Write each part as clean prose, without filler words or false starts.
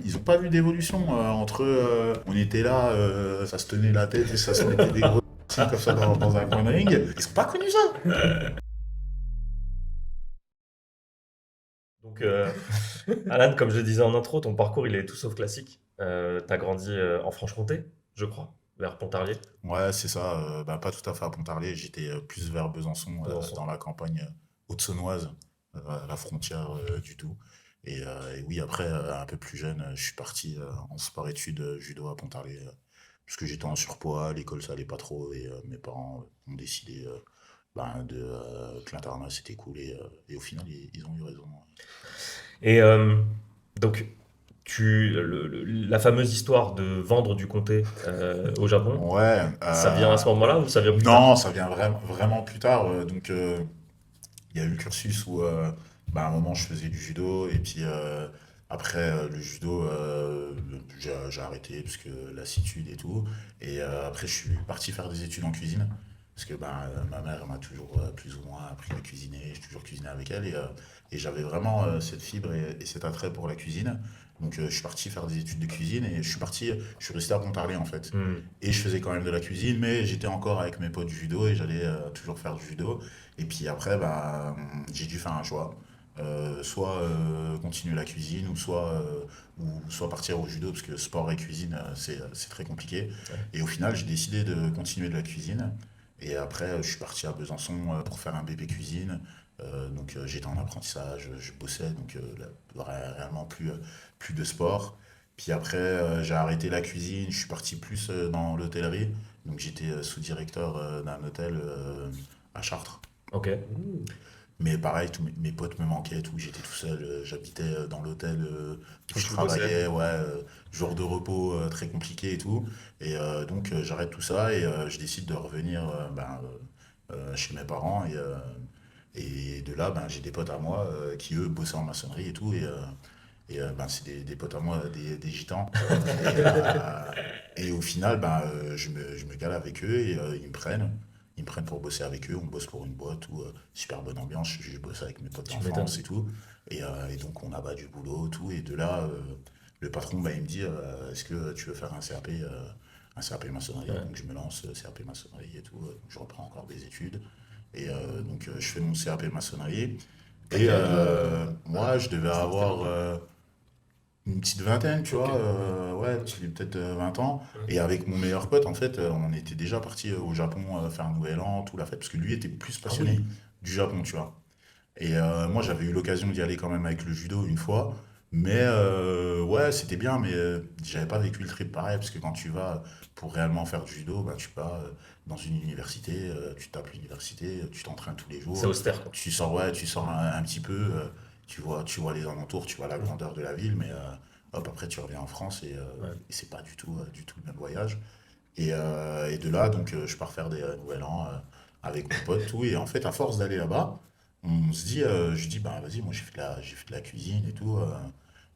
Ils ont pas vu d'évolution entre on était là, ça se tenait la tête et ça se mettait des gros comme ça dans un coin de ring. Ils ont pas connu ça. Donc, Alan, comme je disais en intro, ton parcours, il est tout sauf classique. Tu as grandi en Franche-Comté, je crois, vers Pontarlier, Ouais, c'est ça. Bah, pas tout à fait à Pontarlier. J'étais plus vers Besançon, Besançon. dans la campagne haute-saônoise, à la frontière du tout. Et oui, après, un peu plus jeune, je suis parti en sport-études judo à Pontarlier, puisque j'étais en surpoids, l'école ça allait pas trop, et mes parents ont décidé que l'internat c'était cool, et au final, ils ont eu raison. Et donc, la fameuse histoire de vendre du comté au Japon, Ouais, ça vient à ce moment-là ou ça vient plus non, tard? ça vient vraiment plus tard. Il y a eu le cursus où, à un moment, je faisais du judo, et puis après le judo, j'ai arrêté parce que lassitude et tout. Et après, je suis parti faire des études en cuisine parce que ma mère m'a toujours plus ou moins appris à cuisiner. J'ai toujours cuisiné avec elle, et j'avais vraiment cette fibre et cet attrait pour la cuisine. Donc, je suis parti faire des études de cuisine, et je suis resté à Pontarlier en fait. Hmm. Et je faisais quand même de la cuisine, mais j'étais encore avec mes potes du judo, et j'allais toujours faire du judo. Et puis après, j'ai dû faire un choix. Soit continuer la cuisine, ou soit partir au judo, parce que sport et cuisine, c'est très compliqué. Ouais. Et au final, j'ai décidé de continuer de la cuisine. Et après, je suis parti à Besançon pour faire un BP cuisine. J'étais en apprentissage, je bossais, réellement plus de sport. Puis après, j'ai arrêté la cuisine, je suis parti plus dans l'hôtellerie. Donc j'étais sous-directeur d'un hôtel à Chartres. Ok. Mais pareil, tous mes potes me manquaient, tout. J'étais tout seul, j'habitais dans l'hôtel où Où je tu bossais. travaillais, ouais, jour de repos très compliqué et tout. J'arrête tout ça, et je décide de revenir chez mes parents. Et de là, j'ai des potes à moi qui, eux, bossaient en maçonnerie et tout. C'est des potes à moi, des gitans. Et, euh, et au final, je me cale avec eux, et ils me prennent. Ils me prennent pour bosser avec eux. On bosse pour une boîte où super bonne ambiance. Je bosse avec mes potes Tu m'étonnes. d'enfance et tout. Et donc on abat du boulot, tout. Et de là, le patron, il me dit est-ce que tu veux faire un CAP maçonnerie? Ouais. Donc je me lance CAP maçonnerie et tout. Je reprends encore des études. Je fais mon CAP maçonnerie. T'as Et quel âge? moi, je devais C'était avoir longtemps. une petite vingtaine, tu Ok. vois, ouais, peut-être 20 ans. Ouais. Et avec mon meilleur pote, en fait, on était déjà parti au Japon faire un nouvel an, tout la fête, parce que lui était plus Ah passionné oui. du Japon, tu vois. Et moi, j'avais eu l'occasion d'y aller quand même avec le judo une fois. Mais ouais, c'était bien, mais j'avais pas vécu le trip pareil, parce que quand tu vas pour réellement faire du judo, tu vas dans une université, tu tapes l'université, tu t'entraînes tous les C'est jours, austère, quoi. tu sors, ouais, tu sors un petit peu, tu vois les alentours, tu vois la Hmm. grandeur de la ville, mais hop, après tu reviens en France, Ouais. et c'est pas du tout le même voyage. Et de là, donc, je pars faire des nouvel an avec mon pote, tout. Et en fait, à force d'aller là-bas, on se dit, je dis, bah vas-y, moi j'ai fait de la cuisine et tout.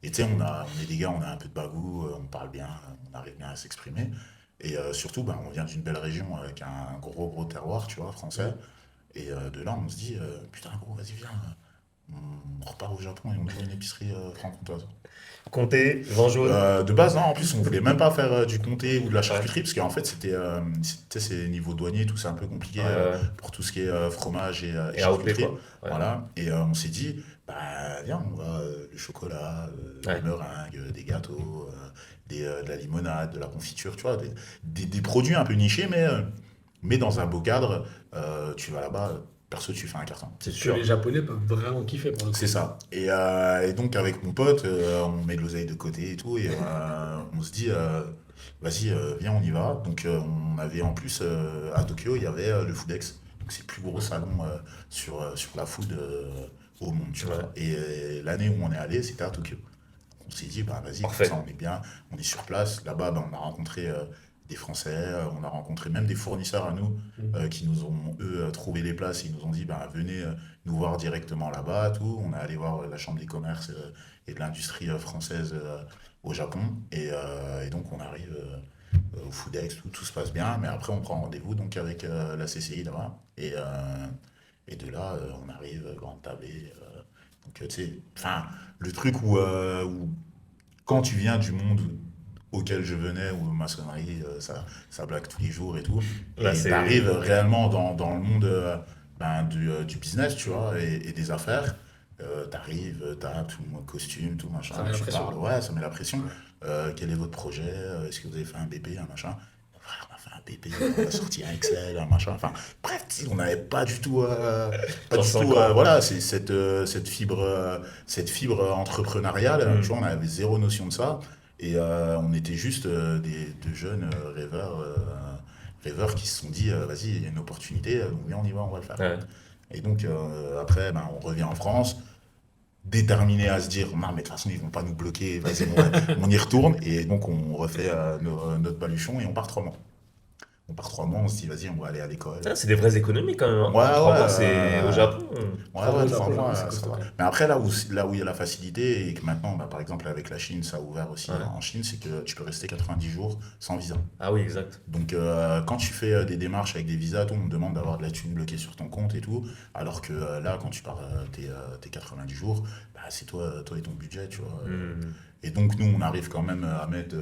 Et tu sais, on est des gars, on a un peu de bagou, on parle bien, on arrive bien à s'exprimer. Et surtout, on vient d'une belle région avec un gros, gros terroir, tu vois, français. Hmm. Et de là, on se dit, putain, gros, vas-y, viens, on repart au Japon et on ouvre une épicerie franc-comtoise. Comté, vin jaune. De base, non, en plus, on voulait même pas faire du comté ou de la Ouais. charcuterie, parce qu'en fait, c'est niveau douanier, tout, c'est un peu compliqué Ouais, ouais, ouais. pour tout ce qui est fromage et Et AOP, charcuterie. quoi. Ouais. Voilà. Et on s'est dit, viens, on va le chocolat, les Ouais. meringues, des gâteaux, de la limonade, de la confiture, tu vois, des produits un peu nichés, mais dans un beau cadre. Tu vas là-bas, perso, tu fais un carton. C'est Que les sûr. Japonais peuvent vraiment kiffer pour le C'est coup. ça. Et donc avec mon pote, on met de l'oseille de côté et tout, et on se dit, vas-y, viens, on y va. Donc on avait en plus, à Tokyo, il y avait le Foodex. Donc c'est le plus gros salon sur la food au monde, tu Ouais. vois. Et l'année où on est allé, c'était à Tokyo. On s'est dit, vas-y, comme ça, Parfait. on est bien, on est sur place. Là-bas, on a rencontré des Français, on a rencontré même des fournisseurs à nous Mm. qui nous ont, eux, trouvé les places. Ils nous ont dit, venez nous voir directement là-bas, tout. On est allé voir la Chambre des commerces et de l'industrie française au Japon. Et donc, on arrive au Foodex, tout se passe bien. Mais après, on prend rendez-vous donc avec la CCI là-bas. Et de là, on arrive, grande tablée. Tu sais, enfin, le truc où quand tu viens du monde auquel je venais, où maçonnerie, ça blague tous les jours et tout, Là, et c'est. t'arrives réellement dans le monde du business, tu vois, et des affaires. T'arrives, t'as tout le costume, tout machin, Ça met la tu pression. parles, ouais, ça met la pression. Ouais. Quel est votre projet? Est-ce que vous avez fait un BP, un machin? Frère, on a fait un BP, on a sorti un Excel, un machin. Enfin, bref, on n'avait pas du tout, Genre 5 ans. voilà, c'est cette fibre entrepreneuriale, tu Hmm. vois, on avait zéro notion de ça. Et on était juste deux jeunes rêveurs qui se sont dit, vas-y, il y a une opportunité, donc viens, on y va, on va le faire. Ouais. Et donc, après, ben, on revient en France, déterminé à se dire, non, mais de toute façon, ils vont pas nous bloquer, vas-y, on y retourne. Et donc, on refait notre baluchon et on part 3 mois. On part 3 mois, on se dit, vas-y, on va aller à l'école. Ah, c'est des vraies économies quand même, hein. Ouais, 3 mois, c'est au Japon. ouais, 3 mois ouais, au 3 Japon, mois, c'est ça costaud va. quand même. Mais après, là où il y a la facilité, et que maintenant, bah, par exemple, avec la Chine, ça a ouvert aussi Ouais. en Chine, c'est que tu peux rester 90 jours sans visa. Ah oui, exact. Donc, quand tu fais des démarches avec des visas, on te demande d'avoir de la thune bloquée sur ton compte et tout. Alors que là, quand tu pars tes 90 jours, bah, c'est toi et ton budget, tu vois. Hmm. Et donc, nous, on arrive quand même à mettre,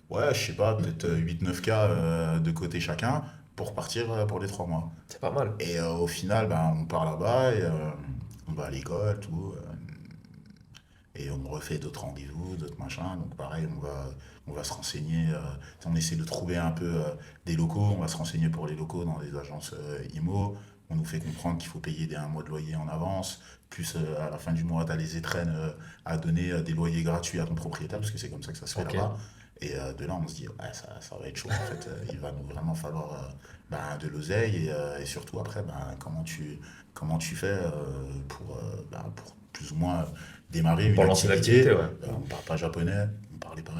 ouais, je sais pas, peut-être 8-9K de côté chacun pour partir pour les 3 mois. C'est pas mal. Et au final, ben, on part là-bas et on va à l'école, tout. Et on refait d'autres rendez-vous, d'autres machins. Donc pareil, on va se renseigner. On essaie de trouver un peu des locaux. On va se renseigner pour les locaux dans des agences IMO. On nous fait comprendre qu'il faut payer un mois de loyer en avance. Plus à la fin du mois, tu as les étrennes à donner des loyers gratuits à ton propriétaire, parce que c'est comme ça que ça se fait Ok. là-bas. Et de là, on se dit, ouais, ça va être chaud. En fait, il va nous vraiment falloir ben, de l'oseille. Et surtout, après, ben, comment tu fais pour plus ou moins démarrer une Pour lancer l'activité, activité. ouais. On ne parle pas japonais, on parlait pas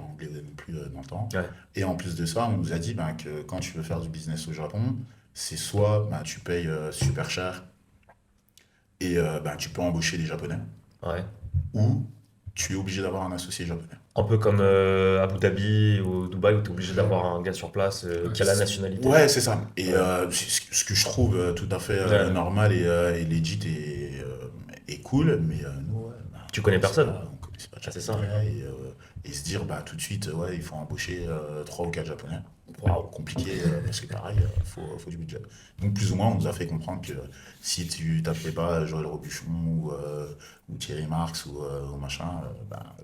anglais non plus dans le temps. Ouais. Et en plus de ça, on nous a dit ben, que quand tu veux faire du business au Japon, c'est soit ben, tu payes super cher et ben, tu peux embaucher des Japonais, Ouais. ou tu es obligé d'avoir un associé japonais. Un peu comme Abu Dhabi ou Dubaï où tu es obligé d'avoir un gars sur place qui a la nationalité. Ouais, c'est ça. Et Ouais. c'est ce que je trouve tout à fait Ouais. normal et legit et cool, mais nous, ouais, bah, Tu connais personne. on connaissait pas de Ah, c'est ça. japonais, et se dire bah, tout de suite, ouais, il faut embaucher 3 ou 4 japonais. Waouh. Compliqué, parce que pareil, faut du budget. Donc plus ou moins, on nous a fait comprendre que si tu t'appelais pas Joël Robuchon ou Thierry Marx ou machin, bah,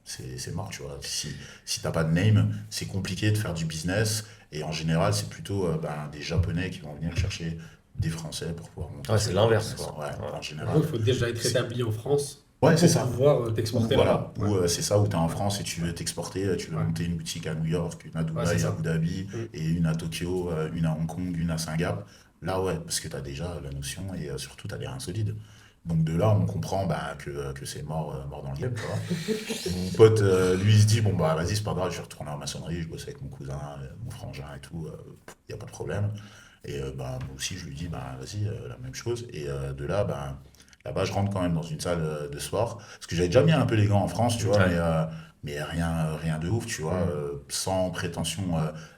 c'est mort, tu vois. Si t'as pas de name, c'est compliqué de faire du business. Et en général, c'est plutôt ben, des Japonais qui vont venir chercher des Français pour pouvoir monter Ouais, sur c'est le l'inverse, business. quoi. Ouais, Ouais. en En général. gros, il faut déjà être C'est- établi en France Ouais, c'est pour ça. pouvoir Ou t'exporter voilà, là-bas. ou Ouais. c'est ça, où tu es en France et tu veux t'exporter, tu veux Ouais. monter une boutique à New York, une à Ouais, Dubaï, c'est à ça. Abu Dhabi, Mm. et une à Tokyo, une à Hong Kong, une à Singapour. Là, ouais, parce que tu as déjà la notion et surtout tu as des reins solides. Donc de là, on comprend bah, que c'est mort dans le game, tu vois. Mon pote, lui, il se dit, bon, bah vas-y, c'est pas grave, je vais retourner en maçonnerie, je bosse avec mon cousin, mon frangin et tout, il n'y a pas de problème. Et bah, moi aussi, je lui dis, bah vas-y, la même chose. Et de là, bah, là-bas, je rentre quand même dans une salle de sport. Parce que j'avais déjà mis un peu les gants en France, tu vois, Ouais. mais rien de ouf, tu vois, Mm. sans prétention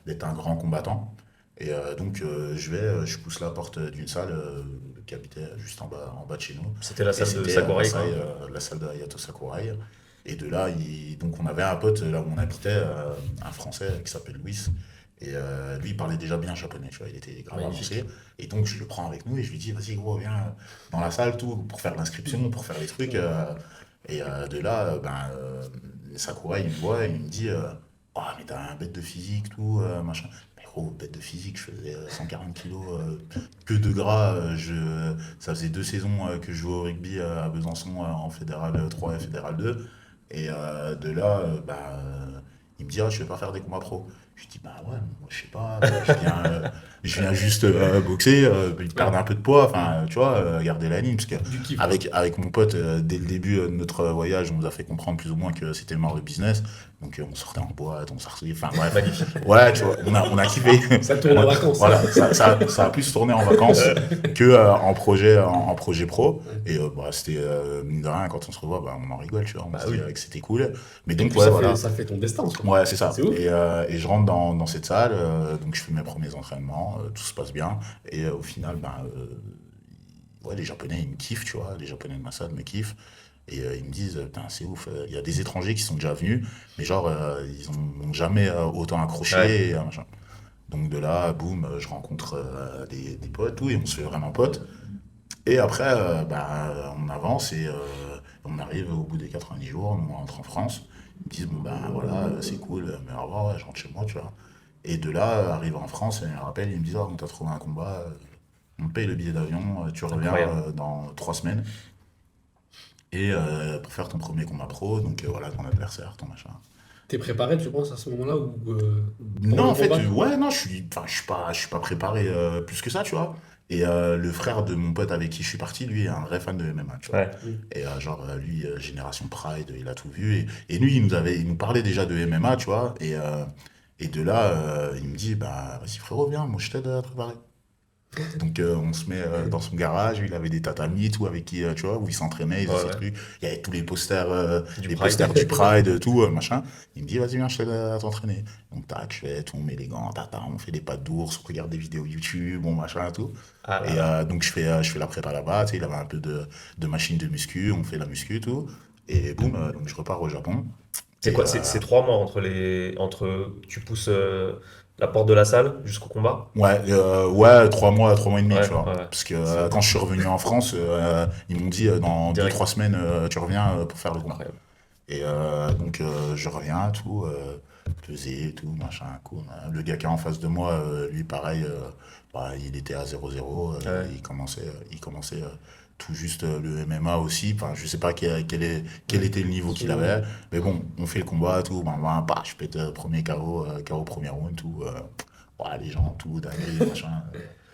d'être un grand combattant. Et donc, je pousse la porte d'une salle qui habitait juste en bas de chez nous. C'était la Et salle de c'était Sakurai, quoi. la salle de Hayato Sakurai. Et de là, donc on avait un pote là où on habitait, un Français qui s'appelle Louis. Et lui, il parlait déjà bien japonais, tu vois, il était grave Magnifique. avancé. Et donc, je le prends avec nous et je lui dis, vas-y, gros, viens dans la salle, tout, pour faire l'inscription, pour faire les trucs. Et de là, Sakurai, il me voit et il me dit, oh, mais t'as un bête de physique, tout, machin. Mais gros, bête de physique, je faisais 140 kilos, que de gras. Ça faisait 2 saisons que je jouais au rugby à Besançon en Fédéral 3 et Fédéral 2. Et de là, il me dit, ah, je vais pas faire des combats pro. Je dis, bah ouais, moi, je sais pas, je viens juste boxer, perdre un peu de poids, enfin, tu vois, garder la ligne. Parce que Du kiff. avec mon pote, dès le début de notre voyage, on nous a fait comprendre plus ou moins que c'était mort le business. Donc on sortait en boîte, on sortait, enfin bref. Magnifique. Ouais, tu vois, on a kiffé. Ça tourne en vacances. Voilà, ça a plus tourné en vacances que en projet pro. Et bah, c'était, mine de rien, quand on se revoit, bah, on en rigole, tu vois, on Bah se dit oui. que c'était cool. Mais Et donc, puis ouais, ça voilà. ça fait ton destin, quoi. Ouais, c'est ça. C'est ouf. Et je rentre dans cette salle, donc je fais mes premiers entraînements, tout se passe bien. Et au final, ben, ouais, les Japonais, ils me kiffent, tu vois. Les Japonais de ma salle me kiffent. Et ils me disent, putain, c'est ouf, il y a des étrangers qui sont déjà venus, mais genre, ils ont jamais autant Ouais. accroché, machin. Donc de là, boum, je rencontre des potes, tout, et on se fait vraiment potes. Et après, bah, on avance et on arrive au bout des 90 jours, on rentre en France. Ils me disent, bon ben voilà, c'est cool, mais au revoir, ouais, je rentre chez moi, tu vois. Et de là, arrive en France, et ils me rappellent, ils me disent, oh, on t'a trouvé un combat, on te paye le billet d'avion, tu reviens Incroyable. dans 3 semaines, et pour faire ton premier combat pro, donc voilà, ton adversaire, ton machin. T'es préparé, tu penses, à ce moment-là, ou pour Non, le en fait, combat? ouais, non, enfin, je suis pas préparé plus que ça, tu vois. Et le frère de mon pote avec qui je suis parti, lui, est un vrai fan de MMA, tu vois. Ouais. Mm. Et genre, lui, Génération Pride, il a tout vu. Et lui, il nous parlait déjà de MMA, tu vois. Et de là, il me dit, bah, vas-y, frérot, viens, moi, je t'aide à préparer. Donc on se met dans son garage, il avait des tatamis et tout avec qui tu vois où il s'entraînait, il Ouais, faisait ses ouais. trucs, il y avait tous Du les Pride. posters du Pride, tout machin. Il me dit vas-y viens je t'aide à t'entraîner. Donc tac, je fais tout, on met les gants, tata, on fait des pas d'ours, on regarde des vidéos YouTube, bon machin et tout. Ah là Et là. donc je fais la prépa là-bas, tu sais, il avait un peu de machine de muscu, on fait la muscu et tout. Et boum, donc je repars au Japon. C'est Et quoi? C'est 3 mois entre tu pousses la porte de la salle jusqu'au combat? ouais, ouais, 3 mois et demi, Ouais, tu vois. ouais, ouais. Parce que C'est quand je suis revenu en France, ils m'ont dit dans deux Direct. trois semaines, tu reviens pour faire le combat. Incroyable. Et donc je reviens, tout, pesé, tout, machin, cool. Le gars qui est en face de moi, lui, pareil, bah, il était à 0-0, Ouais. il commençait tout juste le MMA aussi. Enfin, je sais pas quel ouais. était le niveau qu'il Son- avait, mais bon, on fait le combat, tout, bah, je pète premier KO, KO premier round, tout. Ouais, les gens, tout, dingue, machin.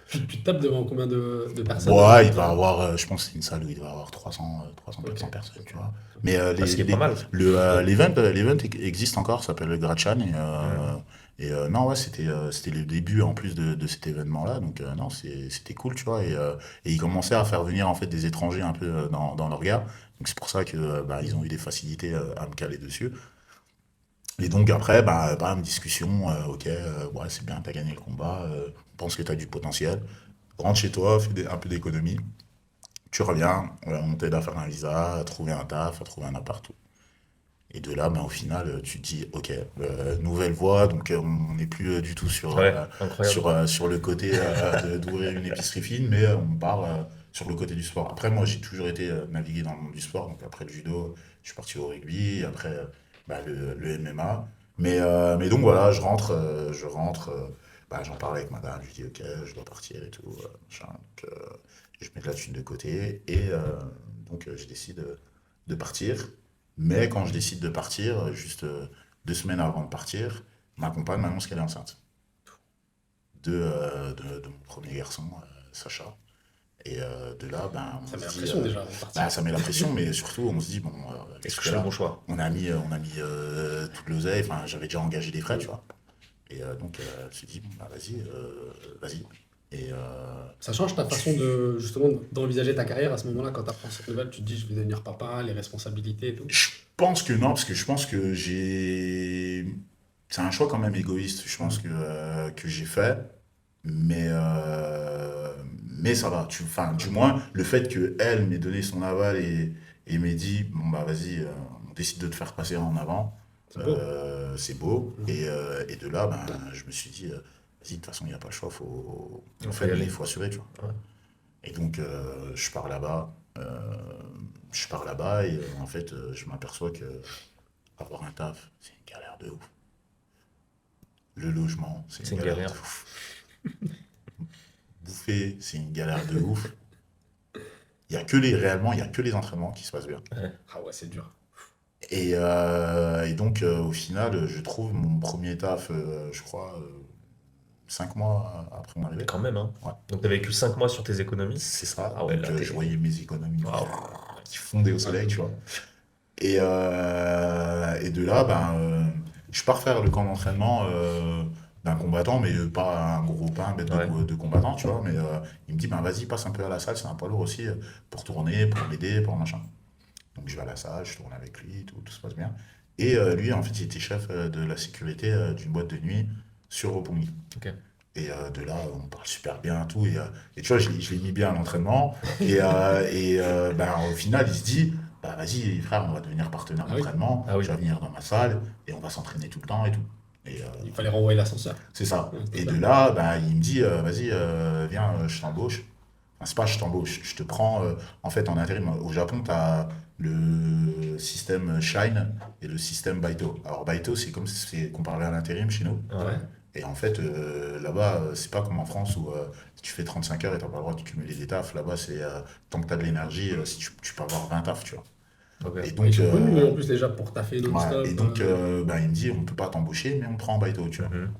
Tu te tapes devant combien de personnes Ouais, il va environ? avoir, je pense que c'est une salle où il va avoir 300 Ok. 400 personnes, tu vois. Mais Ah, ce qui est pas mal. l'event existe encore, ça s'appelle le Gratchan. Hmm. Non, ouais, c'était le début en plus de cet événement-là. Donc, non, c'était cool, tu vois. Et ils commençaient à faire venir en fait des étrangers un peu dans leur gare. Donc, c'est pour ça que bah, ils ont eu des facilités à me caler dessus. Et donc, après, bah, bam, discussion. Ok, ouais, c'est bien, t'as gagné le combat. On pense que t'as du potentiel. Rentre chez toi, fais un peu d'économie. Tu reviens, on t'aide à faire un visa, à trouver un taf, à trouver un appart, tout. Et de là, ben, au final, tu te dis, ok, nouvelle voie, donc on n'est plus du tout Ouais, incroyable. sur le côté d'ouvrir une épicerie fine, mais on part sur le côté du sport. Après, moi, j'ai toujours été navigué dans le monde du sport, donc après le judo, je suis parti au rugby, après bah, le MMA. Mais donc voilà, je rentre, bah, j'en parle avec madame, je lui dis, ok, je dois partir et tout, machin. Donc, je mets de la thune de côté, et donc je décide de partir. Mais quand je décide de partir, juste 2 semaines avant de partir, ma compagne m'annonce qu'elle est enceinte de mon premier garçon, Sacha. Et de là, ben, Ça on met se la dit, pression déjà avant de bah, partir. ça met la pression, mais surtout, on se dit, bon, Est-ce qu'est-ce que qu'on je fait fais le là? bon choix? On a mis toute l'oseille, enfin, j'avais déjà engagé des frais, tu vois. Et donc, elle se dit, bon, bah, vas-y, vas-y. Et Ça change ta façon de justement d'envisager ta carrière à ce moment-là quand tu apprends cette nouvelle, tu te dis je vais devenir papa, les responsabilités et tout. je pense que non, parce que je pense que c'est un choix quand même égoïste, je pense que j'ai fait. Mais, euh, mais ça va. Enfin, du moins, le fait qu'elle m'ait donné son aval et m'ait dit, bon bah vas-y, on décide de te faire passer en avant, C'est beau. c'est beau. Mhm. Et de là, ben, je me suis dit, vas-y, de toute façon, il n'y a pas le choix, Il en faut fait, y il aller. faut assurer, tu vois. Ouais. Et donc, je pars là-bas. Je pars là-bas et en fait, je m'aperçois que avoir un taf, c'est une galère de ouf. Le logement, c'est une C'est une galère de galère. ouf. Bouffer, c'est une galère de ouf. Réellement, il y a que les entraînements qui se passent bien. Ouais. Ah ouais, c'est dur. Et donc, au final, je trouve mon premier taf, je crois, 5 mois après mon arrivée. Quand même, hein. Ouais, Donc, tu as vécu 5 mois sur tes économies. c'est ça. Ah ouais, Donc, là, je t'es. voyais mes économies Waouh. qui fondaient au Ouais. soleil, tu vois. Et de là, ben, je pars faire le camp d'entraînement d'un combattant, mais pas un gros, pas un bête Ouais. de combattant, tu vois. Mais il me dit, ben vas-y, passe un peu à la salle, c'est un poids lourd aussi, pour tourner, pour m'aider, pour machin. Donc je vais à la salle, je tourne avec lui, tout se passe bien. Et lui, en fait, il était chef de la sécurité d'une boîte de nuit sur Roppongi. Ok. Et de là, on parle super bien, tout. Et tu vois, je l'ai mis bien à l'entraînement. Ben, au final, il se dit, bah vas-y frère, on va devenir partenaire Ah oui. d'entraînement, Ah oui. tu vas venir dans ma salle et on va s'entraîner tout le temps et tout. Et Il fallait renvoyer l'ascenseur. c'est ça. Ouais, c'était Et ça. de là, bah, il me dit, vas-y, viens, je t'embauche. Enfin, c'est pas je t'embauche, je te prends en fait en intérim. Au Japon, tu as le système Shine et le système Baito. Alors Baito, c'est comme si c'est comparé à l'intérim chez nous. Ouais. Et en fait, là-bas, c'est pas comme en France où si tu fais 35 heures et t'as pas le droit de cumuler des tafs. Là-bas, c'est tant que t'as de l'énergie, si tu peux avoir 20 tafs, tu vois. Ok. Et Ouais, ils donc, sont connus en plus déjà pour taffer ouais, non-stop. et donc bah, il me dit, on peut pas t'embaucher, mais on te prend en Baito, tu vois. Mhm.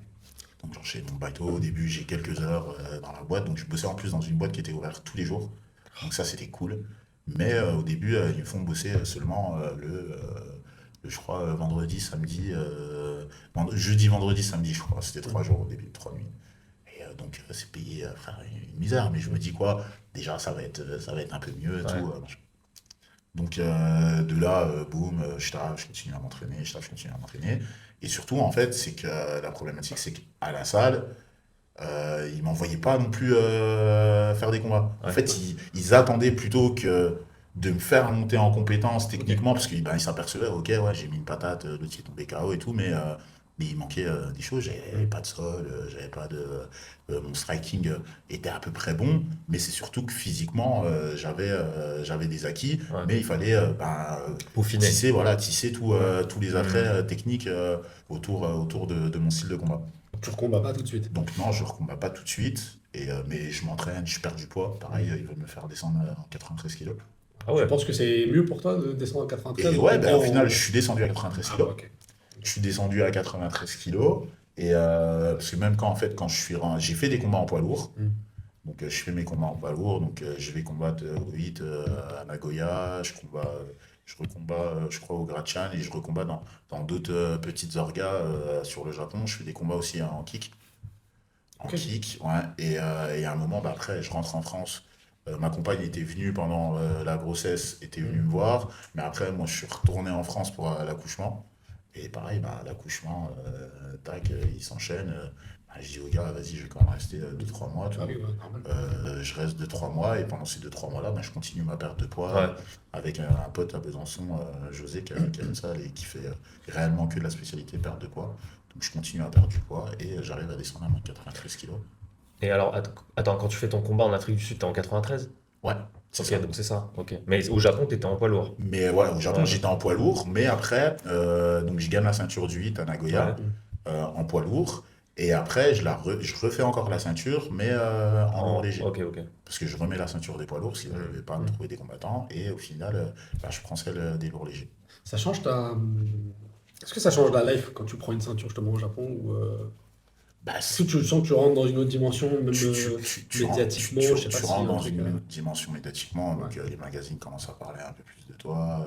Donc j'enchaîne mon bateau. Au début, j'ai quelques heures dans la boîte. Donc je bossais en plus dans une boîte qui était ouverte tous les jours. Donc ça, c'était cool. Mais au début, ils me font bosser seulement je crois, vendredi, samedi, jeudi, vendredi, samedi, je crois. C'était 3 jours au début, 3 nuits. Et donc c'est payé, frère, une misère. Mais je me dis quoi, déjà, ça va être un peu mieux, Ouais. tout. Machin. Donc de là, boum, je taffe, je continue à m'entraîner, je taffe, je continue à m'entraîner. Et surtout, en fait, c'est que la problématique, c'est qu'à la salle, ils m'envoyaient pas non plus faire des combats. En Ouais. fait, ils attendaient plutôt que de me faire monter en compétence techniquement, parce qu'ils ben, ils s'apercevaient, ok, ouais, j'ai mis une patate, l'autre il est tombé KO et tout, mais il manquait des choses. J'avais pas de sol, j'avais pas de. Mon striking était à peu près bon, mais c'est surtout que physiquement, j'avais des acquis, Ouais. mais il fallait Peaufiner. tisser tous les attraits techniques autour de mon style de combat. Tu recombats pas tout de suite. Donc non, je ne recombats pas tout de suite, mais je m'entraîne, je perds du poids. Pareil, ils veulent me faire descendre en 93 kilos. Ah Je ouais. pense que c'est mieux pour toi de descendre à Et 93 ouais, ou ben, au en- final, je suis descendu à 93 Ah, kilos. ok. Je suis descendu à 93 kilos. Et parce que même quand j'ai fait des combats en poids lourd. Mm. Donc je fais mes combats en poids lourd. Donc je vais combattre au 8 à Nagoya. Je recombats, je crois, au Gratian. Et je recombats dans d'autres petites orgas sur le Japon. Je fais des combats aussi en kick. En Ok. kick, ouais. Et à un moment, bah, après, je rentre en France. Ma compagne était venue pendant la grossesse, était venue me voir. Mais après, moi, je suis retourné en France pour l'accouchement. Et pareil, bah, l'accouchement, tac, il s'enchaîne. Bah, je dis au gars, vas-y, je vais quand même rester 2-3 mois, tu Ah vois. oui, ouais, normal. Je reste 2-3 mois et pendant ces 2-3 mois-là, bah, je continue ma perte de poids Ouais. avec un pote à Besançon, José, qui a une salle et qui fait réellement que de la spécialité perte de poids. Donc je continue à perdre du poids et j'arrive à descendre à moins de 93 kilos. Et alors, attends, quand tu fais ton combat en Afrique du Sud, t'es en 93? Ouais, c'est Ok, ça. donc c'est ça. Ok. Mais au Japon, t'étais en poids lourd. Mais ouais, au Japon, Ouais. j'étais en poids lourd, mais après, donc je gagne la ceinture du 8 à Nagoya Ouais. en poids lourd. Et après, je refais encore la ceinture, mais en lourd léger. Ok, ok. Parce que je remets la ceinture des poids lourds, parce qu'ils n'arrivaient pas à me trouver des combattants. Et au final, bah, je prends celle des lourds légers. Ça change ta. Est-ce que ça change la life quand tu prends une ceinture justement au Japon ou Bah, est-ce que tu sens que tu rentres dans une autre dimension, même médiatiquement, je sais pas tu s'il y a rentres un dans truc. une autre dimension médiatiquement, donc Ouais. les magazines commencent à parler un peu plus de toi,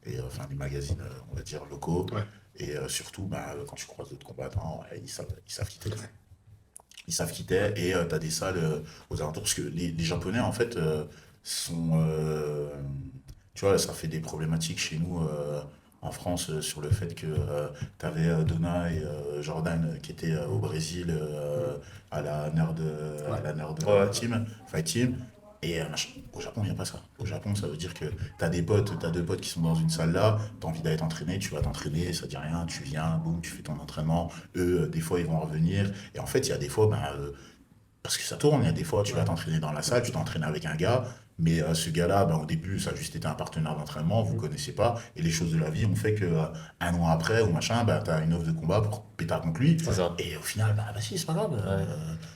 et enfin les magazines, on va dire, locaux, Ouais. et surtout, bah, quand tu croises d'autres combattants, ouais, ils savent qui t'es. Ils savent qui t'es, et tu as des salles aux alentours, parce que les Japonais, en fait, sont... tu vois, ça fait des problématiques chez nous en France sur le fait que tu avais Donna et Jordan qui étaient au Brésil à la Nerd, Ouais. à la Nerd Ouais. Team, Fight Team. Et au Japon, il n'y a pas ça. Au Japon, ça veut dire que t'as deux potes qui sont dans une salle là, t'as envie d'aller t'entraîner, tu vas t'entraîner, ça dit rien, tu viens, boum, tu fais ton entraînement. Eux, des fois, ils vont revenir. Et en fait, il y a des fois, ben, parce que ça tourne, il y a des fois, tu vas Ouais. t'entraîner dans la salle, tu t'entraînes avec un gars, mais ce gars-là, ben, au début, ça a juste été un partenaire d'entraînement, vous ne connaissez pas, et les choses de la vie ont fait que un an après ou machin, ben, tu as une offre de combat pour péter contre lui, C'est ça. et au final, bah, vas-y, c'est pas grave, Ouais.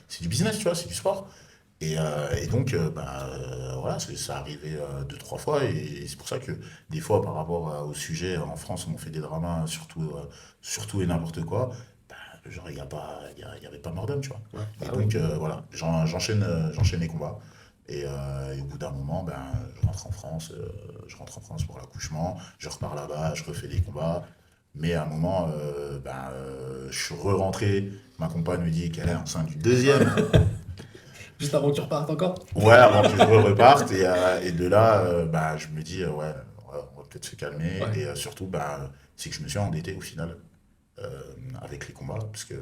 c'est du business, tu vois, c'est du sport. Et donc, voilà, ça arrivait 2, 3 fois, et c'est pour ça que des fois, par rapport au sujet, en France, on fait des dramas, surtout et n'importe quoi, bah, genre, il y avait pas mort d'homme, tu vois. Ouais. Et Ah oui. donc, voilà, j'enchaîne les combats. Et au bout d'un moment, ben, je rentre en France pour l'accouchement, je repars là-bas, je refais des combats. Mais à un moment, je suis re-rentré, ma compagne me dit qu'elle est enceinte du deuxième. Juste avant que tu repartes encore? Ouais, avant que je reparte. Et de là, bah, je me dis, ouais, on va peut-être se calmer. Ouais. Et surtout, bah, c'est que je me suis endetté au final avec les combats. Parce que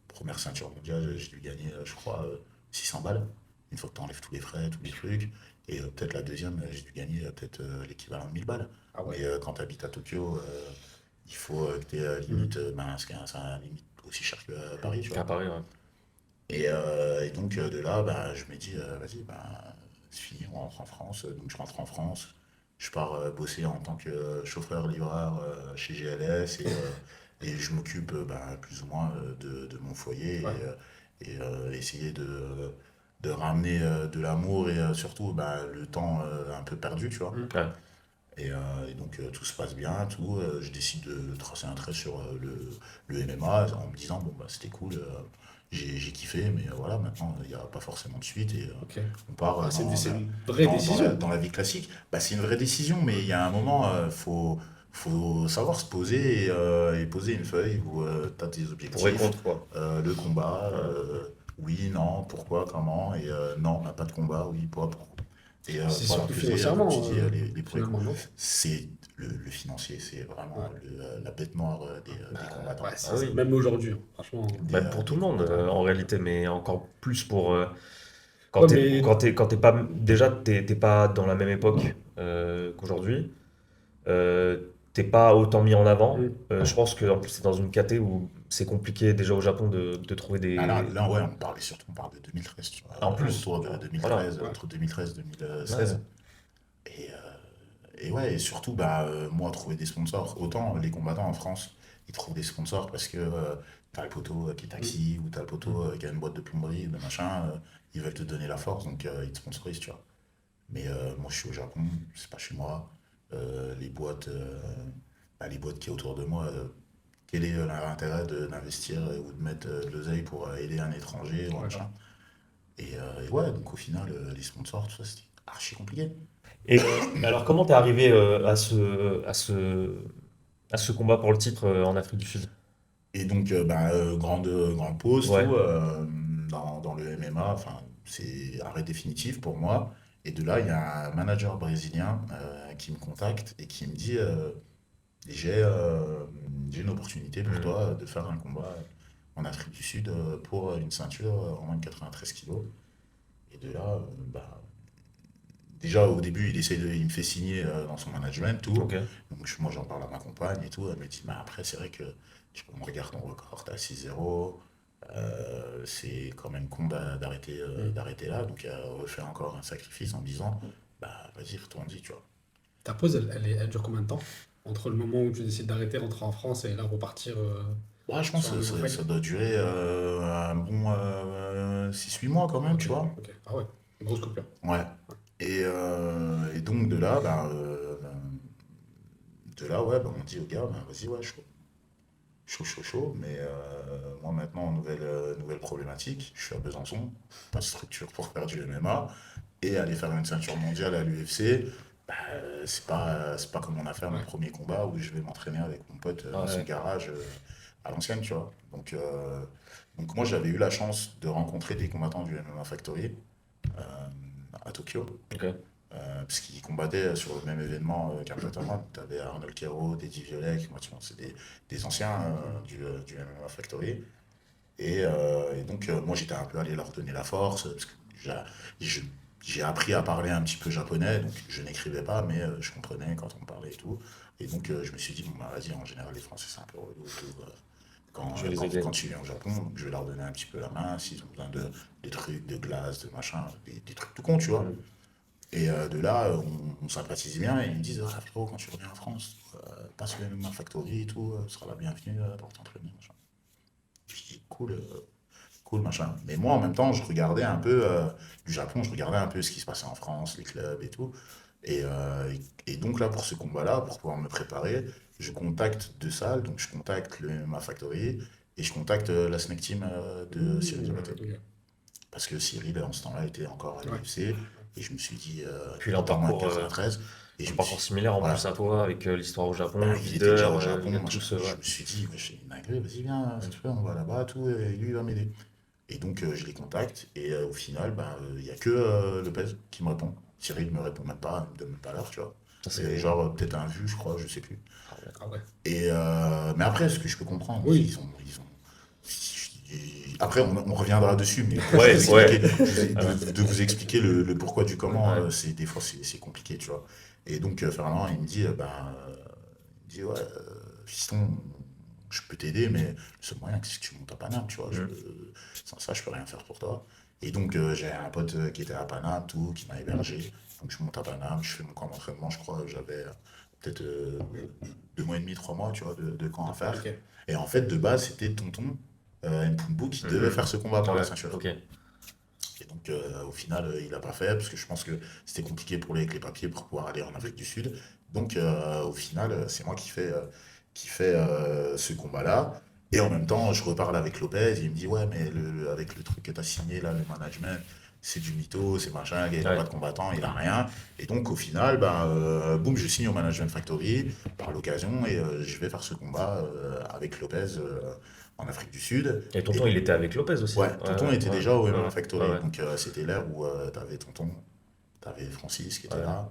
première ceinture mondiale, j'ai dû gagner, je crois, 600 balles. Une fois que tu enlèves tous les frais, tous les trucs. Et peut-être la deuxième, j'ai dû gagner peut-être l'équivalent de 1000 balles. Ah Mais ouais. quand tu habites à Tokyo, il faut que tu aies Mhm. limite, ben, c'est un limite aussi cher que Paris, tu À vois. Paris, ouais. Et donc de là, bah, je me dis, vas-y, bah, c'est fini, on rentre en France. Donc je rentre en France, je pars bosser en tant que chauffeur-livreur chez GLS et je m'occupe bah, plus ou moins de mon foyer Ouais. et essayer de ramener de l'amour et surtout bah, le temps un peu perdu, tu vois. Mhm. Ouais. Et donc tout se passe bien, tout. Je décide de tracer un trait sur le MMA en me disant, bon, bah, c'était cool, j'ai kiffé, mais voilà, maintenant, il n'y a pas forcément de suite et Ok. on part Ah, c'est une vraie dans décision. la vie classique. Bah, c'est une vraie décision, mais il y a un moment, faut savoir se poser et poser une feuille où tu as tes Pour et objectifs, contre, quoi. le combat, Ouais. oui, non, pourquoi, comment, et non, on n'a pas de combat, oui, pourquoi. Et C'est voilà, surtout peser, comme tu financièrement, dis, les pour et contre. finalement, non? C'est le financier, c'est vraiment Ouais. la bête noire des Bah, combattants. ouais, Ah oui. même aujourd'hui, hein, franchement. Bah, pour tout Des le monde, combattants. en réalité, mais encore plus pour. Ouais, mais. Quand t'es pas. Déjà, t'es pas dans la même époque qu'aujourd'hui. T'es pas autant mis en avant. Mhm. Je pense que en plus, c'est dans une caté où c'est compliqué déjà au Japon de trouver Ah des. ouais, on parle de 2013, tu vois, En plus, autour de voilà. 2013, Ouais. entre 2013 et 2016. Ouais. Et, ouais, et surtout, bah, moi, trouver des sponsors. Autant les combattants en France, ils trouvent des sponsors parce que t'as le poteau qui est Mhm. taxi ou t'as le poteau Mhm. qui a une boîte de plomberie ou de machin. Ils veulent te donner la force, donc ils te sponsorisent, tu vois. Mais moi, je suis au Japon, c'est pas chez moi. Les boîtes, bah, les boîtes qui est autour de moi, quel est l'intérêt d'investir ou de mettre de l'oseille pour aider un étranger ou un Ouais, grave. machin. Et ouais, donc au final, les sponsors, tout ça, c'était archi compliqué. Et alors, comment t'es arrivé à ce combat pour le titre en Afrique du Sud? Et donc, bah, grande pause, Ouais. tout, dans le MMA, enfin, c'est arrêt définitif pour moi. Et de là, il y a un manager brésilien qui me contacte et qui me dit j'ai j'ai une opportunité pour Hmm. toi de faire un combat en Afrique du Sud pour une ceinture en moins de 93 kilos. Et de là, bah, déjà au début, il me fait signer dans son management, tout. Ok. Donc moi j'en parle à ma compagne et tout. Elle me dit, bah, après c'est vrai que on regarde ton record, t'as 6-0. C'est quand même con Mhm. d'arrêter là. Donc elle refait encore un sacrifice en me disant, bah vas-y, retourne-y, tu vois. Ta pause, elle dure combien de temps? Entre le moment où tu décides d'arrêter, rentrer en France et là repartir Ouais, je pense sur un que nouveau fight? ça doit durer un bon 6-8 mois quand même, Ok, tu vois. ok. Ah ouais, grosse coupure. Ouais. Et donc de là, ouais, bah, on dit au gars, bah, vas-y, ouais, chaud. Chaud, chaud, chaud. Mais moi maintenant, nouvelle problématique. Je suis à Besançon, pas de structure pour faire du MMA. Et aller faire une ceinture mondiale à l'UFC, bah, c'est pas comme on a fait mon Ouais. premier combat où je vais m'entraîner avec mon pote Ah dans son ouais. garage à l'ancienne, tu vois. Donc moi, j'avais eu la chance de rencontrer des combattants du MMA Factory euh, à Tokyo. Ok. Parce qu'ils combattaient sur le même événement qu'un pote à moi. Tu avais Arnold Kero, Eddie Violet, qui, moi, tu vois, c'est des anciens du MMA Factory. Et donc, moi, j'étais un peu allé leur donner la force, parce que je- j'ai appris à parler un petit peu japonais, donc je n'écrivais pas, mais je comprenais quand on me parlait et tout. Et donc, je me suis dit, bon, bah, vas-y, en général, les Français, c'est un peu relou et tout. Je vais les aider. Quand tu viens au Japon, donc je vais leur donner un petit peu la main, s'ils ont besoin de trucs, de glace, de machin, des trucs tout con, tu vois. Hmm. Et de là, on sympathise bien et ils me disent, ah frérot, quand tu reviens en France, passe le MMA Factory et tout, tu seras la bienvenue pour t'entraîner, machin. Je dis, cool, cool, machin. Mais moi, en même temps, je regardais un peu du Japon, je regardais un peu ce qui se passait en France, les clubs et tout. Et donc là, pour ce combat-là, pour pouvoir me préparer, je contacte deux salles, donc je contacte le MMA Factory et je contacte la Snake Team de Cyril Diabaté. Ok. Parce que Cyril, en ce temps-là, était encore à Ouais. l'UFC. Et je me suis dit, Puis il a tout en moins de 93. Et un je me parcours suis similaire en plus voilà. à toi, avec l'histoire au Bah, Japon, il était déjà leader, au il Japon, a machin. tous. Je Ouais. me suis dit, ouais, j'ai une dinguerie, vas-y, viens, tu vois, on va là-bas, tout, et lui, il va m'aider. Et donc, je les contacte. Et au final, bah, il n'y a que Lopez qui me répond. Cyril me répond même pas, il me donne même pas l'heure, tu vois. Ça, Et c'est. genre, peut-être un vu, je crois, je sais plus. Ah ouais. Ah ouais. Mais après, ce que je peux comprendre, Oui. après, on reviendra dessus, mais Ouais, ouais. de vous expliquer le pourquoi du comment, Ouais. des fois, c'est compliqué, tu vois. Et donc, Fernand, il me dit, il me dit, ouais, fiston, je peux t'aider, mais le seul moyen, c'est que tu montes à Paname, tu vois. Mm. Sans ça, je peux rien faire pour toi. Et donc, j'ai un pote qui était à Paname, tout, qui m'a hébergé. Donc, je monte à Paname, je fais mon camp d'entraînement, je crois, j'avais peut-être 2 mois et demi, 3 mois, tu vois, de camp à faire. Ok. Et en fait, de base, c'était tonton Mpumbu qui devait faire ce combat pour la Ouais, ceinture. ok. Et donc, au final, il n'a pas fait, parce que je pense que c'était compliqué pour lui avec les papiers pour pouvoir aller en Afrique du Sud. Donc, au final, c'est moi qui fait ce combat-là. Et en même temps, je reparle avec Lopez, il me dit, ouais, mais avec le truc que tu as signé, là, le management, c'est du mytho, c'est machin, il n'a Ouais. pas de combattant, il a rien. Et donc, au final, boum, je signe au Management Factory par l'occasion, et je vais faire ce combat avec Lopez en Afrique du Sud. Et Et tonton, il était avec Lopez aussi. ouais, tonton était déjà au MMA ouais, Factory, ouais, donc c'était l'ère où t'avais tonton, t'avais Francis qui était ouais. là.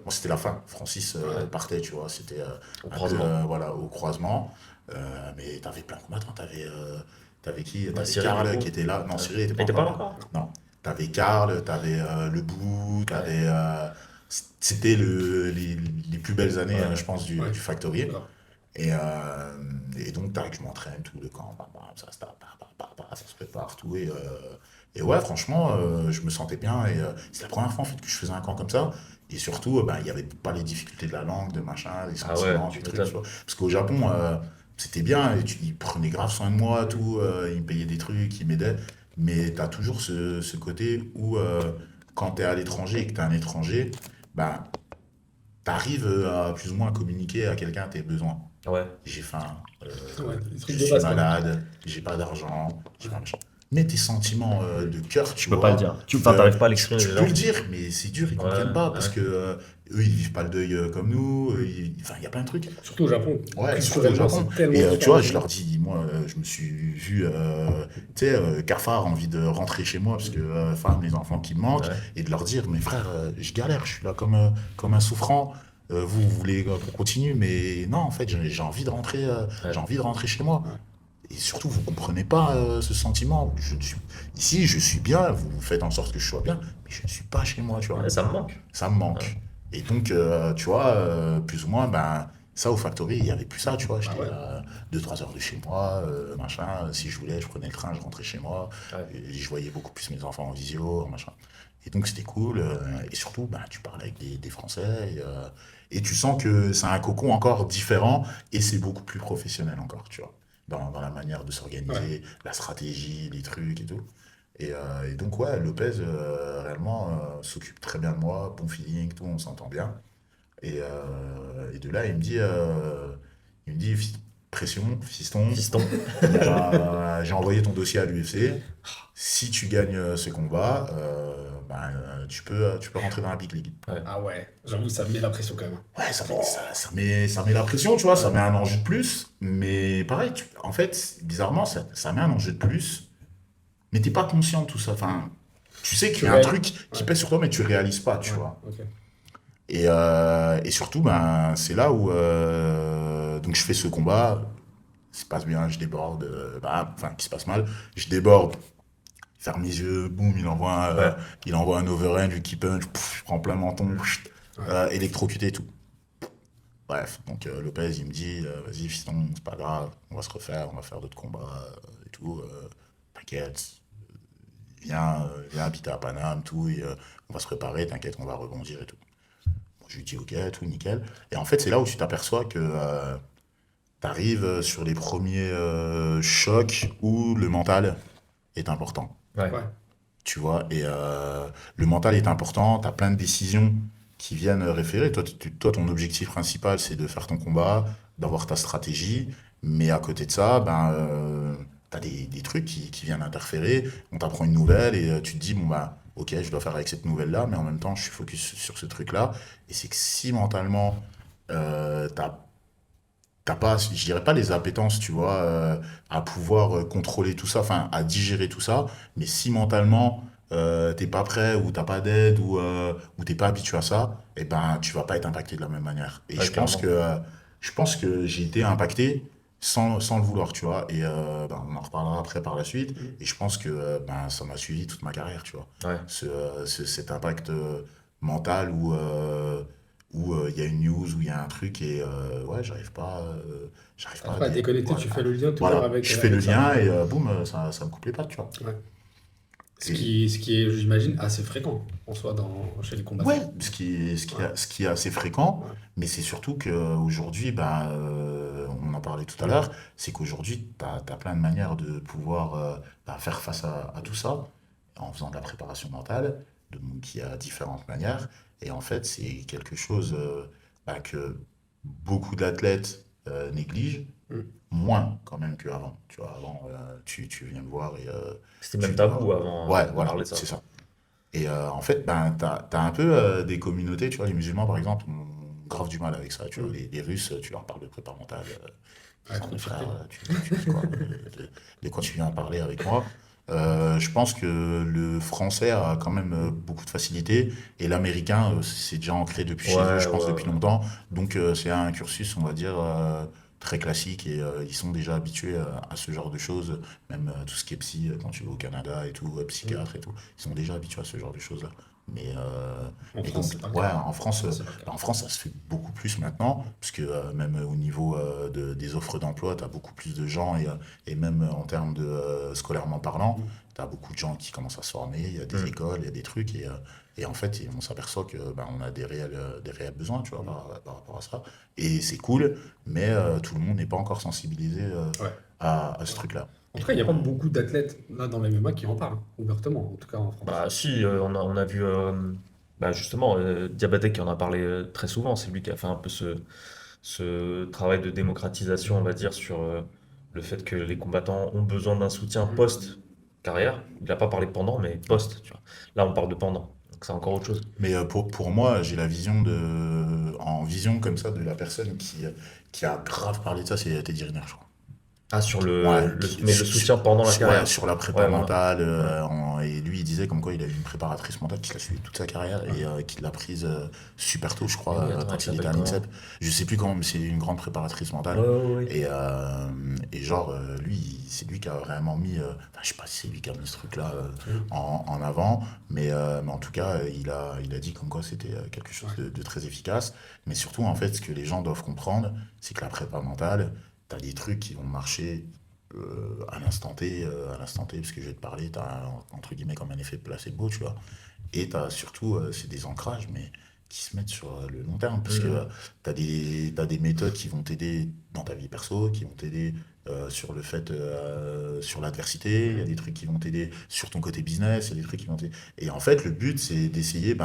Bon, c'était la fin, Francis Ouais. partait, tu vois, c'était Au un peu croisement. voilà, au croisement. Mais t'avais plein de combattants, t'avais qui? Bah, T'avais Cyril, du Karl coup. qui était là. Non, Ouais. Cyril était Il pas était encore pas là là. encore? Non. T'avais Karl, t'avais Le Bout, Ouais. c'était les plus belles années, Ouais. je pense, Ouais. du Factory. Grave. Et donc, tac, je m'entraîne tout le camp, bam, bam, ça se tape, ça se prépare, tout. Et ouais, franchement, je me sentais bien. Et c'est la première fois en fait, que je faisais un camp comme ça. Et surtout, il n'y avait pas les difficultés de la langue, de machin, des Ah ouais, sentiments, tu du truc, tu m'étonnes. vois. Parce qu'au Japon, c'était bien, et ils prenaient grave soin de moi, tout, ils me payaient des trucs, ils m'aidaient. Mais tu as toujours ce côté où, quand tu es à l'étranger et que tu es un étranger, bah, tu arrives à plus ou moins communiquer à quelqu'un tes besoins. Ouais. J'ai faim, Ouais, des trucs je de suis base, quoi. malade, j'ai pas d'argent, j'ai pas machin. Mais tes sentiments de cœur, Tu tu peux pas le vois, dire. Enfin, t'arrives pas à l'exprimer tu peux déjà. le dire, mais c'est dur, ils Ouais, comprennent pas ouais. parce que eux, ils vivent pas le deuil comme nous. Enfin, il y a plein de trucs. Surtout au Japon. Ouais, surtout au Culturellement, Japon. c'est tellement Et tu vois, je différent. leur dis, moi, je me suis vu, tu sais, cafard, envie de rentrer chez moi parce que femme, les enfants qui me manquent, Ouais. et de leur dire, mais frère, je galère, je suis là comme un souffrant. Vous voulez qu'on continue, mais non, en fait, j'ai envie de rentrer, Ouais. j'ai envie de rentrer chez moi. Ouais. Et surtout, vous comprenez pas ce sentiment. Ici, je suis bien, vous faites en sorte que je sois bien, mais je ne suis pas chez moi, tu vois. Ouais, ça me manque. Ça me Ouais. manque. Et donc, tu vois, plus ou moins, ben, ça au Factory, il n'y avait plus ça, tu vois. Ah J'étais ouais. à 2-3 heures de chez moi, machin. Si je voulais, je prenais le train, je rentrais chez moi. Ouais. Et je voyais beaucoup plus mes enfants en visio, machin. Et donc, c'était cool. Et surtout, ben, tu parles avec des Français. Et tu sens que c'est un cocon encore différent et c'est beaucoup plus professionnel encore, tu vois. Dans la manière de Ouais. s'organiser, la stratégie, les trucs et tout. Et donc, ouais, Lopez, réellement, s'occupe très bien de moi, bon feeling, tout, on s'entend bien. Et de là, il me dit, pression, fiston, Fiston. j'ai envoyé ton dossier à l'UFC. Si tu gagnes ce combat, tu peux rentrer dans la Big League. Ouais. Ah ouais. J'avoue, ça met la pression quand même. Ouais, ça met la pression, tu vois, ça met un enjeu de plus. Mais pareil, en fait, bizarrement, ça met un enjeu de plus. Mais t'es pas conscient de tout ça. Enfin, tu sais qu'il y a un Ouais. truc qui Ouais. pèse sur toi, mais tu réalises pas, tu Ouais. vois. Ok. Et surtout, ben, c'est là où donc je fais ce combat, ça se passe bien, je déborde, enfin, qui se passe mal, je déborde, il ferme les yeux, boum, Ouais. il envoie un overhand, du kick punch, je prends plein menton, Ouais. électrocuté et tout. Bref, donc Lopez, il me dit, vas-y, fiston, c'est pas grave, on va se refaire, on va faire d'autres combats et tout, t'inquiète, viens habiter à Paname, tout, et on va se préparer, t'inquiète, on va rebondir et tout. Bon, je lui dis ok, tout nickel. Et en fait, c'est là où tu t'aperçois que tu arrives sur les premiers chocs où le mental est important. Ouais. Ouais. Tu vois, et le mental est important, tu as plein de décisions qui viennent référer. Toi, ton objectif principal, c'est de faire ton combat, d'avoir ta stratégie, mais à côté de ça, tu as des trucs qui viennent interférer, on t'apprend une nouvelle et tu te dis, bon, bah, ok, je dois faire avec cette nouvelle-là, mais en même temps, je suis focus sur ce truc-là. Et c'est que si mentalement, t'as pas, je dirais pas les appétences, tu vois, à pouvoir contrôler tout ça, enfin, à digérer tout ça, mais si mentalement, t'es pas prêt, ou t'as pas d'aide, ou t'es pas habitué à ça, et ben, tu vas pas être impacté de la même manière. Et Ouais, clairement. je pense que j'ai été impacté, sans le vouloir, tu vois. Et on en reparlera après par la suite. Mm. Et je pense que ça m'a suivi toute ma carrière, tu vois. Ouais. Cet impact mental où il y a une news, où il y a un truc et ouais, j'arrive pas T'arrives pas à déconnecter, tu fais voilà, le lien toujours voilà, avec, je fais le avec ça. lien et boum, ça me coupe les pattes, tu vois. Ouais. Et Ce qui est, j'imagine, assez fréquent en soi chez les ouais, combattants. ce Ouais. qui est assez fréquent, Ouais. mais c'est surtout qu'aujourd'hui, on en parlait tout à Mm. l'heure, c'est qu'aujourd'hui, tu as plein de manières de pouvoir faire face à tout ça en faisant de la préparation mentale, qui a différentes manières. Et en fait, c'est quelque chose que beaucoup d'athlètes négligent, Mm. moins quand même qu'avant. Tu vois, avant, tu viens me voir et C'était même tu tabou dois... avant Ouais, de voilà, parler de ça. c'est ça. Et en fait, t'as un peu des communautés, tu vois, les musulmans par exemple ont grave du mal avec ça, tu vois. Mm. Les Russes, tu leur parles de prépa mentale, ils Ouais, sont trop mes de frères, fierté. tu dis quoi? De quoi tu viens parler avec moi? Je pense que le français a quand même beaucoup de facilité et l'américain, c'est déjà ancré depuis chez eux, Ouais, je pense, depuis ouais, longtemps. Donc c'est un cursus, on va dire, très classique et ils sont déjà habitués à ce genre de choses, même tout ce qui est psy, quand tu vas au Canada et tout, Mm. psychiatre et tout, ils sont déjà habitués à ce genre de choses-là. Mais, euh, En mais France, donc, c'est pas le ouais, cas. En en France, France, c'est pas le cas. ça se fait beaucoup plus maintenant, parce que même au niveau des offres d'emploi, tu as beaucoup plus de gens et même en termes de scolairement parlant, Mm. tu as beaucoup de gens qui commencent à se former, il y a des ouais. écoles, il y a des trucs, et en fait, on s'aperçoit que on a des réels besoins, tu vois, Mm. par rapport à ça. Et c'est cool, mais tout le monde n'est pas encore sensibilisé Ouais. à ce Ouais. truc-là. En Et tout cas, il n'y a donc, pas beaucoup d'athlètes là dans le MMA qui en parlent ouvertement, en tout cas en France. Bah si, on a vu bah, justement Diabaté qui en a parlé très souvent, c'est lui qui a fait un peu ce travail de démocratisation, on va dire, sur le fait que les combattants ont besoin d'un soutien Mm. post-carrière. Il n'a pas parlé de pendant, mais ouais. post, tu vois. Là, on parle de pendant, donc c'est encore autre chose. Mais pour moi, j'ai la vision en vision comme ça de la personne qui a grave parlé de ça, c'est Teddy Riner, je crois. Ah, sur Ouais, mais le soutien pendant la ouais, carrière. sur la prépa Ouais, voilà. mentale. Ouais. Et lui, il disait comme quoi il a eu une préparatrice mentale qui l'a suivi toute sa carrière Ouais. et qui l'a prise super tôt, je Mais crois, oui, attends, elle quand il était s'appelle à l'INSEP. comment? Je sais plus comment, mais c'est une grande préparatrice Ouais, mentale. ouais, ouais. Et genre, lui, c'est lui qui a vraiment mis. Enfin, je sais pas si c'est lui qui a mis ce truc-là Mm. en avant, mais en tout cas, il a dit comme quoi c'était quelque chose Ouais. de très efficace. Mais surtout, en fait, ce que les gens doivent comprendre, c'est que la prépa mentale, t'as des trucs qui vont marcher à l'instant T, parce que je vais te parler, t'as entre guillemets comme un effet placebo, tu vois. Et t'as surtout, c'est des ancrages, mais qui se mettent sur le long terme, parce que Mhm. t'as des méthodes qui vont t'aider dans ta vie perso, qui vont t'aider sur l'adversité, il y a Mm. des trucs qui vont t'aider sur ton côté business, il y a des trucs qui vont t'aider. Et en fait, le but, c'est d'essayer,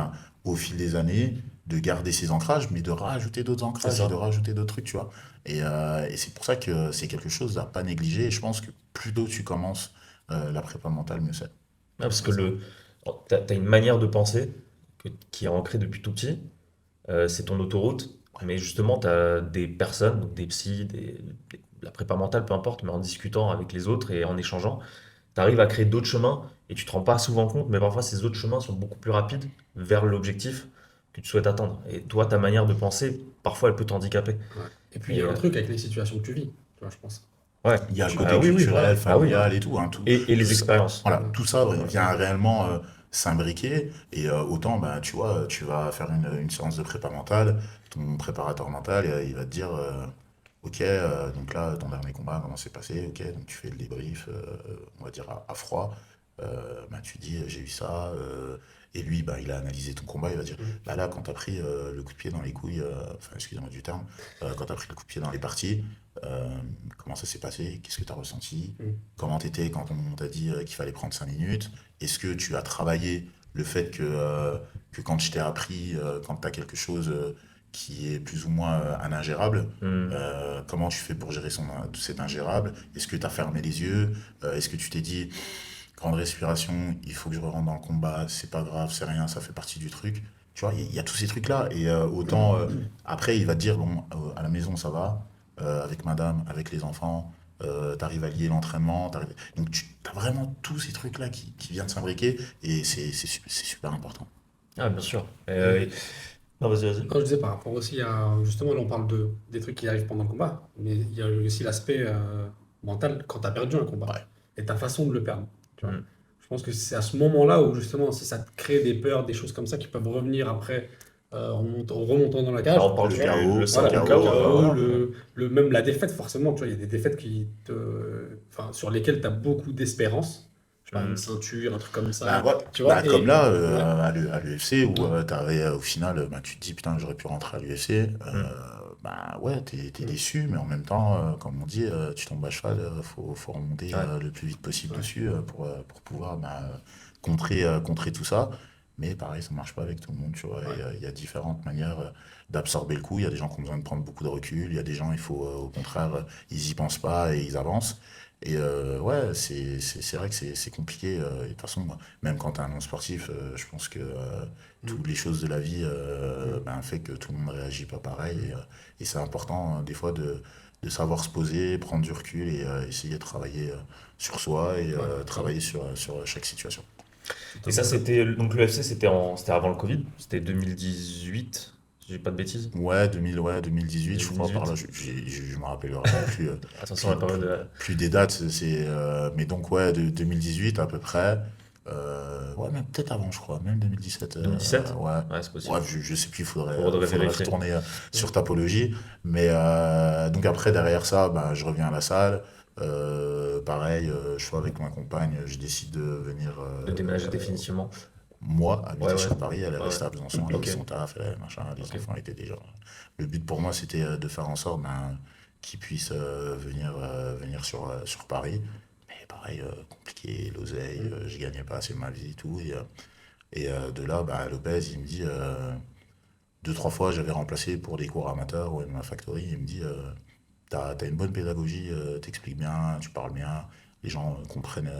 au fil des années, de garder ces ancrages, mais de rajouter d'autres C'est ancrages et de ça. rajouter d'autres trucs, tu vois. Et c'est pour ça que c'est quelque chose à pas négliger. Et je pense que plus tôt tu commences la prépa mentale, mieux c'est. Ah, parce que C'est ça. t'as une manière de penser qui est ancrée depuis tout petit. C'est ton autoroute, Ouais. mais justement, tu as des personnes, donc des psys, la prépa mentale, peu importe, mais en discutant avec les autres et en échangeant, tu arrives à créer d'autres chemins et tu te rends pas souvent compte, mais parfois ces autres chemins sont beaucoup plus rapides vers l'objectif que tu souhaites atteindre. Et toi, ta manière de penser, parfois, elle peut t'handicaper. Ouais. Et puis, il y Et a un truc avec les situations que tu vis, tu vois, je pense. ouais, Il y a le côté oui, oui, culturel, voilà, bah oui. Ouais. familial et tout, hein, Et tout les ça, expériences. voilà, Ouais. tout ça Ouais. vient réellement s'imbriquer. Et autant, tu vois, tu vas faire une séance de prépa mentale, ton préparateur mental, il va te dire, ok, donc là, ton dernier combat, comment s'est passé? Ok, donc tu fais le débrief, on va dire à froid. Tu dis, j'ai eu ça. Et lui, il a analysé ton combat, il va dire, Mm. là, quand t'as pris le coup de pied dans les couilles, enfin, excusez-moi du terme, quand t'as pris le coup de pied dans les parties, euh, comment ça s'est passé? Qu'est-ce que tu as ressenti? Mm. Comment t'étais quand on t'a dit qu'il fallait prendre 5 minutes? Est-ce que tu as travaillé le fait que quand je t'ai appris, quand tu as quelque chose qui est plus ou moins un ingérable, Hmm. comment tu fais pour gérer cet ingérable? Est-ce que tu as fermé les yeux? Est-ce que tu t'es dit, grande respiration, il faut que je rentre dans le combat, c'est pas grave, c'est rien, ça fait partie du truc? Tu vois, il y a tous ces trucs-là. Et autant, après, il va te dire, bon, à la maison, ça va, avec madame, avec les enfants, t'arrives à lier l'entraînement. Donc, tu as vraiment tous ces trucs-là qui viennent s'imbriquer et c'est super important. Ah, bien sûr. Et Non, vas-y. Non, je disais par rapport aussi à, justement, là on parle des trucs qui arrivent pendant le combat, mais il y a aussi l'aspect mental quand tu as perdu un combat Ouais. et ta façon de le perdre. Tu vois. Mm. Je pense que c'est à ce moment-là où justement, si ça te crée des peurs, des choses comme ça qui peuvent revenir après en remontant dans la Alors, cage, on parle Le du chaos, le voilà, simple le chaos. chaos, voilà. même la défaite, forcément, tu vois, il y a des défaites enfin, sur lesquelles tu as beaucoup d'espérance. Je sais pas, une Mm. ceinture, un truc comme Bah, ça, ouais. tu vois, Bah, comme et là, ouais, à l'UFC, où ouais, au final, bah, tu te dis, putain, j'aurais pu rentrer à l'UFC. Mm. Bah ouais, t'es mm, déçu, mais en même temps, comme on dit, tu tombes à cheval, faut remonter Ouais. le plus vite possible ouais, dessus pour pouvoir contrer tout ça. Mais pareil, ça marche pas avec tout le monde, tu vois. ouais, Il y a différentes manières d'absorber le coup. Il y a des gens qui ont besoin de prendre beaucoup de recul. Il y a des gens, il faut, au contraire, ils y pensent pas et ils avancent. Et ouais, c'est vrai que c'est compliqué. Et de toute façon, même quand tu es un non-sportif, je pense que toutes mm, les choses de la vie mm, ben, fait que tout le monde ne réagit pas pareil. mm, Et c'est important, des fois, de savoir se poser, prendre du recul et essayer de travailler sur soi et ouais, travailler sur chaque situation. Et ça, totalement. donc l'UFC, c'était avant le Covid, c'était 2018, si je dis pas de bêtises. Ouais, 2018, je crois, par là, 2018. je me rappellerai même Attention à plus, la période. plus des dates. Mais donc, ouais, de 2018 à peu près. Ouais, même peut-être avant, je crois, même 2017. 2017? Ouais. Ouais, c'est Ouais, possible. je sais plus, Faudrait faudrait vérifier. retourner Mm, sur Tapologie. Mais donc après, derrière ça, bah, je reviens à la salle. Pareil, je suis avec ma compagne, je décide de venir, De déménager définitivement. moi, Ouais, habiter ouais. sur Paris. Elle est Ouais, ouais. restée à Besançon, elle avait Ok. son taf, machin, les Ok. enfants étaient déjà. Le but pour moi, c'était de faire en sorte ben, qu'ils puissent venir sur Paris. Mais pareil, compliqué, l'oseille, mm, je gagnais pas assez ma vie et tout. De là, bah, Lopez, il me dit, deux, trois fois, j'avais remplacé pour des cours amateurs au MMA Factory. Il me dit, t'as une bonne pédagogie, t'expliques bien, tu parles bien, les gens comprennent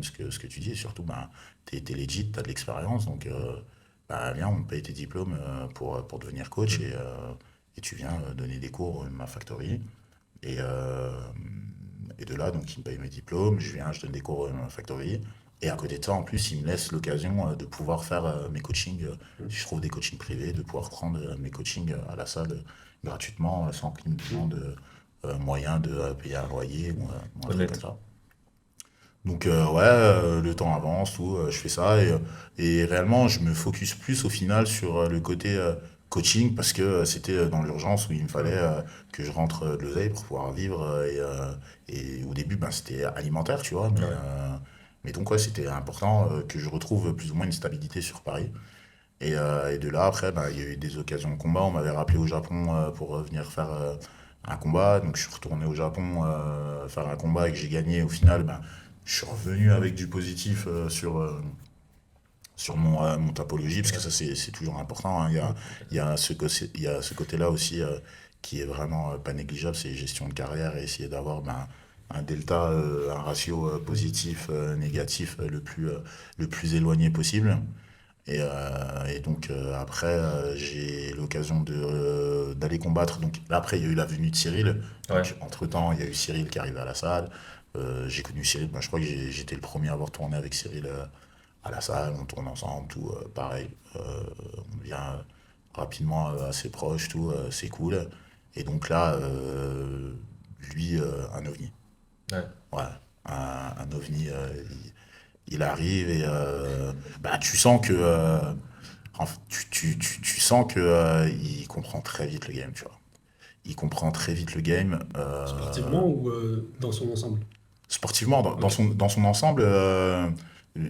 ce que tu dis, et surtout, ben, t'es legit, t'as de l'expérience, donc bah, viens, on te paye tes diplômes pour devenir coach Mm. et tu viens donner des cours au MMA Factory. Et, euh, et de là, donc, il me paye mes diplômes, je viens, je donne des cours au MMA Factory. Et à côté de ça, en plus, il me laisse l'occasion de pouvoir faire mes coachings, mm. si je trouve des coachings privés, de pouvoir prendre mes coachings à la salle gratuitement, sans qu'il me demande moyen de payer un loyer ou un truc comme Honnête. ça. Donc ouais, le temps avance, tout, je fais ça et réellement je me focus plus au final sur le côté coaching parce que c'était dans l'urgence où il me fallait Ouais, que je rentre de l'oseille pour pouvoir vivre et au début ben, c'était alimentaire tu vois Ouais. mais donc ouais c'était important que je retrouve plus ou moins une stabilité sur Paris et de là après ben, il y a eu des occasions de combat, on m'avait rappelé au Japon pour venir faire un combat donc je suis retourné au Japon faire un combat et que j'ai gagné au final ben, je suis revenu avec du positif sur mon topologie, parce que Ouais. ça c'est toujours important, hein. mm, Il y a ce côté-là aussi qui est vraiment pas négligeable, c'est gestion de carrière et essayer d'avoir ben, un delta, un ratio positif, négatif le plus éloigné possible. Et donc après, j'ai l'occasion d'aller combattre. Donc là, après, il y a eu la venue de Cyril. Ouais. Donc entre-temps, il y a eu Cyril qui arrive à la salle. J'ai connu Cyril. Ben, je crois que j'étais le premier à avoir tourné avec Cyril à la salle. On tourne ensemble, tout pareil. On devient rapidement assez proche, tout. C'est cool. Et donc là, lui, un ovni. Ouais. Ouais, un ovni. Il arrive et bah, tu sens que tu sens que il comprend très vite le game, tu vois. Il comprend très vite le game. sportivement ou dans son ensemble? Sportivement, Ok. dans son ensemble,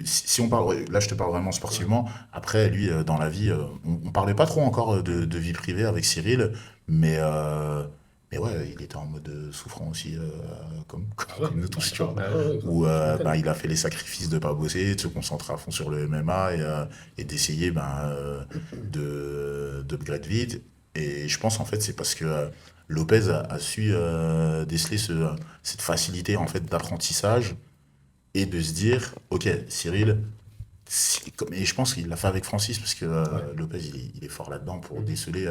si on parle, ouais, là je te parle vraiment Ouais, sportivement. Après, lui, dans la vie, on parlait pas trop encore de vie privée avec Cyril, mais, euh, mais ouais, il était en mode souffrant aussi, bah ouais, comme nous bah tous, tu vois. d'accord, bah Ouais. ouais, ouais, Où tu ben, m'étonnes. il a fait les sacrifices de pas bosser, de se concentrer à fond sur le MMA et d'essayer ben, d'upgrade vite. Et je pense en fait c'est parce que Lopez a su déceler cette facilité en fait d'apprentissage et de se dire ok Cyril et je pense qu'il l'a fait avec Francis parce que Ouais, Lopez il est fort là-dedans pour mm, déceler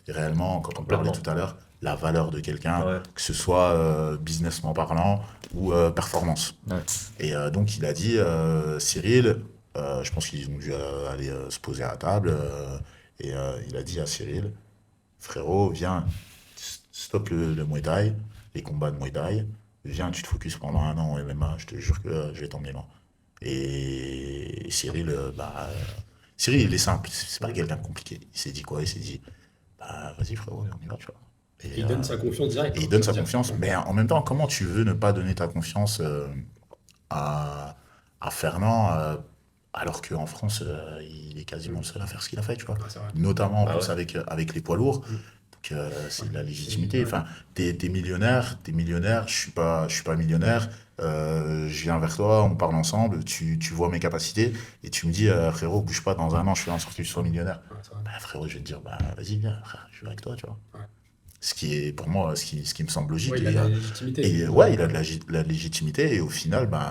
réellement quand on parlait tout Complètement. à l'heure la valeur de quelqu'un Ouais. que ce soit businessment parlant ou performance Ouais. et donc il a dit Cyril je pense qu'ils ont dû aller se poser à la table Et il a dit à Cyril, frérot, viens, stop le Muay Thai, les combats de Muay Thai, viens, tu te focuses pendant un an en MMA, je te jure que je vais t'emmener loin. Et Cyril, Cyril, il est simple, c'est pas quelqu'un de compliqué. Il s'est dit quoi? Il s'est dit, bah vas-y frérot, on y va, tu vois. Et il donne sa confiance direct, Et il hein, donne ça sa veut dire. confiance, mais en même temps, comment tu veux ne pas donner ta confiance à, à Fernand alors qu'en France, il est quasiment le seul à faire ce qu'il a fait, tu vois. Ouais, c'est vrai. Notamment en Bah plus ouais. avec les poids lourds. Mm. Donc c'est de la C'est légitimité. ouais. Enfin, t'es millionnaire, je suis pas millionnaire. Je viens vers toi, on parle ensemble, tu vois mes capacités et tu me dis frérot, bouge pas, dans un an, je fais en sorte que tu sois millionnaire. Ouais, c'est vrai. Bah, frérot, je vais te dire, bah vas-y, viens, frère, je vais avec toi, tu vois. Ouais. Ce qui est pour moi, ce qui me semble Ouais, logique. il a de la légitimité. Et ouais, il a de la légitimité et au final, ben,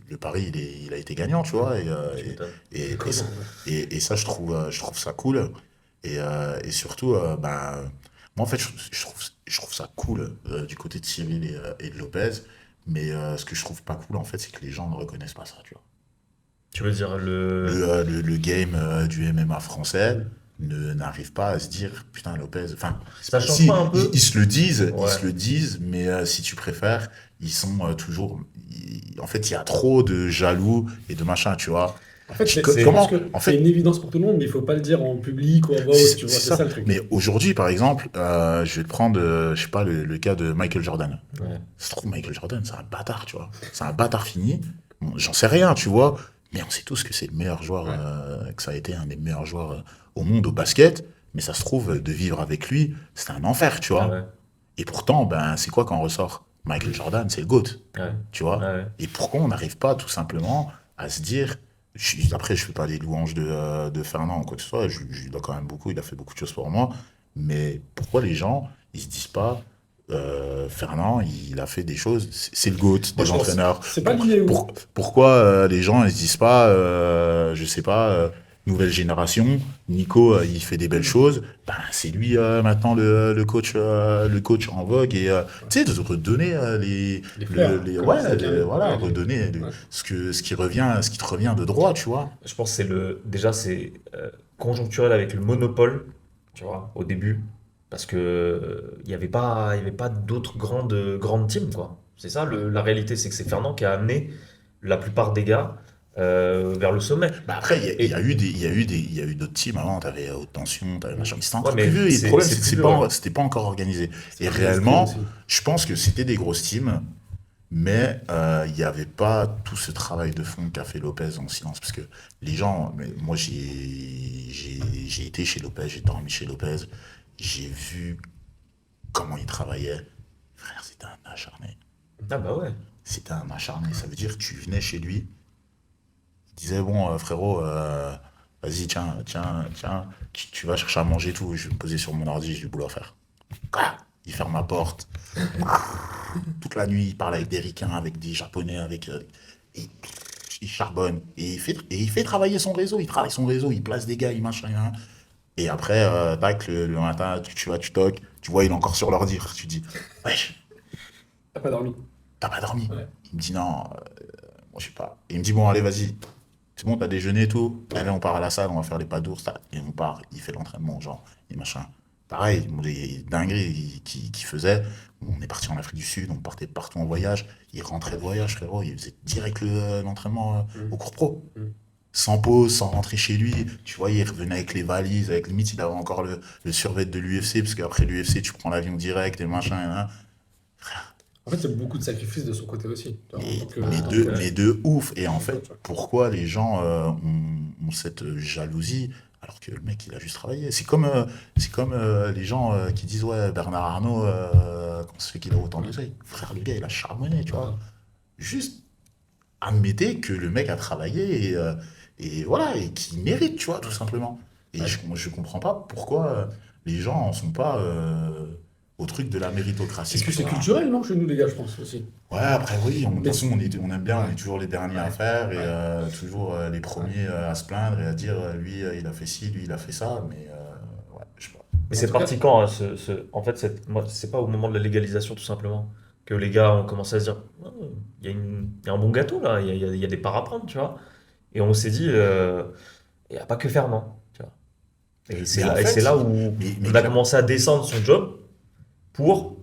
le pari, il a été gagnant, tu vois. Tu m'étonnes. Et, et, Comment? ça, et ça, je trouve ça cool. Et surtout, ben, moi, en fait, je trouve ça cool du côté de Cyril et de Lopez. Mais ce que je trouve pas cool, en fait, c'est que les gens ne reconnaissent pas ça, tu vois. Tu veux dire le. Le game du MMA français Mm. n'arrive pas à se dire, putain, Lopez. Enfin, Ça change si, pas un peu? ils Ouais. se le disent, mais si tu préfères, ils sont toujours. En fait, il y a trop de jaloux et de machin, tu vois. En fait, je C'est. pense Comment? que En c'est fait, une évidence pour tout le monde, mais il faut pas le dire en public ou en voix haute, tu vois, c'est c'est ça. ça le truc. Mais aujourd'hui, par exemple, je vais te prendre, je sais pas, le cas de Michael Jordan. Ouais. Ça se trouve, Michael Jordan, c'est un bâtard, tu vois. C'est un bâtard fini. Bon, j'en sais rien, tu vois. Mais on sait tous que c'est le meilleur joueur, Ouais. que ça a été un des meilleurs joueurs au monde au basket. Mais ça se trouve, de vivre avec lui, c'est un enfer, tu Ah vois. ouais. Et pourtant, ben, c'est quoi quand on ressort? Michael Jordan, c'est le GOAT, Ouais. tu vois. Ouais. Et pourquoi on n'arrive pas tout simplement à se dire. Après, je fais pas des louanges de Fernand ou quoi que ce soit. Je lui dois quand même beaucoup, il a fait beaucoup de choses pour moi. Mais pourquoi les gens, ils se disent pas. Fernand, il a fait des choses, c'est le GOAT Moi, des je pense, entraîneurs. c'est pas lié où. Pourquoi les gens ils se disent pas, je sais pas, nouvelle génération, Nico il fait des belles choses, ben, c'est lui maintenant le coach en vogue et tu sais de redonner Les fleurs, comme ouais, disait Karim. voilà, Ouais, redonner ouais. ce qui te revient de droit, tu vois. Je pense que déjà c'est conjoncturel avec le monopole, tu vois, au début, parce que il y avait pas d'autres grandes teams, quoi. C'est ça la réalité, c'est que c'est Fernand qui a amené la plupart des gars vers le sommet. Bah après, il y a Et eu il y a eu d'autres teams avant, t'avais haute tension, t'avais machin, mais c'était ouais, encore plus vieux, mais et le problème, c'est c'est que plus vieux, ouais. c'était pas encore organisé. C'était Et pas des streams réellement, aussi. je pense que c'était des grosses teams, mais il n'y avait pas tout ce travail de fond qu'a fait Lopez en silence, parce que les gens, mais moi j'ai été chez Lopez, j'ai dormi chez Lopez, j'ai vu comment il travaillait. Frère, c'était un acharné. Ah bah ouais. C'était un acharné, ça veut dire que tu venais chez lui, il disait, bon, frérot, vas-y, tiens, tu vas chercher à manger et tout. Je vais me poser sur mon ordi, j'ai du boulot à faire. Quoi? Il ferme ma porte. Toute la nuit, il parle avec des Ricains, avec des Japonais, et il charbonne. Et il fait travailler son réseau. Il travaille son réseau, il place des gars, il machin, hein. Et après, tac, le matin, tu toques, tu vois, il est encore sur l'ordi. Tu dis, wesh, T'as pas dormi. t'as pas dormi? Ouais. Il me dit, non, moi, je sais pas. Et il me dit, bon, allez, vas-y. C'est bon, t'as déjeuné et tout. Allez, on part à la salle, on va faire les pas d'ours. Et on part, il fait l'entraînement, genre, et machin. Pareil, les dingueries qu'il faisait. On est parti en Afrique du Sud, on partait partout en voyage. Il rentrait de voyage, frérot. Il faisait direct l'entraînement au cours pro. Mm. Sans pause, sans rentrer chez lui. Tu vois, il revenait avec les valises, avec limite, il avait encore le survêt de l'UFC, parce qu'après l'UFC, tu prends l'avion direct et machin. Et là. En fait, c'est beaucoup de sacrifices de son côté aussi. Tu vois, en tant que- en tant que- Mais de ouf. Et en en tant fait, que- pourquoi les gens ont cette jalousie alors que le mec, il a juste travaillé? C'est comme les gens qui disent, ouais, Bernard Arnault, comment ça fait qu'il a autant d'oseille? Frère, le gars, il a charbonné, tu vois. Juste admettez que le mec a travaillé et voilà, et qu'il mérite, tu vois, tout simplement. Et Ouais. je comprends pas pourquoi les gens en sont pas au truc de la méritocratie. Est-ce que tu c'est vois. culturel, non, chez nous, les gars, je pense aussi. Ouais, après oui, de toute Mais- façon on aime bien, on est toujours les derniers à Ouais. faire et Ouais. toujours les premiers à se plaindre et à dire lui il a fait ci, lui il a fait ça, mais ouais, je sais pas. Mais En c'est tout cas- parti quand, hein, en fait, moi, c'est pas au moment de la légalisation, tout simplement, que les gars ont commencé à se dire, ah, il y a un bon gâteau là, il y a des parts à prendre, tu vois. Et on s'est dit, il n'y a pas que Fernand, tu vois. Et Mais en c'est fait, là où mais on a commencé à descendre son job pour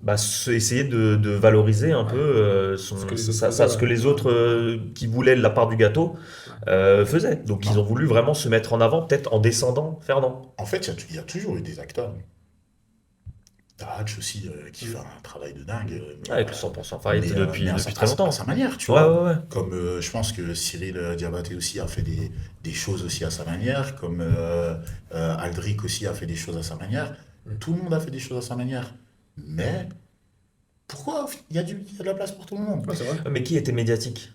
essayer de valoriser un peu Ouais. Ce que les autres faisaient, ce ouais. que les autres qui voulaient la part du gâteau Ouais. faisaient. Donc ils ont non. voulu vraiment se mettre en avant, peut-être en descendant Fernand. En fait, il y a toujours eu des acteurs. T'as Hatch aussi qui fait Mm. un travail de dingue, Avec le 100% Fight mais depuis très à longtemps. sa manière, tu Ouais, vois. ouais, ouais. Comme je pense que Cyril Diabaté aussi a fait des choses aussi à sa manière, comme Aldric aussi a fait des choses à sa manière. Mm. Tout le monde a fait des choses à sa manière. Mais pourquoi il y a de la place pour tout le monde? Ouais, c'est vrai. Mais qui était médiatique?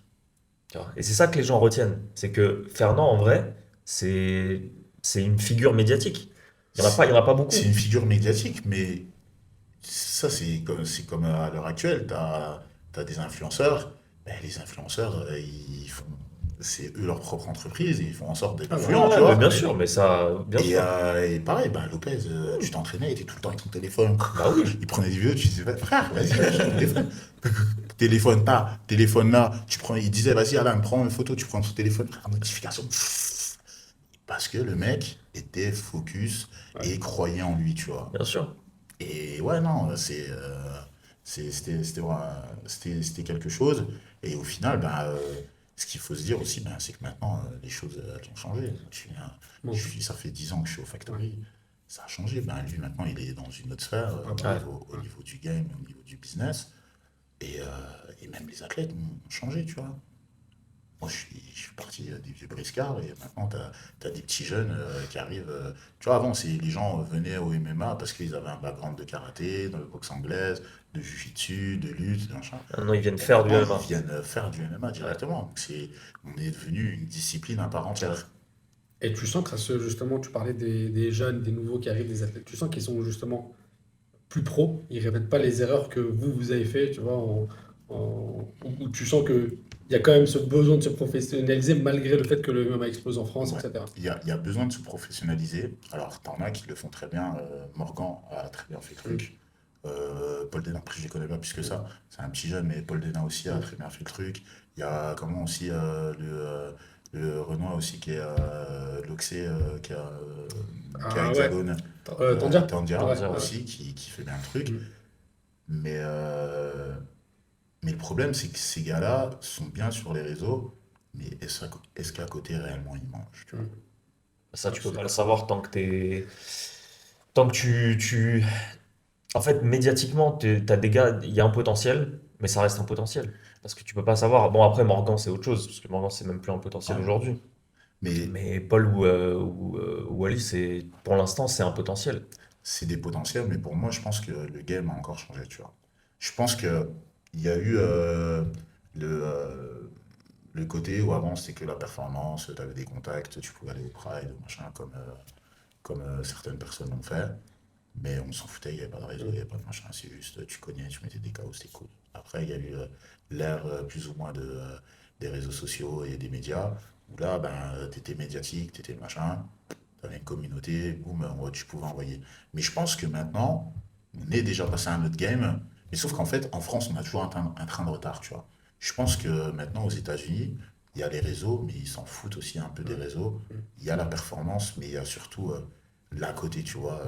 Tu vois. Et c'est ça que les gens retiennent. C'est que Fernand, en vrai, c'est c'est une figure médiatique. Il y en a pas C'est beaucoup. une figure médiatique, mais ça, c'est comme à l'heure actuelle. T'as des influenceurs. Ben, les influenceurs, c'est eux leur propre entreprise et ils font en sorte d'être Ah, Ouais, influents, tu ouais, mais vois. bien sûr, mais ça, bien sûr. Et pareil, ben, Lopez, tu t'entraînais, il était tout le temps avec ton téléphone. Bah oui. Il prenait des vidéos, tu disais, frère, vas-y, lâche ton téléphone. Téléphone pas, téléphone là. Il disait, vas-y, Alain, prends une photo, tu prends ton téléphone, notification. Parce que le mec était focus Ouais. et croyait en lui, tu vois. Bien sûr. Et ouais, non, c'était quelque chose. Et au final, ce qu'il faut se dire aussi, c'est que maintenant, les choses elles ont changé. Bon. Ça fait 10 ans que je suis au Ouais. Factory. Ça a changé. Ben, lui, maintenant, il est dans une autre sphère Ah bah, au niveau du game, au niveau du business. Et, euh, et même les athlètes ont changé, tu vois. Moi, je suis parti des vieux briscards et maintenant, tu as des petits jeunes qui arrivent. Tu vois, avant, les gens venaient au MMA parce qu'ils avaient un background de karaté, de boxe anglaise, de jiu-jitsu, de lutte, de machin. Maintenant, ils viennent Et faire du maintenant, ils MMA. viennent faire du MMA Ouais. directement. Donc, on est devenu une discipline à part entière. Et tu sens que justement, tu parlais des jeunes, des nouveaux qui arrivent, des athlètes, tu sens qu'ils sont justement plus pros, ils répètent pas les erreurs que vous avez fait, tu vois, où tu sens que il y a quand même ce besoin de se professionnaliser malgré le fait que le MMA explose en France, Ouais. etc. Il y a besoin de se professionnaliser. Alors, t'en as qui le font très bien. Morgan a très bien fait le Mm. truc. Paul Dénin, après, je ne les connais pas plus que ça. C'est un petit jeune, mais Paul Dénin aussi a Mm. très bien fait le truc. Il y a comment aussi le Renoir aussi qui est Loxé, qui a Ah ouais, Hexagone. Tandia? Tandia Ouais, Tandia, ouais. ouais. aussi qui fait bien le truc. Mm. Mais, euh, mais le problème, c'est que ces gars-là sont bien sur les réseaux, mais est-ce qu'à côté, réellement, ils mangent, tu vois? Mm. Ça, Ouais, tu peux c'est pas le pas. savoir tant que en fait, médiatiquement, t'as des gars, il y a un potentiel, mais ça reste un potentiel. Parce que tu peux pas savoir. Bon, après, Morgan, c'est autre chose, parce que Morgan, c'est même plus un potentiel Ouais. aujourd'hui. Mais Mais Paul ou Ali, pour l'instant, c'est un potentiel. c'est des potentiels, mais pour moi, je pense que le game a encore changé, tu vois. Je pense que il y a eu le, euh, le côté où avant, c'était que la performance, tu avais des contacts, tu pouvais aller au Pride, machin, comme certaines personnes l'ont fait. Mais on s'en foutait, il n'y avait pas de réseau, il n'y avait pas de machin, c'est juste, tu connais, tu mettais des chaos, c'était cool. Après, il y a eu l'ère plus ou moins des réseaux sociaux et des médias, où là, t'étais médiatique, t'étais machin, t'avais une communauté, boum, tu pouvais envoyer. Mais je pense que maintenant, on est déjà passé à un autre game, mais sauf qu'en fait, en France, on a toujours un train de retard, tu vois. Je pense que maintenant, aux États-Unis, il y a les réseaux, mais ils s'en foutent aussi un peu des réseaux. Il y a la performance, mais il y a surtout l'à côté, tu vois.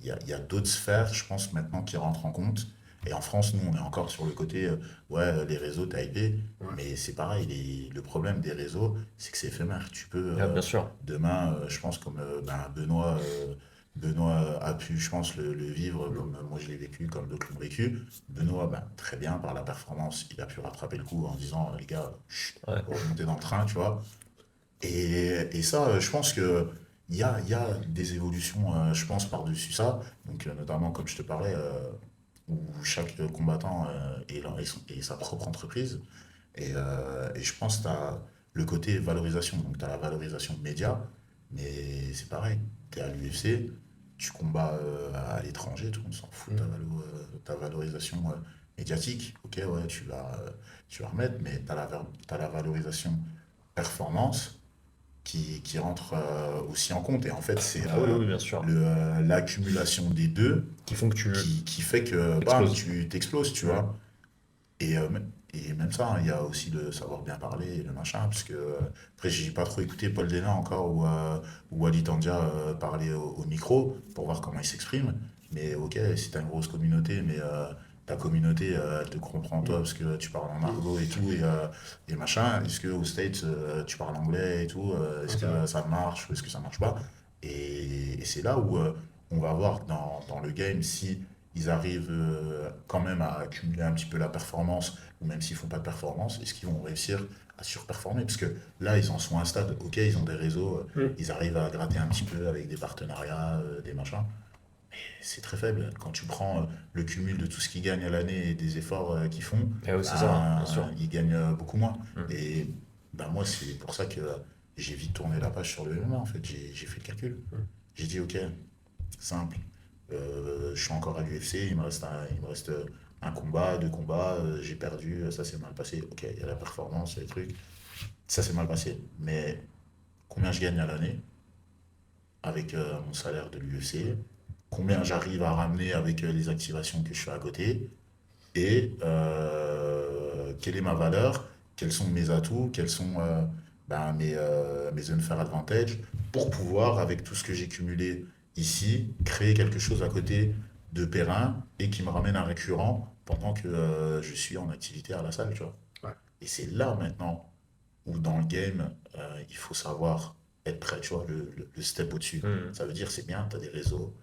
Il y a d'autres sphères, je pense, maintenant qui rentrent en compte. Et en France, nous, on est encore sur le côté, ouais, les réseaux, t'as hypé. Ouais. Mais c'est pareil, le problème des réseaux, c'est que c'est éphémère. Tu peux, Ah, bien sûr. demain, je pense, comme Benoît a pu, je pense, le vivre comme moi je l'ai vécu, comme d'autres l'ont vécu. Benoît, très bien, par la performance, il a pu rattraper le coup en disant, les gars, chut, Ouais. remontez dans le train, tu vois. Et ça, je pense que il y a des évolutions, je pense, par-dessus ça. Donc, notamment, comme je te parlais, où chaque combattant est sa propre entreprise. Et je pense que tu as le côté valorisation. Donc, tu as la valorisation média, mais c'est pareil. Tu es à l'UFC, tu combats à l'étranger, tout le monde s'en fout de Mm. ta valorisation médiatique. Ok, ouais, tu vas remettre, mais t'as la valorisation performance qui rentre aussi en compte. Et en fait, c'est Ah oui, oui, bien sûr. l'accumulation des deux Qui font que tu qui fait que bam, exploses. tu t'exploses, tu Ouais. vois. Et, euh, Et même ça, hein, il y a aussi le savoir bien parler et le machin, parce que après, j'ai pas trop écouté Paul Dena encore ou Ali Tandia parler au micro pour voir comment il s'exprime. Mais ok, si t'as une grosse communauté, mais ta communauté, elle te comprend toi parce que tu parles en argot et tout, et machin. Est-ce que aux States, tu parles anglais et tout, est-ce Ouais, c'est vrai. que ça marche ou est-ce que ça marche pas? Et c'est là où on va voir que dans le game, si ils arrivent quand même à accumuler un petit peu la performance, ou même s'ils font pas de performance, est-ce qu'ils vont réussir à surperformer? Parce que là, ils en sont à un stade, ok, ils ont des réseaux, Mm. ils arrivent à gratter un petit peu avec des partenariats, des machins. C'est très faible. Quand tu prends le cumul de tout ce qu'ils gagnent à l'année et des efforts qu'ils font, Et oui, c'est ça, hein, bien sûr. ils gagnent beaucoup moins. Mm. Et ben, moi, c'est pour ça que j'ai vite tourné la page sur le MMA, en fait. J'ai fait le calcul. J'ai dit, ok, simple. Je suis encore à l'UFC, il me reste un combat, deux combats, j'ai perdu, ça s'est mal passé. Ok, il y a la performance, il y a les trucs, ça s'est mal passé. Mais combien je gagne à l'année avec mon salaire de l'UFC? Combien j'arrive à ramener avec les activations que je fais à côté? Et quelle est ma valeur? Quels sont mes atouts? Quels sont mes unfair advantage pour pouvoir, avec tout ce que j'ai cumulé ici, créer quelque chose à côté de Perrin et qui me ramène un récurrent pendant que je suis en activité à la salle, tu vois. Ouais. Et c'est là maintenant où dans le game, il faut savoir être prêt, tu vois, le step au-dessus. Mm. Ça veut dire c'est bien, tu as des réseaux,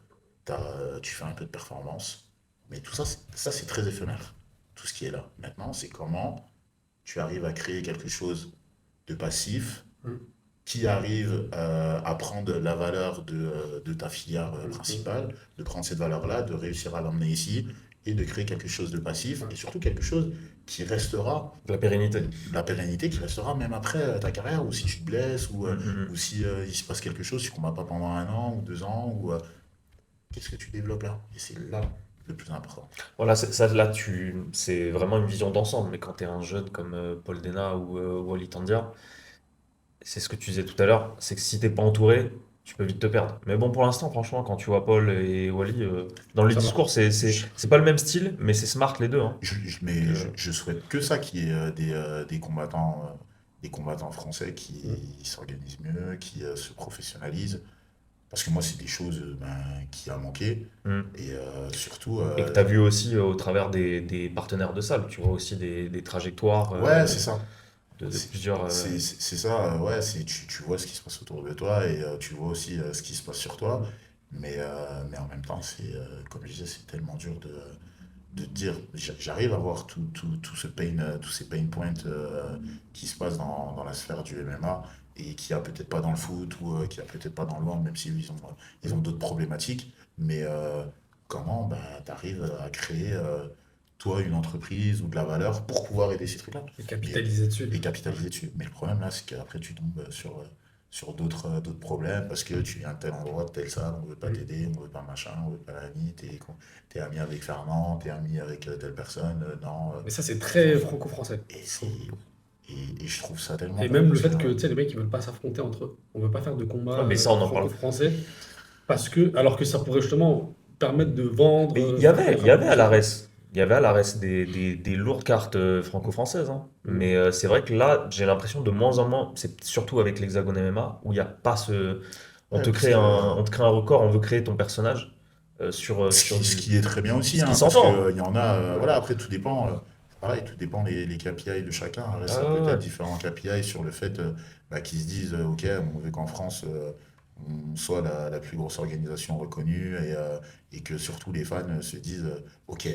tu fais un peu de performance, mais tout ça, ça c'est très éphémère, tout ce qui est là. Maintenant, c'est comment tu arrives à créer quelque chose de passif Mm. qui arrive à prendre la valeur de ta filière Mm. principale, de prendre cette valeur-là, de réussir à l'emmener ici et de créer quelque chose de passif Ouais. et surtout quelque chose qui restera, La pérennité. la pérennité qui restera même après ta carrière ou si tu te blesses Mm, mm, ou mm. si il se passe quelque chose, tu ne combats pas pendant un an ou deux ans ou qu'est-ce que tu développes là? Et c'est là le plus important. Voilà, ça, là, c'est vraiment une vision d'ensemble. Mais quand tu es un jeune comme Paul Dena ou Wally Tandia, c'est ce que tu disais tout à l'heure, c'est que si t'es pas entouré, tu peux vite te perdre. Mais bon, pour l'instant, franchement, quand tu vois Paul et Wally, dans le Ça va. discours, Je, c'est pas le même style, mais c'est smart les deux, hein. Donc, mais je souhaite que ça, qu'il y ait des combattants français Mm. qui s'organisent mieux, qui se professionnalisent. Parce que moi, c'est des choses qui a manqué. mm. Et surtout, Et que tu as vu aussi au travers des partenaires de salle, tu vois aussi des trajectoires ouais, c'est ça. de plusieurs. C'est ça, ouais, tu vois ce qui se passe autour de toi et tu vois aussi ce qui se passe sur toi. Mais en même temps, comme je disais, c'est tellement dur de te dire, j'arrive à voir tout ce pain, tous ces pain points qui se passent dans la sphère du MMA et qui a peut-être pas dans le foot ou qui a peut-être pas dans le hand, même si ils ont d'autres problématiques. Mais comment bah, tu arrives à créer, toi, une entreprise ou de la valeur pour pouvoir aider ces trucs-là Et et, capitaliser dessus. et capitaliser dessus. Mais le problème là, c'est qu'après, tu tombes sur d'autres problèmes parce que tu viens de tel endroit, de telle salle, on veut pas Mm. t'aider, on veut pas machin, on veut pas l'ami, t'es ami avec Fernand, t'es ami avec telle personne, non. Mais ça, c'est très franco-français. Et, c'est, et je trouve ça tellement Et bête même le parce que, fait que, tu sais, les mecs, ils veulent pas s'affronter entre eux. On veut pas faire de combat Ouais, mais ça, on en parle. franco-français parce que, alors que ça pourrait justement permettre de vendre, Mais être il un y peu avait à plus sympa. l'ARES, il y avait à l'ARES des lourdes cartes franco-françaises, hein. Mm. Mais c'est vrai que là, j'ai l'impression de moins en moins, c'est surtout avec l'Hexagone MMA, où il n'y a pas ce. ouais, parce On te crée un record, on veut créer ton personnage sur ce du. qui est très bien aussi, Ce qui hein, parce s'entend, hein. qu'il y en a, Ouais. voilà, après tout dépend, pareil, tout dépend les KPI de chacun. Ah Ça peut ouais, être ouais. différents KPI sur le fait qu'ils se disent, ok, on veut qu'en France, on soit la plus grosse organisation reconnue et que surtout les fans se disent, ok,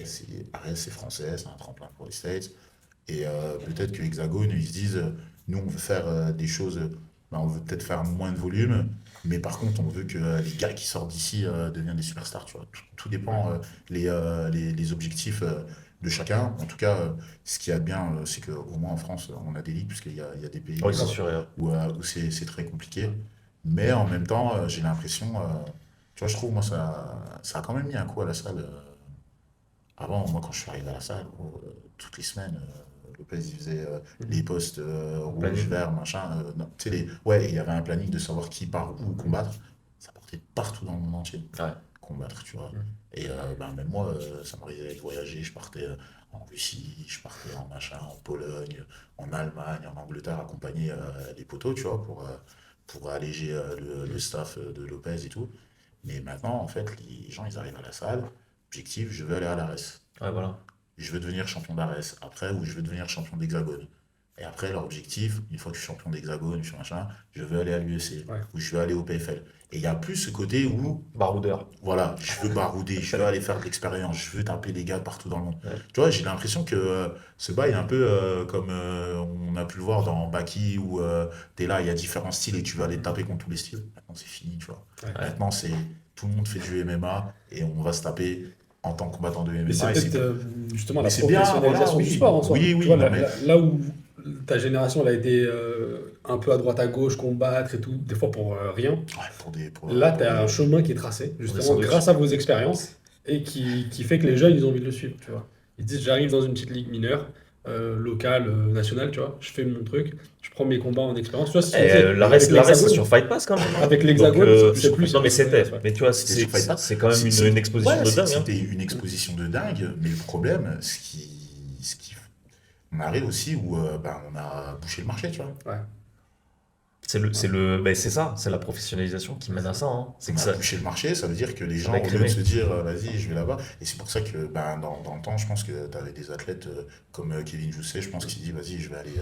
Ares, c'est français, c'est un tremplin pour les States. Et peut-être que Hexagone, ils se disent, nous, on veut faire des choses, on veut peut-être faire moins de volume, mais par contre, on veut que les gars qui sortent d'ici deviennent des superstars, tu vois. Tout Ouais. dépend les objectifs de chacun. En tout cas, ce qui est bien, c'est qu'au moins en France, on a des ligues, puisqu'il y a des pays Oui, c'est sûr. où c'est très compliqué. Ouais. Mais en même temps, j'ai l'impression, tu vois, je trouve, moi, ça a quand même mis un coup à la salle. Avant, moi, quand je suis arrivé à la salle, toutes les semaines, Lopez, il faisait les Mm. postes rouge, Planning. vert, machin. Non, tu sais, ouais, il y avait un planning de savoir qui part où combattre. Ça partait partout dans le monde entier, Ouais. combattre, tu vois. Mm. Et même moi, ça m'arrivait de voyager. Je partais en Russie, je partais en machin, en Pologne, en Allemagne, en Angleterre, accompagner les poteaux, tu vois, pour alléger le staff de Lopez et tout. Mais maintenant, en fait, les gens, ils arrivent à la salle, objectif, je veux aller à l'ARES. Ouais, voilà. Je veux devenir champion d'Arès après, ou je veux devenir champion d'Hexagone. Et après, leur objectif, une fois que je suis champion d'Hexagone, je suis machin, je veux aller à l'UFC, Ouais. ou je veux aller au PFL. Et il n'y a plus ce côté où, Baroudeur. voilà, je veux barouder, je veux aller faire de l'expérience, je veux taper les gars partout dans le monde. Ouais. Tu vois, j'ai l'impression que ce bail est un peu comme on a pu le voir dans Baki, où tu es là, il y a différents styles et tu veux aller te taper contre tous les styles. Maintenant, c'est fini, tu vois. Ouais. Maintenant, c'est tout le monde fait du MMA et on va se taper en tant que combattant de Mais c'est MMA. Et peut-être c'est justement mais la c'est bien, professionnalisation voilà, du oui. sport en soi. Oui, oui, Tu vois, non, là, mais- là où ta génération elle a été un peu à droite à gauche, combattre et tout, des fois pour rien. Ouais, Là, tu pour as un chemin qui est tracé, justement, sandwichs. grâce à vos expériences, et qui fait que les jeunes, ils ont envie de le suivre, tu vois. Ils disent, j'arrive dans une petite ligue mineure, locale, nationale, tu vois, je fais mon truc, je prends mes combats en expérience. Tu vois, Et l'Ares, c'est sur Fight Pass quand même. Hein. Avec l'Hexagone, Donc, c'est plus... Non, mais c'était. ouais. Mais tu vois, C'était sur Fight Pass. c'est quand même une exposition ouais, de dingue. Hein. C'était une exposition de dingue, mais le problème, on arrive aussi où on a bouché le marché, tu vois. Ouais. C'est ça, c'est la professionnalisation qui mène à ça. Hein. C'est On que a ça. bouché le marché, ça veut dire que les gens, va au lieu de écrémer. se dire vas-y, je vais là-bas, et c'est pour ça que dans le temps, je pense que tu avais des athlètes comme Kevin Jousset, je pense qu'il dit vas-y, je vais aller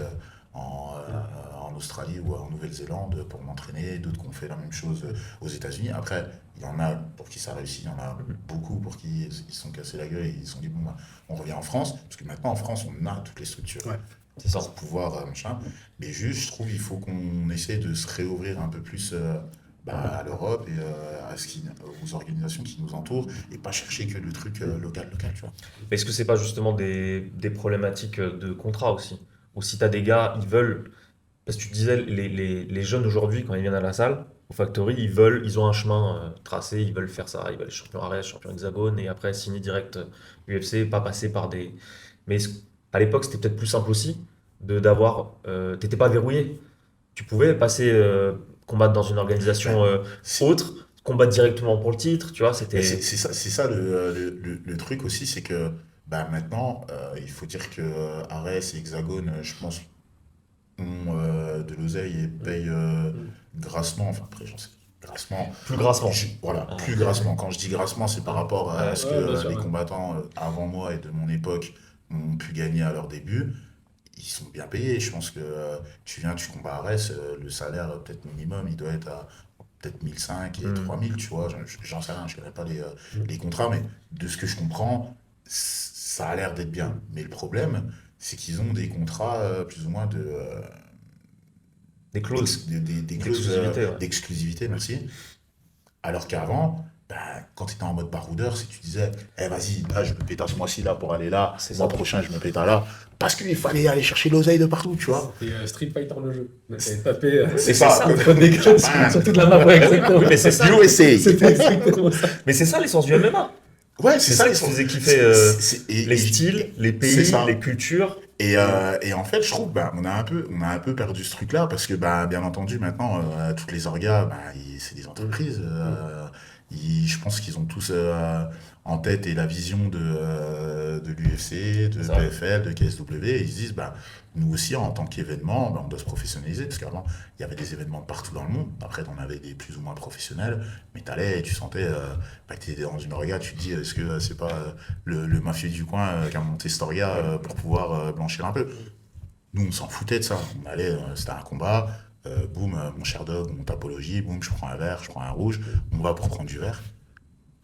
en Australie ou en Nouvelle-Zélande pour m'entraîner, d'autres qui ont fait la même chose aux États-Unis. Après, il y en a pour qui ça réussit, il y en a beaucoup pour qui ils se sont cassés la gueule et ils se sont dit bon, on revient en France, parce que maintenant en France, on a toutes les structures. Ouais. C'est ça. Pour pouvoir machin. Mais juste, je trouve qu'il faut qu'on essaie de se réouvrir un peu plus à l'Europe et aux organisations qui nous entourent et pas chercher que le truc local, tu vois. Mais est-ce que c'est pas justement des problématiques de contrat aussi? Ou si tu as des gars, ils veulent. Parce que tu disais, les jeunes aujourd'hui, quand ils viennent à la salle, au Factory, ils ont un chemin tracé, ils veulent faire ça, ils veulent être champion Ares, champion Hexagone, et après signer direct UFC, pas passer par des. Mais à l'époque, c'était peut-être plus simple aussi t'étais pas verrouillé. Tu pouvais passer combattre dans une organisation autre, combattre directement pour le titre, tu vois, c'était. Mais c'est ça le truc aussi, c'est que maintenant, il faut dire que Ares et Hexagone, je pense, ont de l'oseille et payent grassement, enfin après j'en sais grassement. Plus grassement. Voilà, plus grassement. Quand je dis grassement, c'est par rapport à ce Ouais, bien que sûr, les ouais. combattants avant moi et de mon époque ont pu gagner à leur début. Ils sont bien payés. Je pense que tu combats à Arès, le salaire peut-être minimum, il doit être à peut-être 1005 et 3000, tu vois. J'en sais rien, je ne connais pas les contrats, mais de ce que je comprends, ça a l'air d'être bien. Mais le problème, c'est qu'ils ont des contrats plus ou moins Des clauses. des clauses D'exclusivité, ouais. d'exclusivité, merci. Alors qu'avant, quand tu étais en mode baroudeur, si tu disais, vas-y, là, je me pétasse ce mois-ci là pour aller là, C'est le mois ça. prochain, je me pétasse là, parce qu'il fallait aller chercher l'oseille de partout, tu vois. C'était Street Fighter le jeu. On avait tapé C'est ça. contre des gars sur toute la map, ouais, exactement. Oui, mais c'est ça. USA. C'était exactement ça. Mais c'est ça l'essence du MMA. Ouais, C'est ça qui faisait kiffer les styles, les c'est pays, ça. les cultures. Et en fait, je trouve on a un peu perdu ce truc-là parce que bien entendu maintenant toutes les orgas, c'est des entreprises. Je pense qu'ils ont tous en tête et la vision de l'UFC, de Ça. PFL, de KSW. Et ils se disent nous aussi en tant qu'événement, on doit se professionnaliser parce qu'avant il y avait des événements de partout dans le monde. Après, on avait des plus ou moins professionnels, mais t'allais et tu sentais que tu étais dans une orga. Tu te dis est-ce que c'est pas le mafieux du coin qui a monté cette orga pour pouvoir blanchir un peu. Nous, on s'en foutait de ça. On allait, c'était un combat, boum, mon cher dog, mon tapologie, boum, je prends un vert, je prends un rouge, on va pour prendre du vert.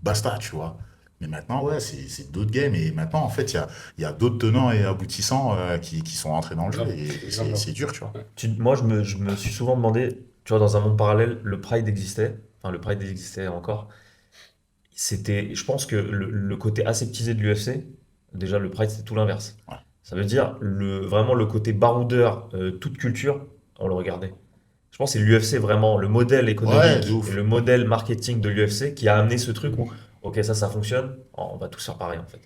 Basta, tu vois. Mais maintenant, ouais, c'est d'autres games. Et maintenant, en fait, il y a d'autres tenants et aboutissants qui sont rentrés dans le jeu. Grave, Et grave. c'est dur, tu vois. Moi, je me suis souvent demandé, tu vois, dans un monde parallèle, le Pride existait. Enfin, le Pride existait encore. Je pense que le côté aseptisé de l'UFC, déjà, le Pride, c'était tout l'inverse. Ouais. Ça veut dire vraiment le côté baroudeur, toute culture, on le regardait. Je pense que c'est l'UFC vraiment, le modèle Ouais, économique de ouf. et le modèle marketing de l'UFC qui a amené ce truc où, ok, ça fonctionne, on va tous faire pareil en fait.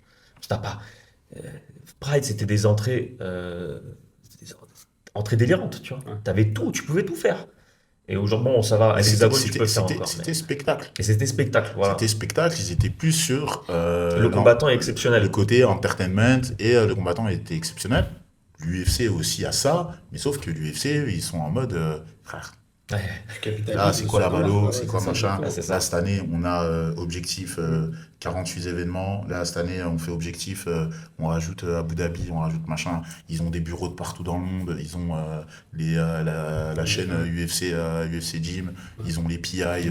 T'as pas. Pride, c'était des entrées, entrées délirantes, tu vois. Ouais. T'avais tout, tu pouvais tout faire. Et aujourd'hui, bon, ça va, à l'Hexagone, tu peux le faire encore. C'était spectacle. Et c'était spectacle, voilà. C'était spectacle, ils étaient plus sur Le combattant est exceptionnel. le côté entertainment et le combattant était exceptionnel. l'UFC aussi a ça, mais sauf que l'UFC, ils sont en mode, frère, Ouais, Du capitalisme, là, c'est quoi la sur dollar. valo, Ouais, c'est quoi c'est ça, machin. ah, exactement. c'est Là, ça. cette année, on a objectif 48 événements. Là, cette année, on fait objectif, on rajoute Abu Dhabi, on rajoute machin. Ils ont des bureaux de partout dans le monde. Ils ont la chaîne UFC, UFC Gym. Ouais. Ils ont les PI. Les PI.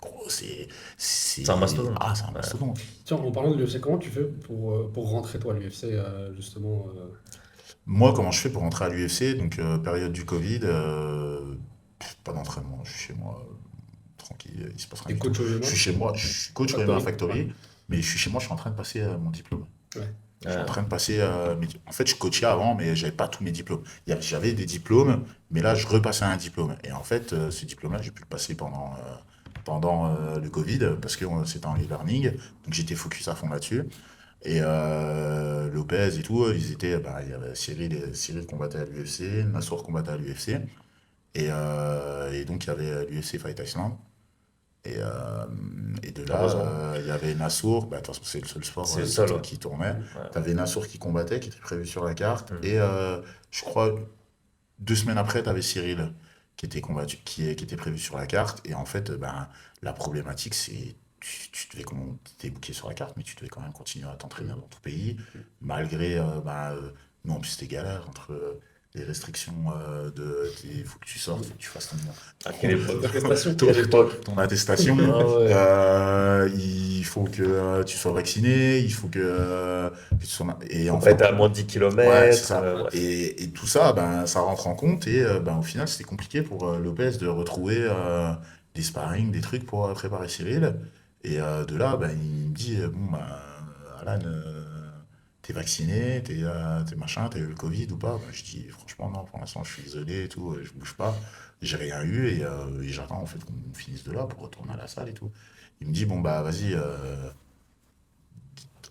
Gros, C'est un mastodonte. Ah, c'est un Ouais. mastodonte. Tiens, en parlant de l'UFC, comment tu fais pour rentrer toi à l'UFC, justement Moi, comment je fais pour rentrer à l'UFC? Donc, période du Covid, pas d'entraînement. Je suis chez moi, tranquille, il se passe rien t'es du tout. coach au Je MMA? suis chez moi, je suis coach au MMA Factory? Factory, mais je suis chez moi, je suis en train de passer mon diplôme. Ouais. Je suis en Euh, train de passer en fait, je coachais avant, mais j'avais pas tous mes diplômes. J'avais des diplômes, mais là, je repassais un diplôme. Et en fait, ce diplôme-là, j'ai pu le passer pendant le Covid, parce que c'était en e-learning, donc j'étais focus à fond là-dessus. Et Lopez et tout, il y avait Cyril combattait à l'UFC, Nassour combattait à l'UFC, et donc il y avait l'UFC Fight Iceland. Et, euh, et de là, heureusement. il y avait Nassour, bah, de toute façon c'est le seul sport C'est le seul, ouais. qui tournait. Ouais. T'avais Nassour qui combattait, qui était prévu sur la carte, Mm. et je crois 2 semaines après, t'avais Cyril qui était combattu, qui était prévu sur la carte. Et en fait, ben, la problématique, c'est t'es booké sur la carte, mais tu devais quand même continuer à t'entraîner dans ton pays, malgré, nous en plus c'était galère entre les restrictions il faut que tu sortes, faut que tu fasses À quelle époque? Prestation. ton, Quelle époque? ton attestation, Ah ouais. il faut que tu sois vacciné, il faut que tu sois... Et Faut en pas être fait, à moins de 10 ouais, c'est km. ça. Ouais. Et tout ça, ben, ça rentre en compte, et ben, au final, c'était compliqué pour Lopez de retrouver des sparring, des trucs pour préparer Cyril. Et de là, ben, il me dit, bon, ben, Alan, t'es vacciné, t'es machin, t'as eu le Covid ou pas? Ben, je dis, franchement, non, pour l'instant, je suis isolé et tout, je bouge pas. J'ai rien eu, et j'attends en fait qu'on finisse de là pour retourner à la salle et tout. Il me dit, bon, bah, vas-y,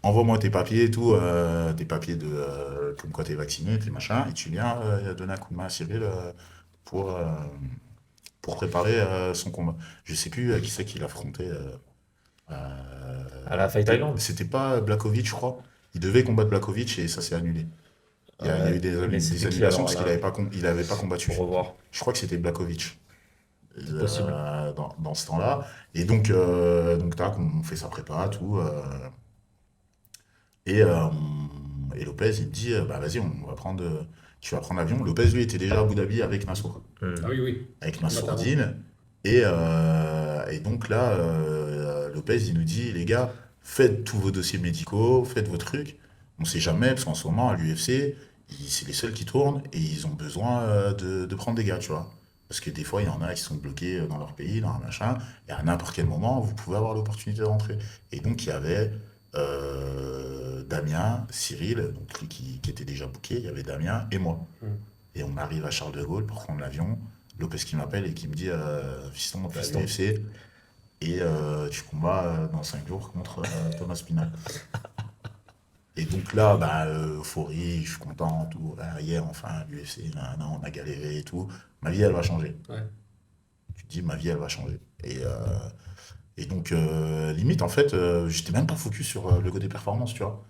envoie-moi tes papiers et tout, tes papiers comme quoi t'es vacciné, tes machins, et tu viens donner un coup de main à Cyril pour, euh, pour préparer son combat. Je sais plus qui c'est qu'il affrontait. À la Fight Island. C'était pas Blakovic, je crois. Il devait combattre Blakovic et ça s'est annulé. Il y a eu des Mais c'était qui annulations alors parce qu'il là? il avait pas combattu. Pour revoir. Je crois que c'était Blakovic C'est possible. dans ce temps-là. Et donc tac, on fait sa prépa, tout. Et Lopez, il me dit, bah vas-y, tu vas prendre l'avion. Lopez, lui, était déjà à Abu Dhabi avec Nassour, Hmm. Ah oui, oui. avec Notamment. Nassourdine. Et donc là, Lopez, il nous dit, les gars, faites tous vos dossiers médicaux, faites vos trucs. On sait jamais, parce qu'en ce moment, à l'UFC, c'est les seuls qui tournent et ils ont besoin de prendre des gars, tu vois. Parce que des fois, il y en a qui sont bloqués dans leur pays, dans un machin, et à n'importe quel moment, vous pouvez avoir l'opportunité de rentrer. Et donc, il y avait Damien, Cyril, donc lui qui était déjà booké, il y avait Damien et moi. Mm. Et on arrive à Charles de Gaulle pour prendre l'avion. Lopez qui m'appelle et qui me dit Fiston, on fait Fiston. l'UFC et tu combats dans 5 jours contre Thomas Pinot. Et donc là, bah, euphorie, je suis content, tout. Hier, enfin, l'UFC, on a galéré et tout. Ma vie, elle va changer. Ouais. Tu te dis, ma vie, elle va changer. Et donc, limite, en fait, j'étais même pas focus sur le côté performance, tu vois.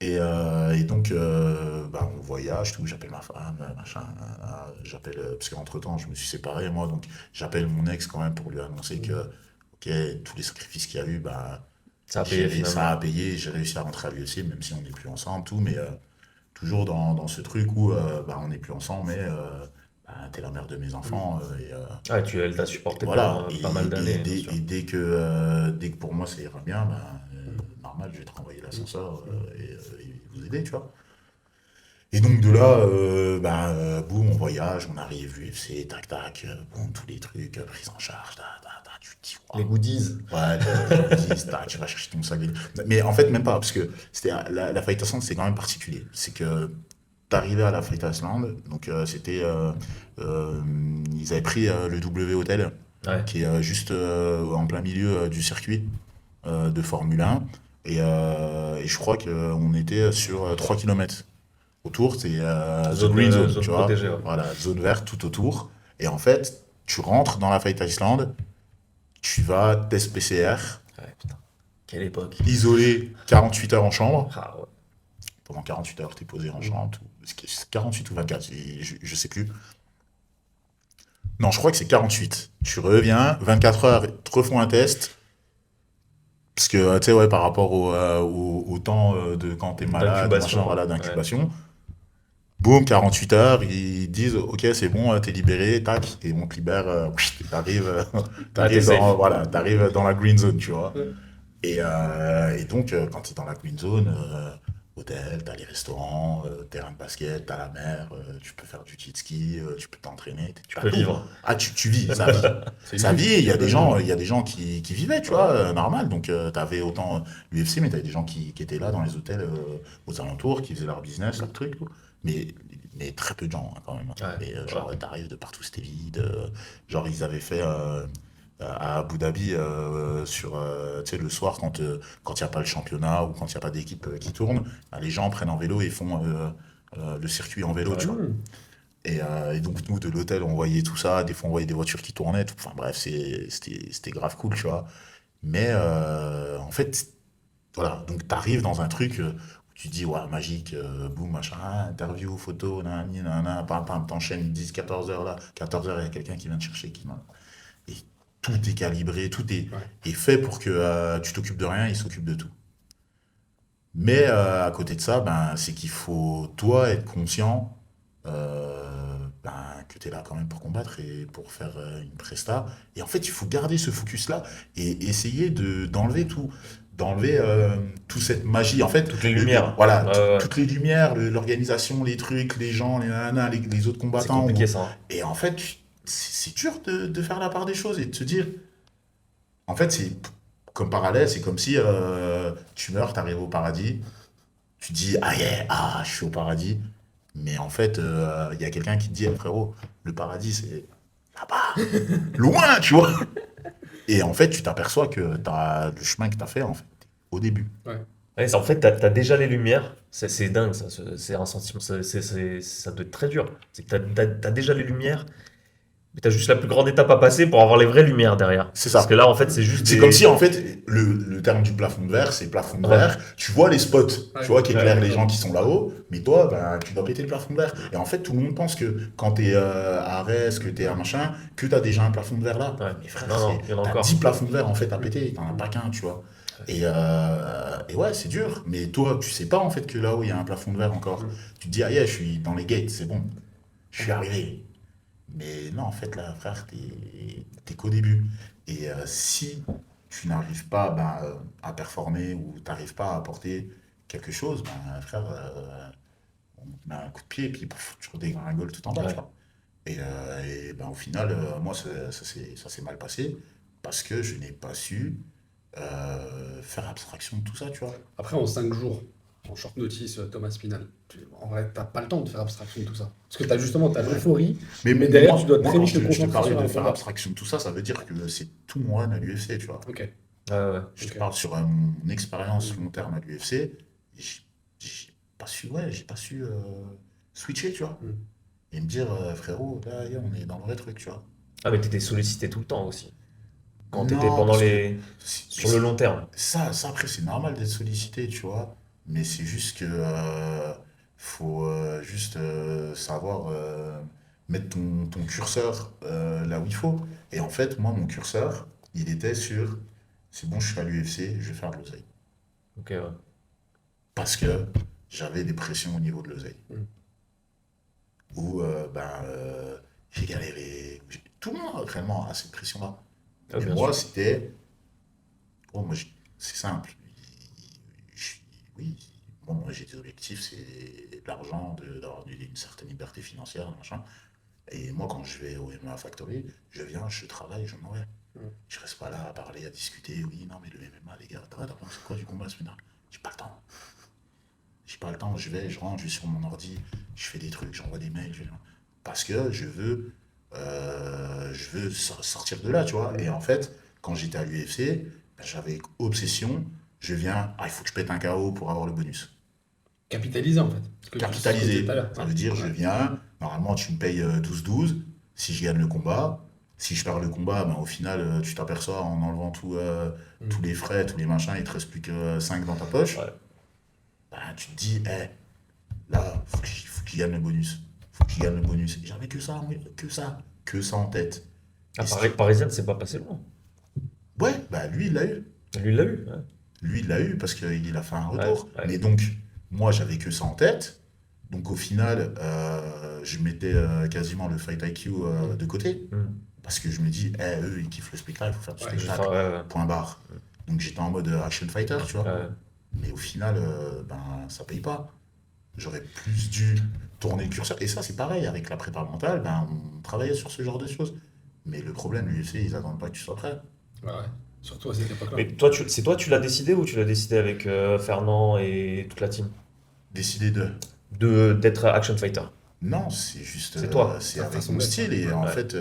Et donc, bah, on voyage, tout, j'appelle ma femme, machin, j'appelle, parce qu'entre-temps, je me suis séparé, moi, donc j'appelle mon ex quand même pour lui annoncer que, ok, tous les sacrifices qu'il y a eu, bah, Ça a payé ça finalement. a payé, j'ai réussi à rentrer à l'UFC, même si on n'est plus ensemble, tout, mais toujours dans ce truc où, bah, on n'est plus ensemble, mais bah, t'es la mère de mes enfants, Ah, elle t'a supporté voilà, pendant pas mal d'années, bien sûr. et dès que pour moi ça ira bien, ben, normal, je vais te renvoyer l'ascenseur et vous aider, tu vois. Et donc de là, boum, on voyage, on arrive, l'UFC, tac, tac, boum, tous les trucs, prise en charge, tu te dis, Les waouh. goodies. Ouais, les goodies, tac, tu vas chercher ton sac. Mais en fait, même pas, parce que la Fight Island, c'est quand même particulier. C'est que t'arrivais à la Fight Island, donc euh, ils avaient pris le W Hotel, Ouais. qui est juste en plein milieu du circuit de Formule 1. Et je crois qu'on était sur 3 km. Autour, c'est the green zone, Zone tu vois. protégée, ouais. Voilà, zone verte tout autour. Et en fait, tu rentres dans la Fight Island, tu vas test PCR, Ouais, putain. Quelle époque. isolé 48 heures en chambre. Ah ouais. Pendant 48 heures, t'es posé en chambre, tout. c'est 48 ou 24, je sais plus. Non, je crois que c'est 48. Tu reviens, 24 heures, ils te refont un test. Parce que, tu sais, ouais, par rapport au temps de quand t'es malade, machin, D'incubation, voilà, ouais. d'incubation. Boum, 48 heures, ils disent, ok, c'est bon, t'es libéré, tac, et on te libère, t'arrives, Ah, t'es t'arrives safe. voilà, t'arrives dans la green zone, tu vois. Ouais. Et donc, quand tu es dans la green zone, hôtel, t'as les restaurants, terrain de basket, t'as la mer, tu peux faire du jet ski, tu peux t'entraîner, Tu t'as peux tout. vivre. Ah, tu vis, ça vit. C'est Ça une vit, vie. il y a des gens qui vivaient, tu vois, normal. Donc, t'avais autant l'UFC, mais t'avais des gens qui étaient là dans les hôtels aux alentours, qui faisaient leur business, leur truc, tout. Mais, mais très peu de gens, hein, quand même. Ouais, Et voilà. genre, t'arrives de partout, c'était vide. Genre, ils avaient fait à Abu Dhabi tu sais, le soir quand il n'y a pas le championnat ou quand il n'y a pas d'équipe qui tourne, bah, les gens prennent en vélo et font le circuit en vélo, Ouais. tu vois. Et donc nous de l'hôtel on voyait tout ça, des fois on voyait des voitures qui tournaient, tout. Enfin bref, c'était grave cool, tu vois. Mais en fait, voilà, donc t'arrives dans un truc où tu te dis, ouais, magique, boum, machin, interview, photo, nanani, nanana, pam, pam, t'enchaînes 10, 14 heures là, 14 heures, il y a quelqu'un qui vient te chercher, et tout est calibré, Ouais. est fait pour que tu t'occupes de rien, il s'occupe de tout. Mais à côté de ça, ben, c'est qu'il faut, toi, être conscient ben, que tu es là quand même pour combattre et pour faire une presta. Et en fait, il faut garder ce focus-là et essayer d'enlever tout. D'enlever toute cette magie. En fait, Toutes les lumières. voilà, Ouais, ouais, ouais. toutes les lumières, l'organisation, les trucs, les gens, les nanas, les autres C'est combattants. compliqué ça, hein. Et en fait, c'est dur de faire la part des choses et de se dire, en fait, c'est comme parallèle, c'est comme si tu meurs, tu arrives au paradis, tu dis, ah yeah, ah, je suis au paradis. Mais en fait, il y a quelqu'un qui te dit, eh, frérot, le paradis, c'est là-bas, loin, tu vois. Et en fait, tu t'aperçois que le chemin que tu as fait, en fait, au début. Ouais. Ouais, en fait, t'as déjà les lumières. C'est dingue, ça. C'est un sentiment. Ça doit être très dur. C'est que t'as déjà les lumières, mais t'as juste la plus grande étape à passer pour avoir les vraies lumières derrière. C'est Parce que ça. là, en fait, c'est juste C'est comme si, des. en fait, le terme du plafond de verre, c'est plafond de Ouais, verre. Tu vois les spots, Ouais. tu vois, qui éclairent les ouais. gens qui sont là-haut, mais toi, ben, tu dois péter le plafond de verre. Et en fait, tout le monde pense que quand tu es à Arès, que tu es à machin, que tu as déjà un plafond de verre là. Ouais. Mais frère, Non, non, il y en a t'as 10 encore. plafonds de verre en fait à péter, t'en as pas qu'un, tu vois. Et ouais, c'est dur. Mais toi, tu sais pas en fait que là-haut, il y a un plafond de verre encore. Tu te dis, ah yeah, je suis dans les gates, c'est bon. Je suis arrivé. Mais non, en fait, là, frère, t'es qu'au début. Et si tu n'arrives pas ben, à performer ou t'arrives pas à apporter quelque chose, ben, frère, on te met un coup de pied et puis pouf, tu redégringoles tout en bas, tu Ouais. vois. Ben, au final, moi, ça s'est mal passé parce que je n'ai pas su faire abstraction de tout ça, tu vois. Après, en 5 jours, en short notice, Thomas Spinal, en vrai, t'as pas le temps de faire abstraction de tout ça. Parce que t'as justement, t'as l'euphorie, mais derrière, tu dois Moi, très quand vite te je te concentrer parlais sur de un faire combat. abstraction de tout ça, ça veut dire que c'est tout mon run à l'UFC, tu vois. Ok, Ouais, ouais. Je te ok. parle sur mon expérience Mm. long terme à l'UFC, j'ai j'ai pas su, ouais, j'ai pas su switcher, tu vois. Mm. Et me dire, frérot, là, on est dans le vrai truc, tu vois. Ah, mais t'étais sollicité tout le temps aussi. Quand t'étais Non, pendant parce que les. Sur le long terme. ça, après, c'est normal d'être sollicité, tu vois. Mais c'est juste que faut juste savoir mettre ton curseur là où il faut. Et en fait, moi, mon curseur, il était sur, c'est bon, je suis à l'UFC, je vais faire de l'oseille. Ok, ouais. Parce que j'avais des pressions au niveau de l'oseille. Mm. Où j'ai galéré. Tout le monde réellement a cette pression-là. Ah, Mais bien moi, sûr. c'était. Oh, moi, c'est simple. Je- Oui, moi, j'ai des objectifs, c'est l'argent, d'avoir une certaine liberté financière, machin. Et moi, quand je vais au MMA Factory, je viens, je travaille, je m'en vais. Mm. Je reste pas là à parler, à discuter. Oui, non, mais le MMA, les gars, t'as pensé quoi du combat la semaine dernière? J'ai pas le temps. J'ai pas le temps, je rentre, je vais sur mon ordi, je fais des trucs, j'envoie des mails, parce que je veux sortir de là, tu vois. Et en fait, quand j'étais à l'UFC, j'avais obsession, je viens, ah, il faut que je pète un KO pour avoir le bonus. Capitaliser, en fait. Ce que tu disais tout à Capitaliser, l'heure. ça veut dire je viens, normalement tu me payes 12-12, si je gagne le combat, si je perds le combat, ben, au final tu t'aperçois en enlevant Mm. tous les frais, tous les machins, il te reste plus que 5 dans ta poche. Ouais. Ben, tu te dis, là, faut faut que je gagne le bonus. Faut que je gagne le bonus. Et j'avais que ça en tête. Ah, Et ce qui... Parisienne, c'est pas passé loin. Ouais, bah lui, il l'a eu. Lui, il l'a eu. Ouais. Lui, il l'a eu parce qu'il a fait un Ouais, retour. ouais. Mais donc, moi, j'avais que ça en tête. Donc, au final, je mettais quasiment le Fight IQ de côté. Hmm. Parce que je me dis, eux, ils kiffent le spectacle, il faut faire du Ouais, spectacle. Ouais, ouais. Point barre. Donc, j'étais en mode action fighter, tu vois. Ouais. Mais au final, ben, ça paye pas. J'aurais plus dû tourner le curseur. Et ça, c'est pareil, avec la prépa mentale, ben, on travaillait sur ce genre de choses. Mais le problème, l'UFC, ils attendent pas que tu sois prêt. Ouais, ouais. Surtout à cette époque-là. Mais c'est toi, tu l'as décidé ou tu l'as décidé avec Fernand et toute la team Décider de. d'être action fighter? Non, c'est juste, C'est toi. c'est Ta avec façon mon d'être, style. Et ouais. en Ouais. fait,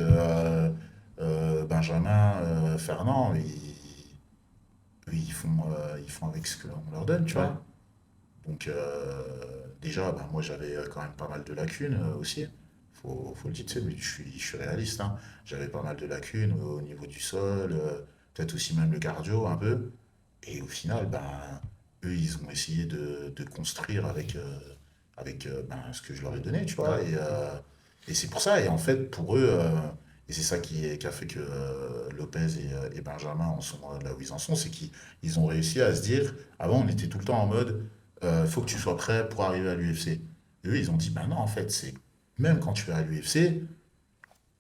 Benjamin, Fernand, eux, ils font avec ce qu'on leur donne, tu Ouais. vois. Donc, déjà, ben, moi, j'avais quand même pas mal de lacunes aussi. Faut le dire, tu sais, mais je suis réaliste, hein. J'avais pas mal de lacunes au niveau du sol, peut-être aussi même le cardio un peu. Et au final, ben, eux, ils ont essayé de construire avec ben, ce que je leur ai donné, tu vois. Ouais. Et c'est pour ça. Et en fait, pour eux, et c'est ça qui a fait que Lopez et Benjamin en sont là où ils en sont, c'est qu'ils ont réussi à se dire, avant, on était tout le temps en mode, faut que tu sois prêt pour arriver à l'UFC. Et eux, ils ont dit, ben non, en fait, c'est même quand tu es à l'UFC,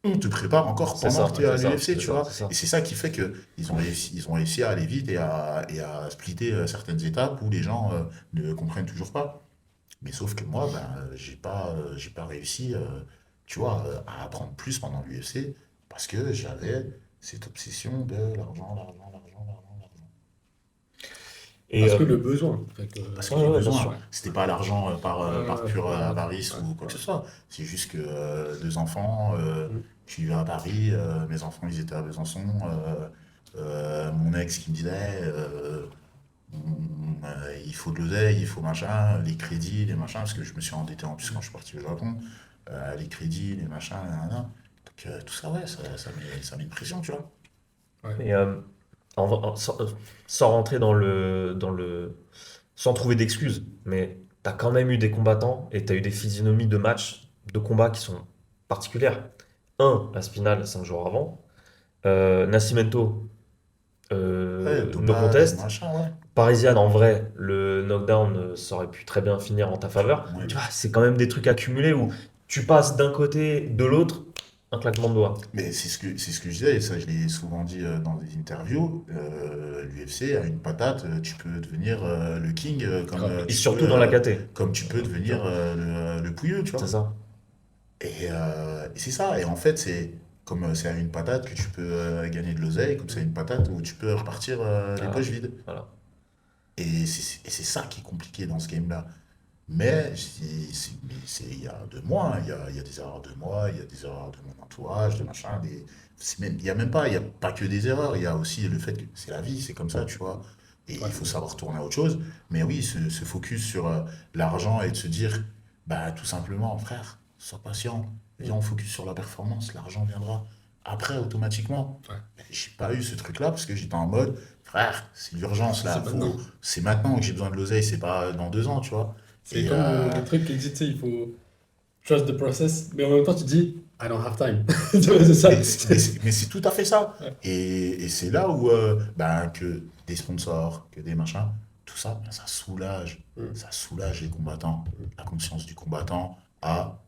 on te prépare encore C'est pendant ça, que tu es à c'est ça, l'UFC, c'est tu ça, vois. c'est ça. Et c'est ça qui fait ils ont réussi à aller vite et à splitter certaines étapes où les gens ne comprennent toujours pas. Mais sauf que moi, ben, j'ai pas réussi, tu vois, à apprendre plus pendant l'UFC parce que j'avais cette obsession de l'argent, l'argent, l'argent, l'argent, l'argent. Et Parce que le besoin. Fait que, Parce que ouais, les ouais, bien besoins, sûr. ouais. c'était pas l'argent par pure Ouais, avarice ouais, ou quoi que ouais. ce soit. C'est juste que deux enfants, Mm. je vivais à Paris, mes enfants ils étaient à Besançon, mon ex qui me disait il faut de l'oseille, il faut machin, les crédits, les machins, parce que je me suis endetté en plus quand je suis parti au Japon, les crédits, les machins, nanana. Donc tout ça, ouais, ça met une pression, tu vois. Ouais. Et sans rentrer sans trouver d'excuses, mais t'as quand même eu des combattants et t'as eu des physionomies de matchs, de combats qui sont particulières. Un, la Spinal 5 jours avant. Nascimento, Ouais, no dopage, contest. machin, ouais. Parisienne, en vrai, le knockdown ça aurait pu très bien finir en ta faveur. Ouais. Tu vois, c'est quand même des trucs accumulés où tu passes d'un côté, de l'autre, un claquement de doigts. Mais c'est ce que je disais, et ça je l'ai souvent dit dans des interviews, l'UFC a une patate, tu peux devenir le king Grave. Et surtout dans la KT. comme tu peux devenir le pouilleux, tu C'est vois. ça. Et c'est ça, et en fait c'est comme c'est à une patate que tu peux gagner de l'oseille, comme c'est à une patate où tu peux repartir les Voilà. poches vides. Voilà. Et c'est ça qui est compliqué dans ce game-là. Mais il y a de moi, hein, il y a des erreurs de moi, il y a des erreurs de mon entourage, de machin. Il y a même pas, il y a pas que des erreurs, il y a aussi le fait que c'est la vie, c'est comme ça, tu vois. Et Ouais. il faut savoir tourner à autre chose. Mais oui, se focus sur l'argent et de se dire, bah tout simplement, frère, sois patient, viens, on focus sur la performance, l'argent viendra après automatiquement. Ouais. Mais j'ai pas eu ce truc-là parce que j'étais en mode, frère, c'est l'urgence C'est là, maintenant. c'est maintenant que j'ai besoin de l'oseille, c'est pas dans 2 ans, tu vois. C'est Et comme le truc qui dit, tu sais, il faut trust the process, mais en même temps, tu dis, I don't have time. Tu vois, c'est ça. mais c'est tout à fait ça. Ouais. Et c'est là où ben, que des sponsors, que des machins, tout ça, ben, Mm. ça soulage les combattants. La conscience du combattant à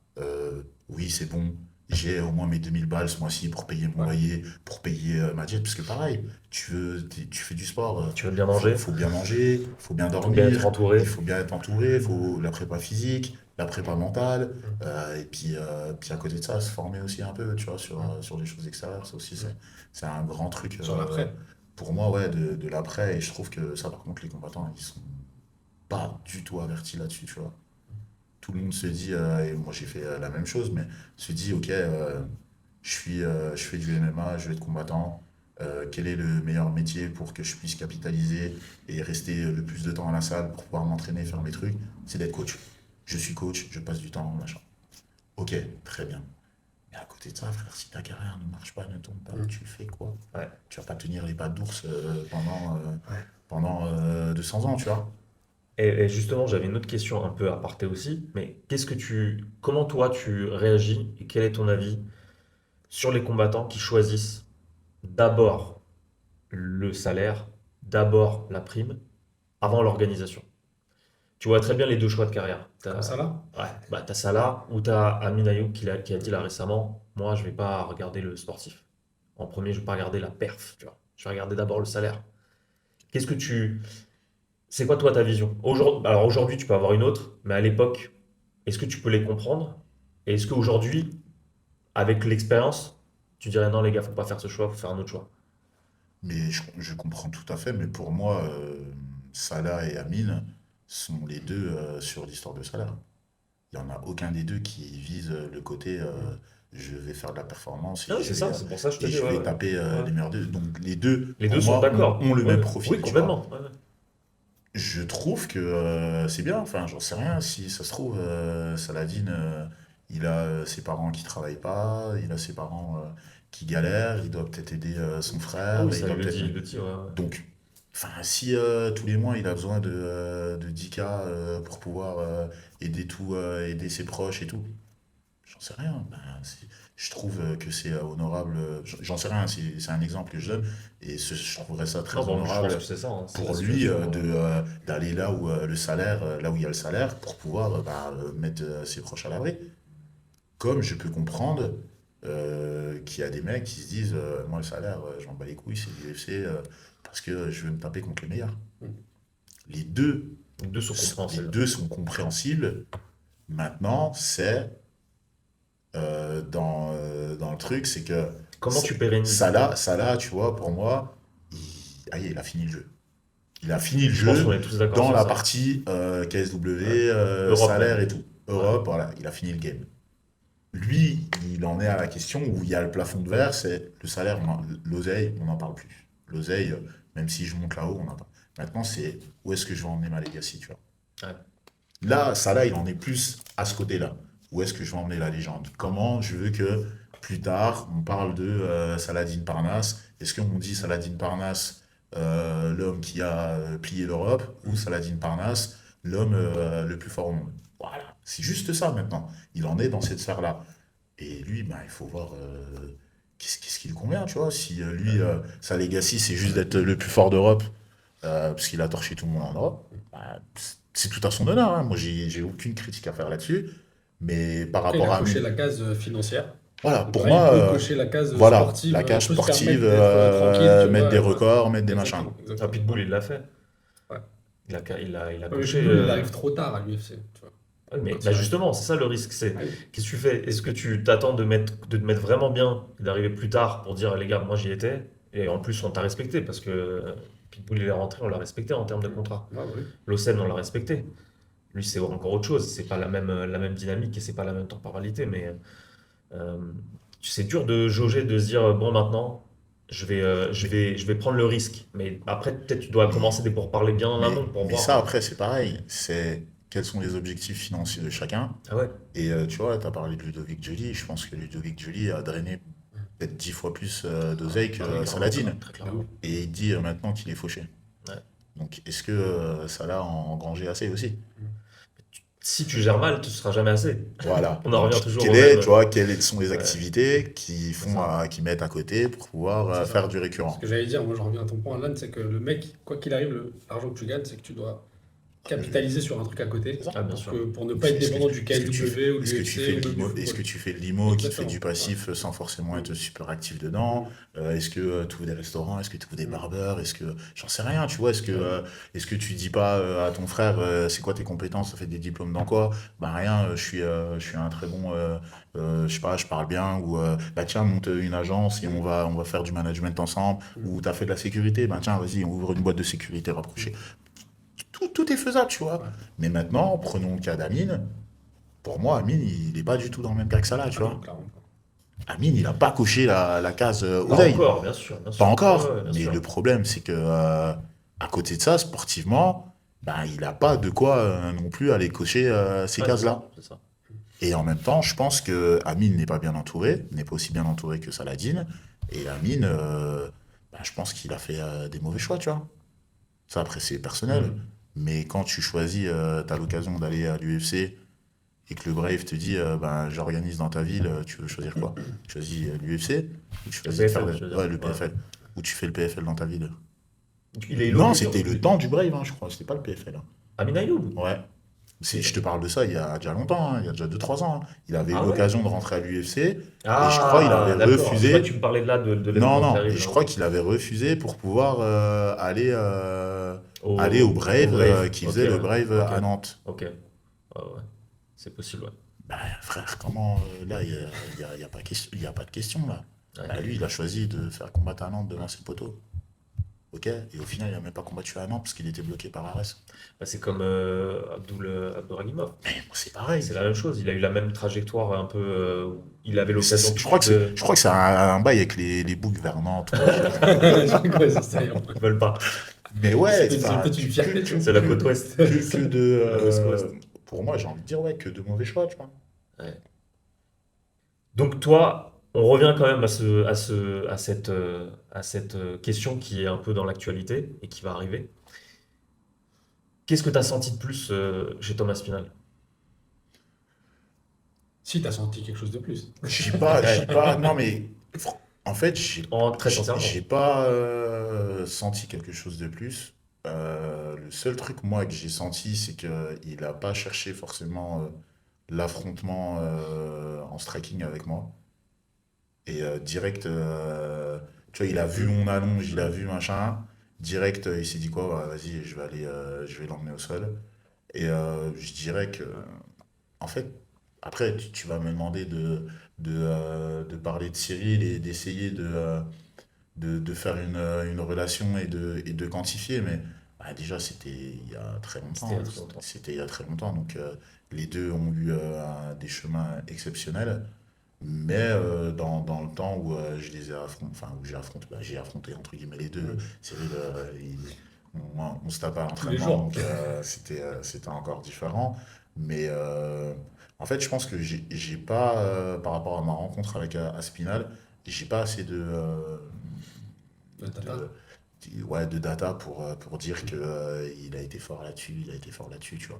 oui, c'est bon, j'ai au moins mes 2000 balles ce mois-ci pour payer mon Ouais. loyer, pour payer ma diète, parce que pareil, tu fais du sport, Tu veux bien manger, faut bien manger, faut bien faut bien être dormir, entouré. il faut bien être entouré, il faut la prépa physique, la prépa mentale, Mm. et puis à côté de ça, se former aussi un peu, tu vois, Mm. sur les choses extérieures, ça aussi, c'est un grand truc Sur l'après. pour moi, ouais, de l'après, et je trouve que ça, par contre, les combattants, ils sont pas du tout avertis là-dessus, tu vois. Tout le monde se dit, et moi j'ai fait la même chose, mais se dit, ok, je fais du MMA, je vais être combattant, quel est le meilleur métier pour que je puisse capitaliser et rester le plus de temps à la salle pour pouvoir m'entraîner, faire mes trucs, c'est d'être coach. Je suis coach, je passe du temps, machin. Ok, très bien. Mais à côté de ça, frère, si ta carrière ne marche pas, ne tourne pas, Mm. tu fais quoi? Ouais. Tu vas pas tenir les pattes d'ours Ouais. pendant 200 ans, tu vois. Et justement, j'avais une autre question un peu aparté aussi, mais comment toi tu réagis et quel est ton avis sur les combattants qui choisissent d'abord le salaire, d'abord la prime, avant l'organisation? Tu vois très bien les deux choix de carrière. Comme ça là. Ouais, bah, t'as Salah ou t'as Amin Ayoub qui a dit là récemment, moi je vais pas regarder le sportif. En premier, je vais pas regarder la perf, tu vois. Je vais regarder d'abord le salaire. Qu'est-ce que tu... C'est quoi toi ta vision? Alors aujourd'hui tu peux avoir une autre, mais à l'époque, est-ce que tu peux les comprendre? Et est-ce qu'aujourd'hui, avec l'expérience, tu dirais non les gars, faut pas faire ce choix, faut faire un autre choix? Mais je comprends tout à fait, mais pour moi, Salah et Amine sont les deux sur l'histoire de Salah. Il n'y en a aucun des deux qui vise le côté je vais faire de la performance Ah oui, c'est ça, c'est pour ça que je te et dis, je ouais, vais ouais. taper Ouais. les meilleurs deux. Donc les deux, Les deux pour sont moi, d'accord. ont le Ouais, même ouais. Oui, profil, tu vois. complètement. Ouais, ouais. Je trouve que c'est bien, enfin, j'en sais rien. Si ça se trouve, Saladin, il a ses parents qui travaillent pas, il a ses parents qui galèrent, il doit peut-être aider son Ah frère, oui, il ça doit peut-être. il le dit, ouais, ouais. Donc, enfin, si tous les mois il a besoin de 10K pour pouvoir aider ses proches et tout, j'en sais rien. Ben, je trouve que c'est honorable. J'en sais rien, c'est un exemple que je donne. Et je trouverais ça Non, très bon, je pense que honorable c'est ça, hein, c'est la pour lui situation. d'aller là où le salaire, là où il y a le salaire, pour pouvoir mettre ses proches à l'abri. Comme je peux comprendre qu'il y a des mecs qui se disent moi, le salaire, j'en bats les couilles, c'est l'UFC parce que je veux me taper contre les meilleurs. Les deux, Les deux sont les compréhensibles. deux sont compréhensibles. Maintenant, c'est dans le truc, c'est que Comment tu pérennises? Salah, tu vois, pour moi, il a fini le jeu. Il a fini le Je pense qu'on jeu est tous d'accord dans sur la ça. partie Ouais. KSW, Europe salaire même. et tout. Ouais. Europe, voilà, il a fini le game. Lui, il en est à la question où il y a le plafond de verre, c'est le salaire, l'oseille, on n'en parle plus. L'oseille, même si je monte là-haut, on n'en parle. Maintenant, c'est où est-ce que je vais emmener ma legacy, tu vois. Ouais. Là, Salah, il en est plus à ce côté-là. Où est-ce que je vais emmener la légende? Comment je veux que plus tard, on parle de Saladin Parnasse? Est-ce qu'on dit Saladin Parnasse, l'homme qui a plié l'Europe, ou Saladin Parnasse, l'homme le plus fort au monde? Voilà, c'est juste ça maintenant. Il en est dans cette sphère-là. Et lui, ben, il faut voir qu'est-ce qui lui convient, tu vois. Si lui, sa legacy, c'est juste d'être le plus fort d'Europe, parce qu'il a torché tout le monde en Europe, bah, c'est tout à son honneur, hein. Moi, j'ai aucune critique à faire là-dessus. Mais par Après, il a rapport à coché Amine, la case financière. voilà, Donc pour là, il moi, peut cocher la case voilà, sportive. la Il cage peut se sportive, permettre d'être tranquille, tu mettre vois. des Ouais. records, mettre des machins. Exactement, Ah, exactement. Pitbull, il l'a fait. Ouais. Il a Ouais, mais coché. Pitbull, il arrive trop tard à l'UFC, tu vois. Ouais, mais Quand bah il arrive. justement, c'est ça le risque. C'est Ah oui. qu'est-ce que tu fais? Est-ce que tu t'attends de te mettre vraiment bien et d'arriver plus tard pour dire les gars, moi j'y étais et en plus on t'a respecté parce que Pitbull il est rentré, on l'a respecté en termes de contrat. Ouais, oui. Lawson on l'a respecté. Lui c'est encore autre chose. C'est pas la même dynamique et c'est pas la même temporalité. Mais euh, c'est dur de jauger, de se dire bon maintenant je vais prendre le risque. Mais après peut-être tu dois Mais, commencer des pourparlers bien en amont pour mais voir. ça, après, c'est pareil. C'est quels sont les objectifs financiers de chacun. Ah ouais. Et tu vois, tu as parlé de Ludovic Joly. Je pense que Ludovic Joly a drainé peut-être 10 fois plus d'oseille que Ah oui, clairement, Saladin. très Ah oui. clairement. Et il dit maintenant qu'il est fauché. Ouais. Donc, est-ce que Salah a engrangé assez aussi? Si tu gères mal, tu ne seras jamais assez. Voilà. On en Donc, revient toujours au même. tu vois, quelles sont les Ouais, activités qui c'est ça. qui mettent à côté pour pouvoir C'est faire ça. du Ce que récurrent? j'allais dire, moi, je reviens à ton point, Alan, c'est que le mec, quoi qu'il arrive, l'argent que tu gagnes, c'est que tu dois capitaliser sur un truc à côté C'est ça. Ah, bien sûr. pour ne pas être dépendant du KSW ou de est-ce que tu l'UFC fais ou de même du est-ce que football. tu fais de l'IMO qui te fait du Exactement. Ouais. passif sans forcément être super actif dedans? Est-ce que tu ouvres des restaurants? Est-ce que tu ouvres des barbeurs? Est-ce que j'en sais rien, tu vois? Est-ce que tu dis pas à ton frère c'est quoi tes compétences? Ça fait des diplômes dans quoi? Bah rien, je suis un très bon je sais pas, je parle bien ou bah tiens, monte une agence et on va faire du management ensemble ou t'as fait de la sécurité, bah tiens, vas-y, on ouvre une boîte de sécurité rapprochée. Tout est faisable, tu vois. Ouais. Mais maintenant, prenons le cas d'Amine. Pour moi, Amine, il n'est pas du tout dans le même cas que Salah, tu Ah non, vois. clairement pas. Amine, il n'a pas coché la case Pas oseille. encore, bien sûr, bien Pas sûr. Ouais, encore. ouais, bien Mais sûr. le problème, c'est que à côté de ça, sportivement, ben, il n'a pas de quoi non plus aller cocher ces Ouais, c'est ça, cases-là. c'est ça. Et en même temps, je pense que Amine n'est pas bien entouré, n'est pas aussi bien entouré que Saladin. Et Amine, ben, je pense qu'il a fait des mauvais choix, tu vois. Ça, après, c'est personnel. Mhm. Mais quand tu choisis, t'as l'occasion d'aller à l'UFC et que le Brave te dit, ben, j'organise dans ta ville, tu veux choisir quoi? Tu choisis l'UFC ou tu Le choisis de faire PFL, tu veux dire. ouais, le Ouais. PFL ou tu fais le PFL dans ta ville? Il est Non, localisé c'était où, le lui? temps du Brave, hein, je crois. C'était pas le PFL, hein. Amin Ayoub. Ouais. Je te parle de ça il y a déjà longtemps, hein, il y a déjà 2 3 ans, hein. Il avait eu Ah ouais? l'occasion de rentrer à l'UFC et je crois qu'il avait Ah, d'accord. Je crois que tu refusé. me parlais de là, de Non, l'événement qui non, et arrive, je là, crois ok. qu'il avait refusé pour pouvoir aller au Au Brave Brave. qui Ok, faisait le ouais. Brave Ok. à Nantes. Ok. Ouais, ouais. C'est possible, ouais. Bah, frère, comment là, il y a pas question, il y a pas de question là. Ouais. Bah, lui, il a choisi de faire combattre à Nantes devant ses poteaux. Ok? Et au final, il n'a même pas combattu à Nantes parce qu'il était bloqué par Arès. Bah, c'est comme Abdouragimov. Mais moi, c'est pareil. C'est la même chose. Il a eu la même trajectoire un peu. Où il avait l'occasion tout Je de crois suite que c'est, de. je crois que c'est un bail avec les boucs vers Nantes. Ouais, c'est ça. Ils veulent pas. Mais ouais, C'est enfin, peut-être une fierté, tu vois. C'est la côte ouest. que de. La West Coast. Pour moi, j'ai envie de dire, ouais, que de mauvais choix, tu vois. Ouais. Donc toi, on revient quand même à cette question qui est un peu dans l'actualité et qui va arriver. Qu'est-ce que tu as senti de plus chez Thomas Spinal? Si t'as senti quelque chose de plus. J'ai pas, non mais, en fait, Très j'ai sincèrement. pas senti quelque chose de plus. Le seul truc, moi, que j'ai senti, c'est qu'il a pas cherché forcément l'affrontement en striking avec moi. Et direct, tu vois, il a vu mon allonge, il a vu machin. Direct, il s'est dit quoi, bah, vas-y, je vais l'emmener au sol. Et je dirais que, en fait, après, tu vas me demander de parler de Cyril et d'essayer de faire une relation et de quantifier. Mais bah, déjà, c'était il y a très C'était il y longtemps. a très longtemps. C'était il y a très longtemps. Donc, les deux ont eu des chemins exceptionnels. Mais dans le temps où je les ai affrontés, enfin, où j'ai affronté entre guillemets les deux. Ouais. Cyril, on se tape à Tous les l'entraînement, jours. donc c'était encore différent. Mais en fait, je pense que j'ai pas, par rapport à ma rencontre avec Aspinal, j'ai pas assez La tata. de, ouais, de data pour dire que il a été fort là-dessus, il a été fort là-dessus, tu vois.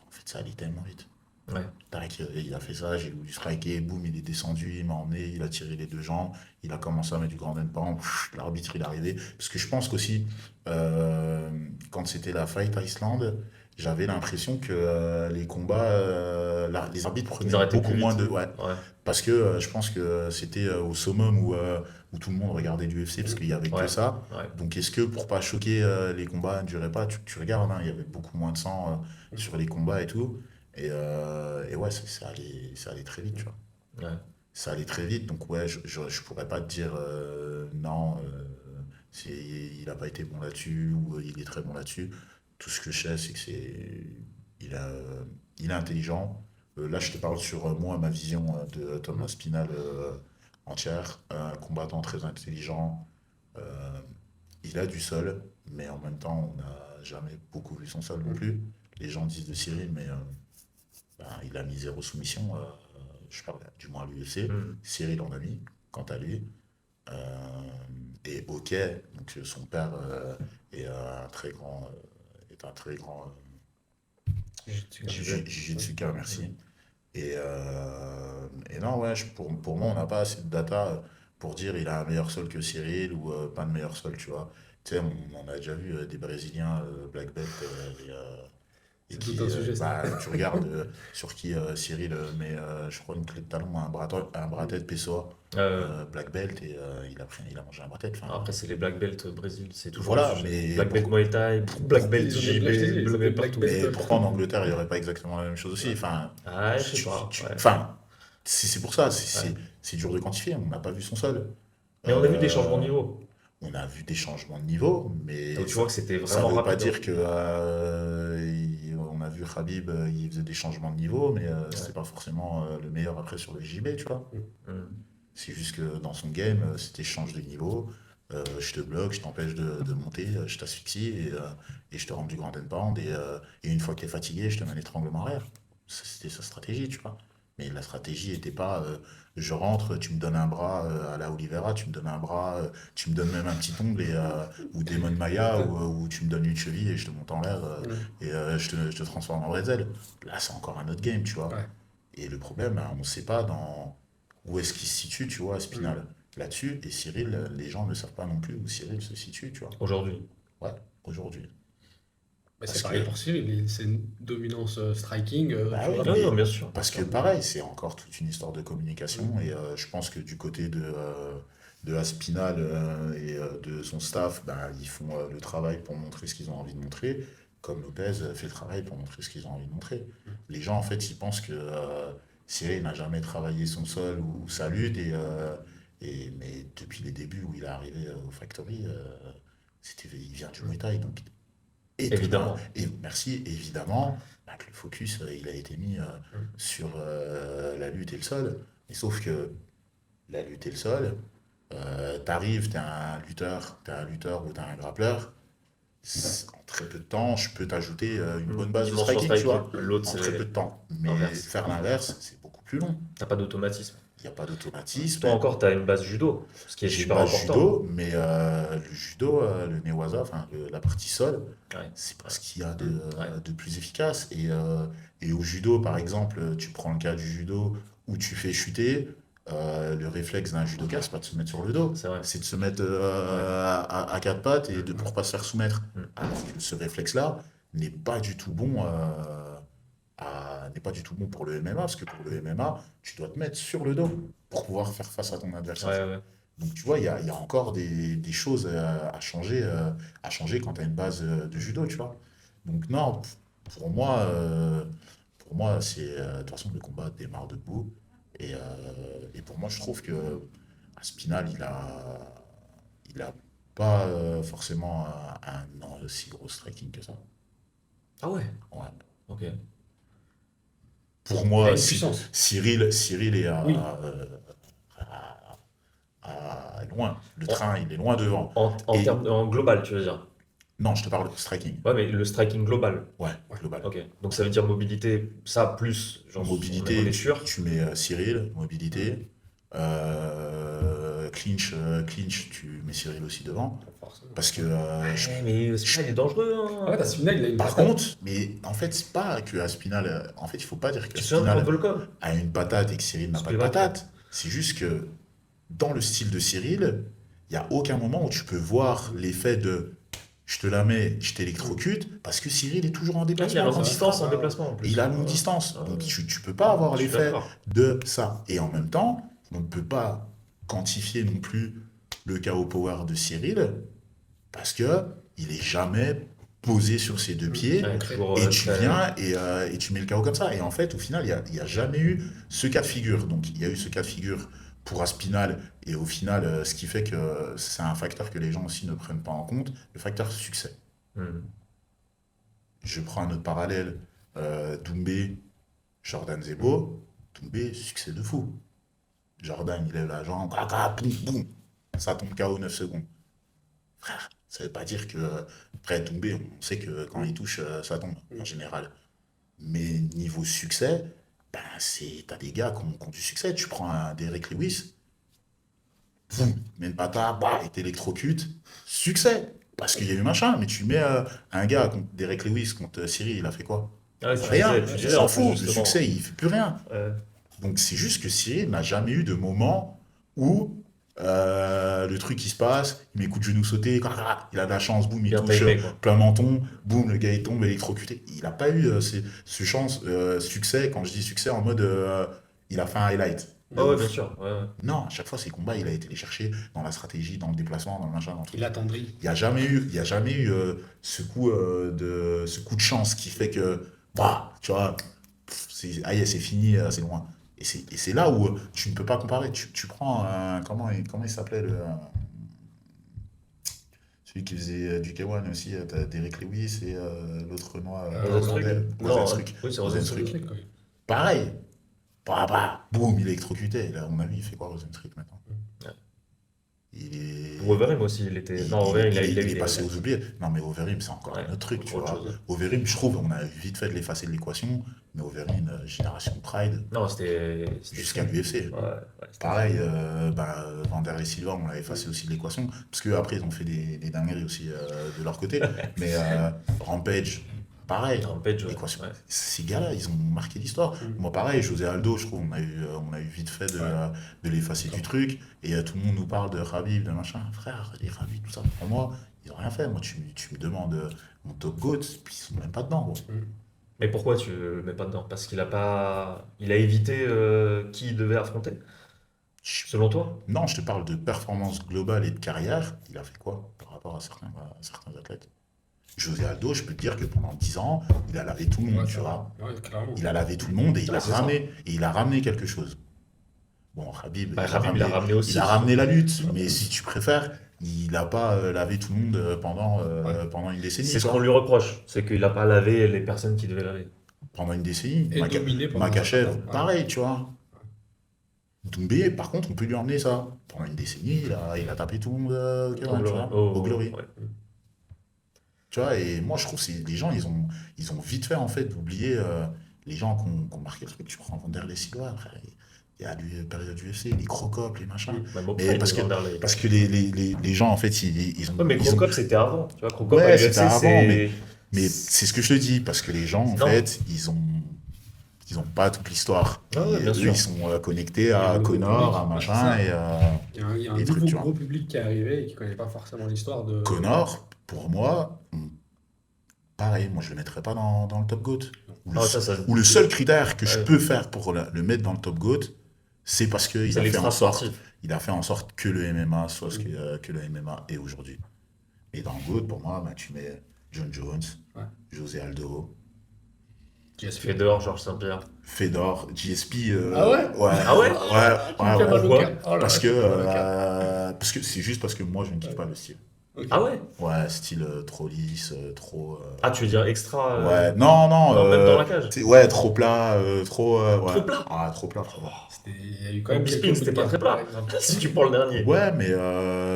En fait, ça allait tellement vite. Ouais. Tac, il a fait ça, j'ai voulu striker, boum, il est descendu, il m'a emmené, il a tiré les deux jambes, il a commencé à mettre du grand pound, l'arbitre il est arrivé. Parce que je pense qu'aussi, euh, quand c'était la fight à Islande, j'avais l'impression que les combats, les arbitres Ils prenaient arrêtaient beaucoup plus moins vite. de. Ouais, Ouais. parce que je pense que c'était au summum où tout le monde regardait du UFC parce qu'il y avait que Ouais. ça. Ouais. Donc est-ce que pour pas choquer les combats ne duraient pas, tu regardes, hein, il y avait beaucoup moins de sang sur les combats et tout. Et ouais, ça allait très vite, tu vois. Ouais. Ça allait très vite, donc ouais, je pourrais pas te dire non, il a pas été bon là-dessus ou il est très bon là-dessus. Tout ce que je sais, c'est que il a, il est intelligent. Là, je te parle sur moi, ma vision de Thomas Spinal entière. Un combattant très intelligent. euh, il a du sol, mais en même temps, on n'a jamais beaucoup vu son sol non plus. Les gens disent de Cyril, mais ben, il a mis zéro soumission, je parle du moins à l'UFC. Mm. Cyril en a mis, quant à lui. Euh, et OK, donc son père est un très grand Jujutsuka, merci. Et non, ouais, pour moi, on n'a pas assez de data pour dire il a un meilleur sol que Cyril ou pas de meilleur sol, tu vois. Tu sais, on a déjà vu des Brésiliens black belt et C'est tout qui, un sujet, ça. bah, tu regardes sur qui Cyril met, je crois, une clé de talon à un bras tête Pessoa, black belt, et il a mangé un bras tête. Enfin, Après, c'est les black belt Brésil, c'est toujours le voilà, sujet. mais Black belt Muay Thai, black belt Ils ont des black, je t'ai dit, JB, ils black ont des belt black partout. belt mais pourquoi en partout. Angleterre, il n'y aurait pas exactement la même chose aussi? Enfin, Ah, je sais pas. Ouais. enfin, c'est pour ça, Ouais. c'est dur de quantifier. On n'a pas vu son sol. Mais on a vu des changements de Euh, niveau. on a vu des changements de niveau, Donc mais tu vois que c'était ça vraiment veut pas rapide, hein. dire que on a vu Khabib, il faisait des changements de niveau, mais Ouais. c'était pas forcément le meilleur après sur le JB, tu vois. Mm. C'est juste que dans son game, c'était je change de niveau, je te bloque, je t'empêche de monter, je t'asphyxie et je te rends du grand pound et une fois que tu es fatigué, je te mets un étranglement arrière. Ça, c'était sa stratégie, tu vois. Mais la stratégie était pas je rentre, tu me donnes un bras à la Oliveira, tu me donnes un bras, tu me donnes même un petit ongle ou Demon Maya ou tu me donnes une cheville et je te monte en l'air Ouais. et je te transforme en bretzel. Là, c'est encore un autre game, tu vois. Ouais. Et le problème, hein, on ne sait pas où est-ce qu'il se situe, tu vois, Mm. Spinal. Là-dessus, et Cyril, les gens ne savent pas non plus où Cyril se situe, tu vois. Aujourd'hui. Ouais, aujourd'hui. Bah, c'est Parce pareil que, pour Cyril, c'est une dominance striking, bah tu oui, vois. Oui, mais non, bien sûr, bien parce que sûr. pareil, c'est encore toute une histoire de Mm. communication, et je pense que du côté de Aspinal et de son staff, bah, ils font le travail pour montrer ce qu'ils ont envie de montrer, comme Lopez fait le travail pour montrer ce qu'ils ont envie de montrer. Les gens, en fait, ils pensent que Cyril n'a jamais travaillé son sol ou sa lutte, mais depuis les débuts où il est arrivé au Factory, il vient du Muay Thai, donc Évidemment. et merci, évidemment, bah, que le focus, il a été mis Mm. sur la lutte et le sol. Mais sauf que la lutte et le sol, t'arrives, t'es un lutteur ou t'es un grappleur, en très peu de temps, je peux t'ajouter une bonne base de Dimension striking, tu striking. vois, L'autre, en très peu c'est de temps. Mais l'inverse. faire l'inverse, c'est beaucoup plus long. T'as pas d'automatisme. Il n'y a pas Toi d'automatisme. encore, t'as une base judo, ce qui est J'ai une super base important. judo, mais le judo, le newaza, enfin la partie sol, Ouais, c'est pas ce qu'il y a Mm. ouais. de plus efficace. Et au judo, par exemple, tu prends le cas du judo où tu fais chuter, le réflexe d'un judoka, c'est pas de se mettre sur le dos, C'est vrai. c'est de se mettre Ouais. à quatre pattes et Mm. pour pas se faire soumettre. Mm. Alors que ce réflexe-là n'est pas du tout bon. N'est pas du tout bon pour le MMA, parce que pour le MMA, tu dois te mettre sur le dos pour pouvoir faire face à ton adversaire. Ouais, ouais. Donc tu vois, il y a encore des choses à changer quand tu as une base de judo, tu vois. Donc non, pour moi, c'est de toute façon le combat démarre debout. Et pour moi, je trouve que Spinal, il a pas forcément un aussi gros striking que ça. Ah ouais, Ouais. ok. Pour Il a moi, une puissance. Cyril est Oui. loin. Le En, train, il est loin devant. en Et termes, en global, tu veux dire. non, je te parle de striking. Ouais, mais le striking global. Ouais, Ouais. global. Ok. Donc ça veut dire mobilité, ça plus, on Mobilité, est sûr. tu mets Cyril, Mm. mobilité. Clinch, tu mets Cyril aussi devant. Forcément. Parce que Ouais, mais c'est pas, il est dangereux, Ah ouais, hein. Spinal, il a une par patate. contre, mais en fait, c'est pas que Aspinal. En fait, il faut pas dire que Tu te souviens de contre Aspinal Volkov? a une patate et que Cyril n'a pas de Spivak. patate. C'est juste que dans le style de Cyril, il n'y a aucun moment où tu peux voir l'effet de je te la mets, je t'électrocute, parce que Cyril est toujours en Ah, il a déplacement. longue Ça va, distance en ça va. déplacement en Et plus. il a longue Ouais. distance. Ouais, Donc ouais. tu peux pas avoir Je suis l'effet d'accord. de ça. Et en même temps, on ne peut pas quantifier non plus le KO power de Cyril, parce que il est jamais posé sur ses deux pieds. Ouais, Concret. toujours Et tu très. viens et tu mets le KO comme ça. Et en fait, au final, il y a jamais eu ce cas de figure. Donc, il y a eu ce cas de figure pour Aspinal. Et au final, ce qui fait que c'est un facteur que les gens aussi ne prennent pas en compte, le facteur succès. Hmm. Je prends un autre parallèle. Doumbé, Jordan Zebo. Doumbé, succès de fou. Jordan, il lève la jambe, caca, boum, boum. Ça tombe KO 9 secondes. Frère, ça veut pas dire que, après, Doumbé, on sait que quand il touche, ça tombe, en général. Mais niveau succès, ben, t'as des gars qui ont du succès. Tu prends un Derek Lewis, boum, mets une patate, bah, il t'électrocute, succès. Parce qu'il y a eu machin, mais tu mets un gars contre Derek Lewis contre Cyril, il a fait quoi? Ah ouais, Rien, tu il disais s'en en plus fout, le justement. succès, il fait plus rien. Ouais. Donc c'est juste que Cyril n'a jamais eu de moment où le truc qui se passe, il met coup de genou sauté, il a de la chance, boum, il Bien touche timé, quoi. plein menton, boum, le gars il tombe électrocuté. Il n'a pas eu ce chance, succès, quand je dis succès, en mode il a fait un highlight. De Ouais, ouais, ouf. bien sûr. Ouais, ouais. Non, à chaque fois, ses combats, il a été les chercher dans la stratégie, dans le déplacement, dans le machin, dans le truc. Il attendrit. Il y a jamais eu ce coup de chance qui fait que, bah, tu vois, c'est fini, c'est loin. Et c'est là où tu ne peux pas comparer. Tu prends, comment il s'appelait celui qui faisait du K1 aussi, t'as Derek Lewis et l'autre Renoir, Rosenstruck? Hollandais, Non, Rosenstruck. oui, c'est Rosenstruck. Rosenstruck. Truc, ouais. Pareil, bah, boum, il est électrocuté. Là, à mon avis, il fait quoi Rosenstruck maintenant? Ouais. Il est... Overeem aussi, il était. Non, Overeem, il a il eu est des passé aux highlights. oubliés. Non, mais Overeem, c'est encore Ouais, un autre truc, tu Autre vois. chose. Overeem, je trouve, on a vite fait de l'effacer de l'équation, mais Overeem, génération Pride, Non, c'était jusqu'à fou. l'UFC. Ouais, ouais, c'était fou. Pareil, Vander et Silva, on l'a effacé aussi de l'équation, parce qu'après, ils ont fait des dingueries aussi de leur côté. Mais Rampage, pareil, Rampage, ouais. l'équation. Ouais. Ces gars-là, ils ont marqué l'histoire. Moi, pareil, José Aldo, je trouve, on a eu vite fait Ouais. de l'effacer du truc. Et tout le monde nous parle de Khabib, de machin. Frère, les Khabib, tout ça, pour moi, ils ont rien fait. Moi, tu me demandes mon top GOAT, puis ils sont même pas dedans, gros. Mais pourquoi tu le mets pas dedans? Parce qu'il a pas. Il a évité qui il devait affronter, selon toi? Non, je te parle de performance globale et de carrière. Il a fait quoi par rapport à certains athlètes? José Aldo, je peux te dire que pendant 10 ans, il a lavé tout le monde, Ouais, tu c'est vrai. vois. Ouais, clairement. Il a lavé tout le monde Ouais, c'est ça. et il a ramené quelque chose. Bon, Khabib, Bah, Khabib, il a ramené aussi. il a ramené la lutte, mais si tu préfères, il n'a pas lavé tout le monde pendant une décennie, C'est tu ce qu'on vois. lui reproche, c'est qu'il a pas lavé les personnes qui devaient laver. Pendant une décennie. Et dominé pendant un Makachev, certain temps. Ouais. pareil, tu vois. Doumbé, par contre, on peut lui emmener ça. Pendant une décennie, il a tapé tout le monde au Au K1, tu Glory. vois, Oh, au Glory. ouais. Tu vois, et moi, je trouve que les gens, ils ont vite fait, en fait, d'oublier les gens qui ont marqué le truc. Tu prends Vanderlei Silva, après, il y a la période UFC, les Crocop, les machins. Même au Mais Pride, parce que, Vanderlei. parce que les gens, en fait, Ouais, mais ils ont... Crocop, c'était avant. Tu vois, Crocop à Ouais, l'UFC, c'était avant, mais c'est. c'est ce que je te dis, parce que les gens, en Non. fait, ils ont pas toute l'histoire. Ah ouais, bien Eux, sûr. ils sont connectés Il y a à un nouveau Connor, public, à bah, machin, c'est ça. et Il y a un les trucs, nouveau tu vois. gros public qui est arrivé et qui ne connaît pas forcément l'histoire de. Connor, pour moi, pareil, moi je le mettrais pas dans le top GOAT. Ou le, Ah, ça. ou le seul critère que je Ouais. peux faire pour le mettre dans le top GOAT, c'est parce qu'il C'est a fait l'extra en sorte, sportif. il a fait en sorte que le MMA soit ce que le MMA est aujourd'hui. Et dans le GOAT, pour moi, bah, tu mets John Jones, Ouais. José Aldo, GSP. Fedor, Georges Saint-Pierre. Fedor, GSP. Ah ouais? Ah ouais? Tu me fais mal au pourquoi? cœur. Oh là là, Parce tu que, me fais mal au cœur. c'est juste parce que moi je ne kiffe pas le style. Ok. Ah ouais? Ouais, style trop lisse, trop. Ah, tu veux dire extra. Ouais, non, Même dans la cage. Ouais, trop plat, trop. Ouais. Trop plat? Ah, trop plat. Il y a eu quand Même même Bisping, c'était pas très plat. Si tu prends le dernier. Ouais, mais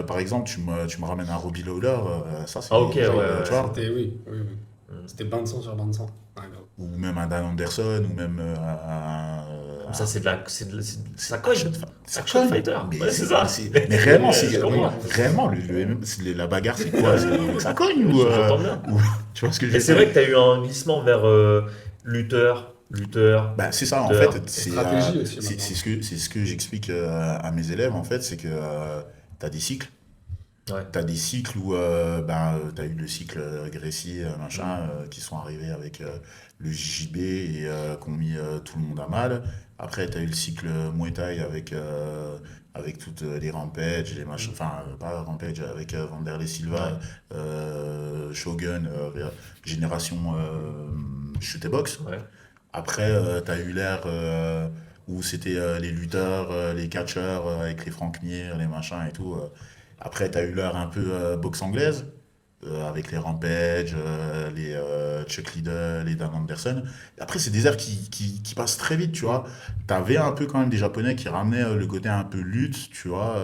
par exemple, tu me ramènes un Robbie Lawler, ça c'est. Ah, ok, ouais, tu vois, C'était, oui, oui, oui. C'était bain de sang sur bain de sang. Ouais, grave. ou même un Dan Anderson, ou même Ça, c'est de la. Ça cogne. Ça Action cogne. fighter. Mais, Ouais, c'est ça. mais réellement, Je comprends. réellement la bagarre, c'est quoi? Ça cogne ou, J'entends bien. tu vois ce que je veux Et c'est dire? vrai que tu as eu un glissement vers lutteur. Bah, c'est ça, en Lutteur. fait, c'est Stratégie aussi, c'est maintenant. c'est ce que j'explique à mes élèves, en fait, c'est que tu as des cycles. Ouais. Tu as des cycles où tu as eu le cycle Gracie, machin, qui sont arrivés avec le JJB et qui ont mis tout le monde à mal. Après, tu as eu le cycle Muay Thai avec toutes les Rampage, les machins, enfin, pas Rampage, avec Vanderlei Silva, Shogun, génération shoot et box. Ouais. Après, tu as eu l'ère où c'était les lutteurs, les catcheurs avec les Frank Mir, les machins et tout. Après, tu as eu l'ère un peu boxe anglaise, avec les Rampage, les Chuck Liddell, les Dan Anderson. Et après, c'est des ères qui passent très vite, tu vois. Tu avais un peu quand même des Japonais qui ramenaient le côté un peu lutte, tu vois.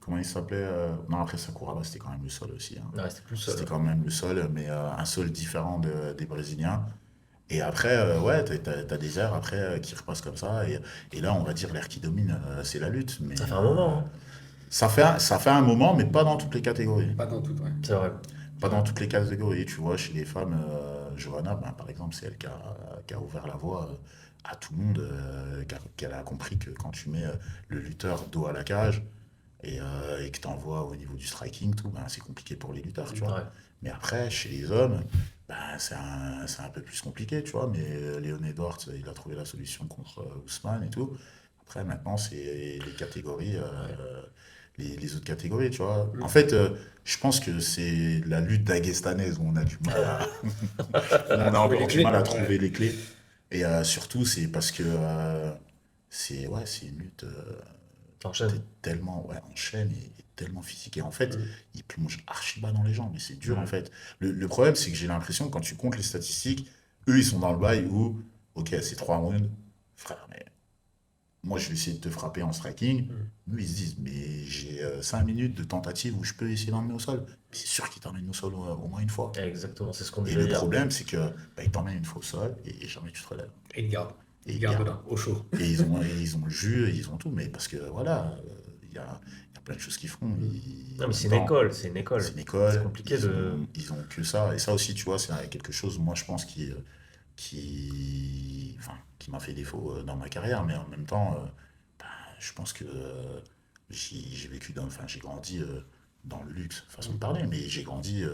Comment il s'appelait Non, après Sakuraba, c'était quand même le sol aussi. Hein. Ouais, c'était plus seul. C'était quand même le sol, mais un sol différent des Brésiliens. Et après, ouais, t'as des airs après qui repassent comme ça. Et là, on va dire l'air qui domine, c'est la lutte. Mais, Ça fait un moment. Hein. ça fait un moment, mais pas dans toutes les catégories. Pas dans tout, ouais. C'est vrai. Pas dans toutes les catégories. Tu vois, chez les femmes, Johanna, ben, par exemple, c'est elle qui a ouvert la voie à tout le monde, qu'elle a compris que quand tu mets le lutteur dos à la cage et que t'envoies au niveau du striking, tout, ben, c'est compliqué pour les lutteurs, tu vois. Ouais. Mais après, chez les hommes, ben, c'est un peu plus compliqué, tu vois. Mais Léon Edwards, il a trouvé la solution contre Ousmane et tout. Après, maintenant, c'est les catégories, les autres catégories, tu vois. En fait, je pense que c'est la lutte daghestanaise où on a du mal on a encore du mal à trouver les clés. Et surtout, c'est parce que c'est une lutte T'enchaînes. tellement en chaîne et tellement physique. Et en fait, il plonge archi bas dans les jambes. Et c'est dur, en fait. Le problème, c'est que j'ai l'impression, quand tu comptes les statistiques, eux, ils sont dans le bail où, ok, c'est 3 rounds, frère, mais moi je vais essayer de te frapper en striking. Mm. Nous, ils se disent, mais j'ai 5 minutes de tentative où je peux essayer d'emmener au sol. C'est sûr qu'il t'emmène au sol au moins une fois. Exactement, c'est ce qu'on Et disait le hier. problème, c'est que il t'emmène une fois au sol et jamais tu te relèves. Et il garde. Et Il il garde garde. là, au chaud. Et ils ont le jus, ils ont tout, mais parce que voilà, il y a plein de choses qu'ils font. Non, En mais même temps, c'est une c'est école. une C'est école, compliqué ils de. ont, ils ont que ça. Et ça aussi, tu vois, c'est quelque chose, moi, je pense, enfin, qui m'a fait défaut dans ma carrière, mais en même temps, ben, je pense que j'ai vécu enfin, j'ai grandi dans le luxe, façon de parler, mais j'ai grandi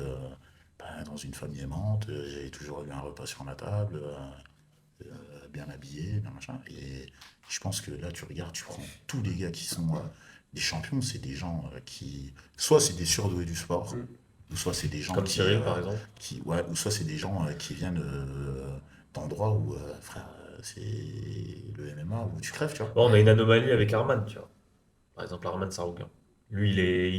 ben, dans une famille aimante, j'avais toujours eu un repas sur la table, bien habillé, bien machin. Et je pense que là, tu regardes, tu prends tous les gars qui sont des champions, c'est des gens soit c'est des surdoués du sport, Mm. ou soit c'est des gens Comme Cyril, par exemple. ouais, ou soit c'est des gens qui viennent d'endroits où, frère, c'est le MMA où tu crèves, tu vois. Bon, on a une anomalie avec Arman, tu vois. Par exemple, Arman Saroukian. Lui, il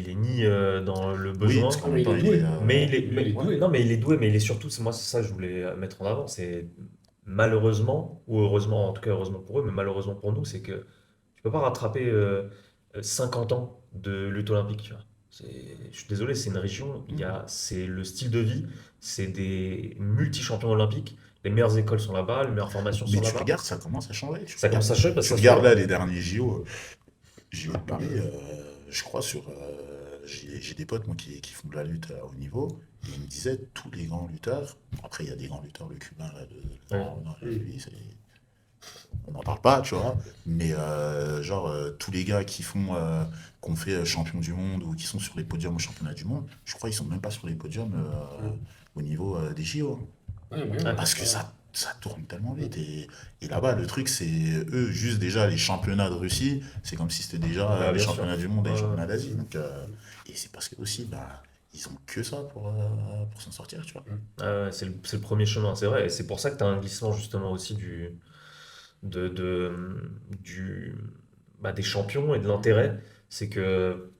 est ni dans le Oui, parce besoin, qu'en Non, mais même il temps, est doué. mais il est. Lui, il est ouais. doué. Non, mais il est doué, mais il est surtout. Moi, c'est ça que je voulais mettre en avant. C'est malheureusement, ou heureusement, en tout cas heureusement pour eux, mais malheureusement pour nous, c'est que tu peux pas rattraper 50 ans de lutte olympique, tu vois. Je suis désolé, c'est une région, c'est le style de vie, c'est des multi-champions olympiques, les meilleures écoles sont là-bas, les meilleures formations Mais sont tu là-bas. regardes, ça commence à changer. Tu Ça regardes, commence à changer parce tu que ça se regardes voit. là les derniers JO de Paris, je crois j'ai des potes moi qui font de la lutte à haut niveau, et ils me disaient tous les grands lutteurs, après il y a des grands lutteurs, le cubain là, Ouais. non, Mm. lui, on n'en parle pas, tu vois, mais genre tous les gars qu'on fait champion du monde ou qui sont sur les podiums au championnat du monde, je crois qu'ils sont même pas sur les podiums Mm. au niveau des JO. Ouais, ouais, Ouais. Parce que ça tourne tellement vite. Et là-bas, le truc, c'est eux, juste déjà les championnats de Russie, c'est comme si c'était déjà Bah, les bien sûr. championnats du monde et les Ouais, ouais. championnats d'Asie. Donc, et c'est parce que aussi, bah, ils ont que ça pour s'en sortir, tu vois. Ah ouais, c'est le premier chemin, c'est vrai. Et c'est pour ça que tu as un glissement justement aussi de, de- du, des champions et de l'intérêt. C'est que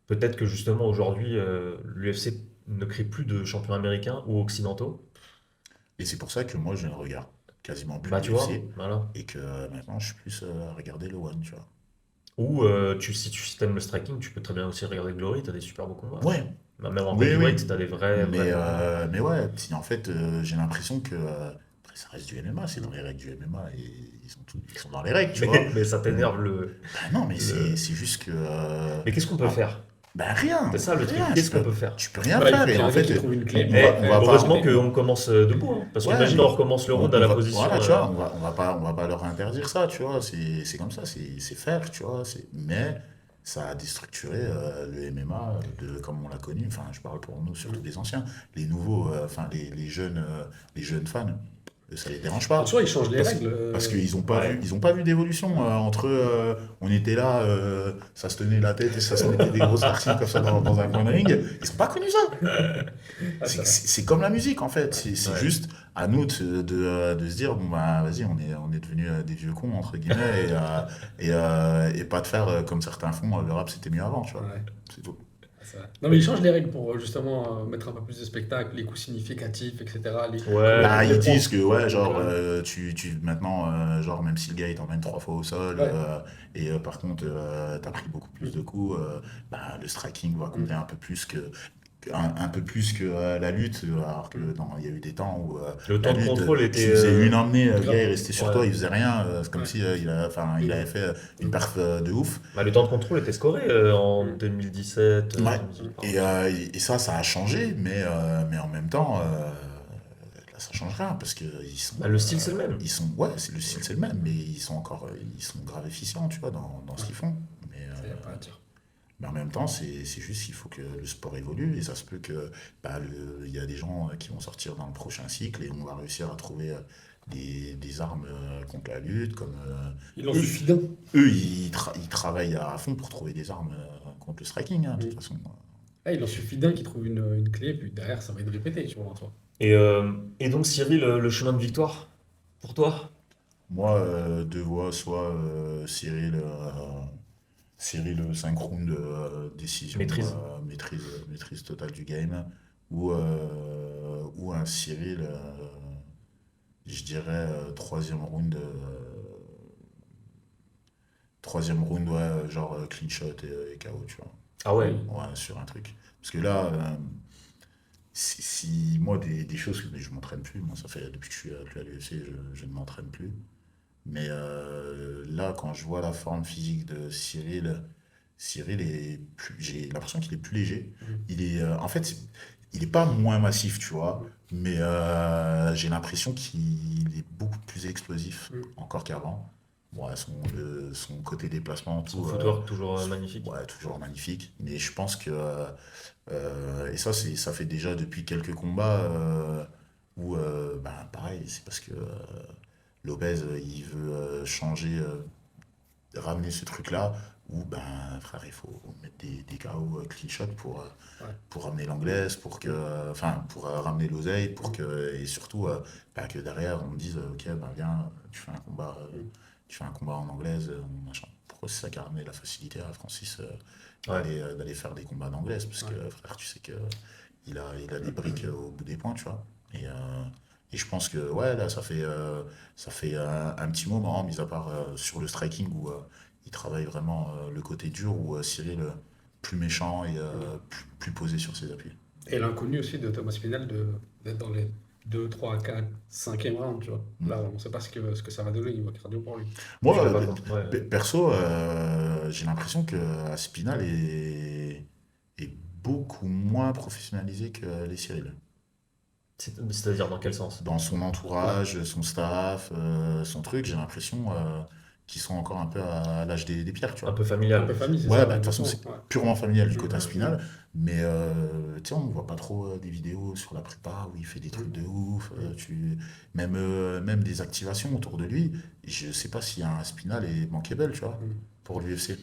peut-être que justement aujourd'hui, l'UFC ne crée plus de champions américains ou occidentaux. Et c'est pour ça que moi, je ne regarde quasiment plus Bah tu vois, l'UFC voilà. et que maintenant, je suis plus à regarder le One, tu vois. Ou si t'aimes le striking, tu peux très bien aussi regarder Glory, t'as des super beaux combats. Ouais, Bah, même en oui, oui. heavyweight, t'as des vrais, vrais bons combats. Mais ouais, en fait, j'ai l'impression que après, ça reste du MMA, c'est dans les règles du MMA et ils sont dans les règles, tu vois. Mais ça t'énerve Bah non, mais le... c'est juste que. Mais qu'est-ce qu'on peut Ah, faire? bah rien, C'est ça le truc, rien, qu'est-ce qu'on peut faire? tu peux rien Voilà, il faut faire. qu'il Et y ait en un gars qui fait, trouve une clé on pour va, Eh, on va pas. heureusement qu'on commence debout, hein, parce Ouais, qu'imagine mais on recommence le round à la position. voilà, tu vois, on va pas leur interdire ça, tu vois. C'est comme ça, c'est faire, tu vois. Mais ça a déstructuré le MMA comme on l'a connu. Enfin, je parle pour nous, surtout les anciens. Les nouveaux, enfin, les jeunes fans, ça les dérange En pas. soi, ils changent les Parce, règles. parce qu'ils n'ont pas Ouais. vu, ils ont pas vu d'évolution entre on était là, ça se tenait la tête et ça se mettait des grosses tartines comme ça dans un coin de ring. Ils n'ont pas connu ça. Ah, c'est vrai. C'est comme la musique en fait. C'est Ouais. juste à nous de se dire bon bah vas-y on est devenus des vieux cons entre guillemets et pas de faire comme certains font. Le rap c'était mieux avant, tu vois. Ouais, C'est tout. c'est vrai. Non, mais ils changent les règles pour justement mettre un peu plus de spectacle, les coups significatifs, etc. Ouais, Bah, les ils points. disent que ouais genre Donc, maintenant genre même si le gars il t'emmène 3 fois au sol ouais. et par contre t'as pris beaucoup plus de coups, bah, le striking va compter Mm. un peu plus que la lutte, alors que il y a eu des temps où le la temps de lutte, contrôle tu était. faisais une emmenée, le Grave. gars il restait sur Ouais. toi, il faisait rien, c'est comme Ouais. si il avait fait une perf de ouf. Bah, le temps de contrôle était scoré en Mm. 2017, Ouais. 2018, par Et, exemple. et ça a changé, mais en même temps, là, ça change rien parce que Bah, le style c'est le même. ouais, le style c'est le même, mais ils sont grave efficients, tu vois, dans ce qu'ils font. Mais, Ça y a pas à dire. mais en même temps, c'est juste qu'il faut que le sport évolue et ça se peut que bah, il y a des gens qui vont sortir dans le prochain cycle et on va réussir à trouver des armes contre la lutte, comme Il en eux, suffit d'un. eux, ils travaillent à fond pour trouver des armes contre le striking, hein, de toute Mm. façon. Ah, il en suffit d'un qui trouve une clé, puis derrière, ça va être répété, tu vois, en soi. Et donc, Cyril, le chemin de victoire, pour toi? Moi, deux voix, soit Cyril 5 rounds, décision, Maîtrise. maîtrise totale du game, ou un Cyril, je dirais, troisième round, troisième round, ouais, genre clean shot et KO, tu vois. Ah ouais. Ouais, sur un truc. Parce que là, si moi, des choses que je m'entraîne plus, moi, ça fait depuis que je suis plus à l'UFC, je ne m'entraîne plus. Mais là, quand je vois la forme physique de Cyril, Cyril est plus, j'ai l'impression qu'il est plus léger. Mhm. En fait, il est pas moins massif, tu vois, mais j'ai l'impression qu'il est beaucoup plus explosif Mhm. encore qu'avant. Ouais, son côté déplacement, Son tout, footwork toujours magnifique. ouais, toujours magnifique. Mais je pense que, et ça fait déjà depuis quelques combats où, ben, pareil, c'est parce que Lopez, il veut changer, ramener ce truc-là, où, ben, frère, il faut mettre des KO clean shot Ouais. pour ramener l'anglaise, enfin, pour ramener l'oseille, et surtout, ben, que derrière, on me dise, ok, ben, viens, Mhm. tu fais un combat en anglaise, machin. Pourquoi c'est ça qui a ramené la facilité à Francis Ouais. d'aller faire des combats d'anglaise, parce que, Ouais. frère, tu sais que il a des briques au bout des poings, tu vois. Et je pense que, ouais, là, ça fait un petit moment, mis à part sur le striking, où il travaille vraiment le côté dur, où Cyril, plus méchant et plus posé sur ses appuis. Et l'inconnu aussi de Thomas Pinal d'être dans les 2, 3, 4, 5e round, tu vois. Là, Mm. on ne sait pas ce que ça va donner niveau cardio pour lui. Je Moi, l'ai pas compris. Ouais. perso, j'ai l'impression que Aspinal est beaucoup moins professionnalisé que les Cyril. C'est-à-dire dans quel sens? Dans son Ouais, entourage, son staff, son truc, j'ai l'impression qu'ils sont encore un peu à l'âge des pierres, tu Un vois. peu un peu familial. famille, c'est Ouais, ça, bah, de toute façon, exactement. c'est Ouais. purement familial du Mm, côté mm, Aspinal, mais tu sais, on ne voit pas trop des vidéos sur la prépa où il fait des trucs de mm, ouf, mm, même des activations autour de lui. Je sais pas si un Aspinal est bankable, tu vois, mm. pour l'UFC.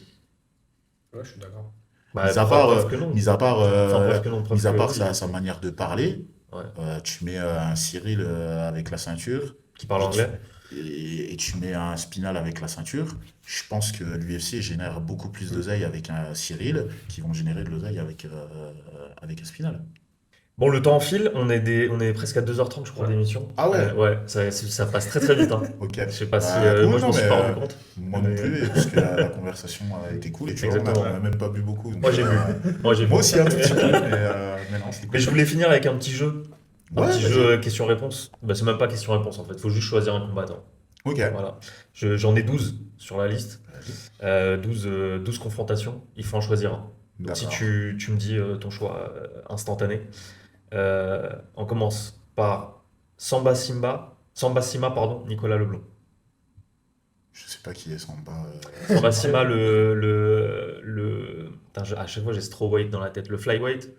Ouais, je suis d'accord. Bah, Mis à part, preuve que non. mis à part, Enfin, preuve que non, preuve mis à que part oui. sa manière de parler, Ouais. tu mets un Cyril avec la ceinture Qui parle et tu, anglais? et tu mets un Spinal avec la ceinture. Je pense que l'UFC génère beaucoup plus Mm. d'oseille avec un Cyril qui vont générer de l'oseille avec un Spinal. Bon, le temps file, on est presque à 2h30, je crois, Ouais. d'émission. Ah ouais, Ouais, ça passe très très vite, hein. ok. Je sais pas si. Bah Moi, cool, je non m'en mais suis pas rendu compte. moi non Mais, plus, parce que la conversation a été cool et tu vois, on exactement. a même pas bu beaucoup. Donc, Moi, j'ai vu. Moi, j'ai vu. moi aussi un tout petit peu, mais non, c'était Mais cool. je voulais finir avec un petit jeu. Un Ouais, petit jeu vas-y. question-réponse. Bah, c'est même pas question-réponse en fait, faut juste choisir un combattant. Ok. Voilà. J'en ai 12 sur la liste. Vas-y. 12 confrontations. Il faut en choisir un. Donc si D'accord. tu me dis ton choix instantané. On commence par Samba Sima, pardon, Nicolas Leblond. Je sais pas qui est Samba. Samba Samba. Sima, Putain, à chaque fois j'ai ce throwweight dans la tête. Le flyweight,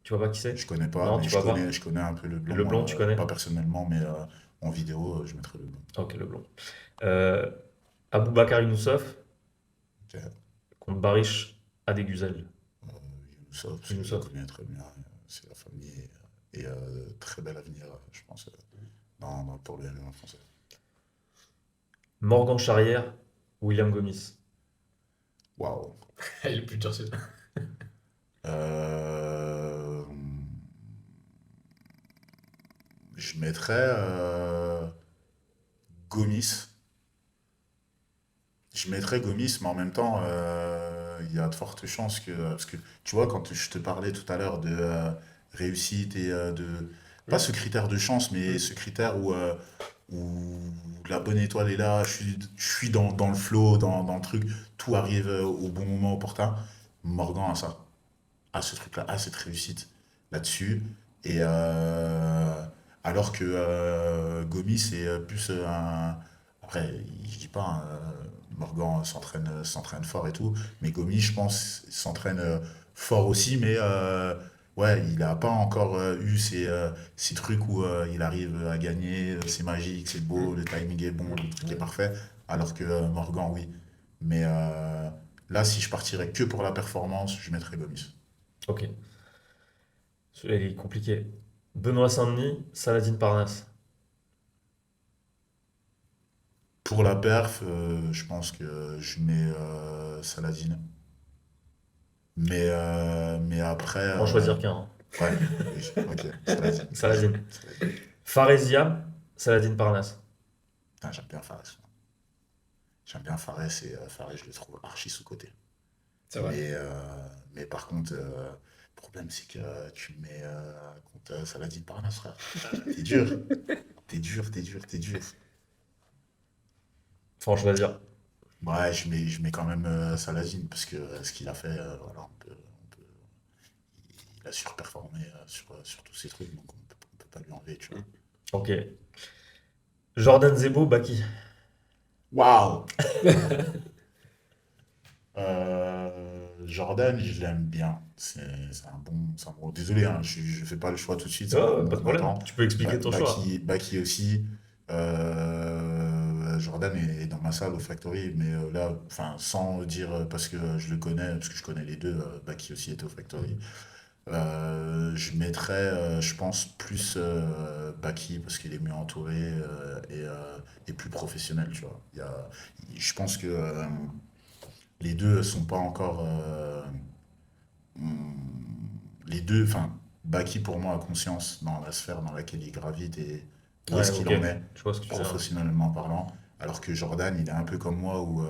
tu vois pas qui c'est? Je connais pas, Non, mais tu vois pas? je connais un peu le Et blanc, Leblond, tu connais? pas personnellement, mais en vidéo, je mettrai le blanc. Ok, Leblond. Euh, Aboubakar Youssef Ok. contre Barish Adeguzel. Youssef, parce que je le Youssef. connais très bien, c'est la famille et très bel avenir, je pense, pour le MMA français. Morgan Charrière, William Gomis. Waouh. Il est plus dur, c'est ça. Euh, je mettrais Gomis. Je mettrais Gomis, mais en même temps, il y a de fortes chances que. Parce que, tu vois, quand je te parlais tout à l'heure de réussite et de. Pas Mm, ce critère de chance, mais mm, ce critère où la bonne étoile est là, je suis dans le flow, dans le truc, tout arrive au bon moment opportun. Morgan a ça, a ce truc-là, a cette réussite là-dessus. Et alors que Gomis, c'est plus un. Après, je dis pas, hein, Morgan s'entraîne fort et tout, mais Gomis, je pense, s'entraîne fort aussi, mais ouais, il n'a pas encore eu ces trucs où il arrive à gagner, c'est magique, c'est beau, mm. le timing est bon, le truc est Ouais. parfait, alors que Morgan, oui. Mais là, si je partirais que pour la performance, je mettrais Gomis. Ok, celui-là il est compliqué. Benoît Saint-Denis, Saladin Parnasse. Pour la perf, je pense que je mets Saladin. Mais après, Faut en choisir qu'un, hein. ouais, oui, ok, Saladin. Saladin. Saladin. Faresia, Saladin Parnasse. Putain, j'aime bien Fares. J'aime bien Fares et Fares, je le trouve archi sous-coté. C'est vrai. Mais par contre, le problème, c'est que tu me mets contre Saladin Parnasse, frère. T'es dur, t'es dur, t'es dur, t'es dur. Faut en choisir. Ouais, je mets quand même Saladin parce que ce qu'il a fait, voilà, il a surperformé sur tous ces trucs, donc on peut pas lui enlever, tu vois. Ok. Jordan Zebo, Baki. Waouh! Jordan, je l'aime bien. C'est un bon. Désolé, hein, je fais pas le choix tout de suite, c'est un bon Oh, pas de problème. combattant. Tu peux expliquer ton choix. Baki aussi. Jordan est dans ma salle au Factory, mais là, enfin, sans dire parce que je le connais, parce que je connais les deux, Baki aussi était au Factory. Je mettrais, je pense, plus Baki parce qu'il est mieux entouré et plus professionnel, tu vois. Je pense que les deux sont pas encore. Les deux, enfin, Baki pour moi a conscience dans la sphère dans laquelle il gravite et où Ouais, est-ce qu'il ok. en est, Je vois ce que tu veux dire. professionnellement parlant. Alors que Jordan, il est un peu comme moi où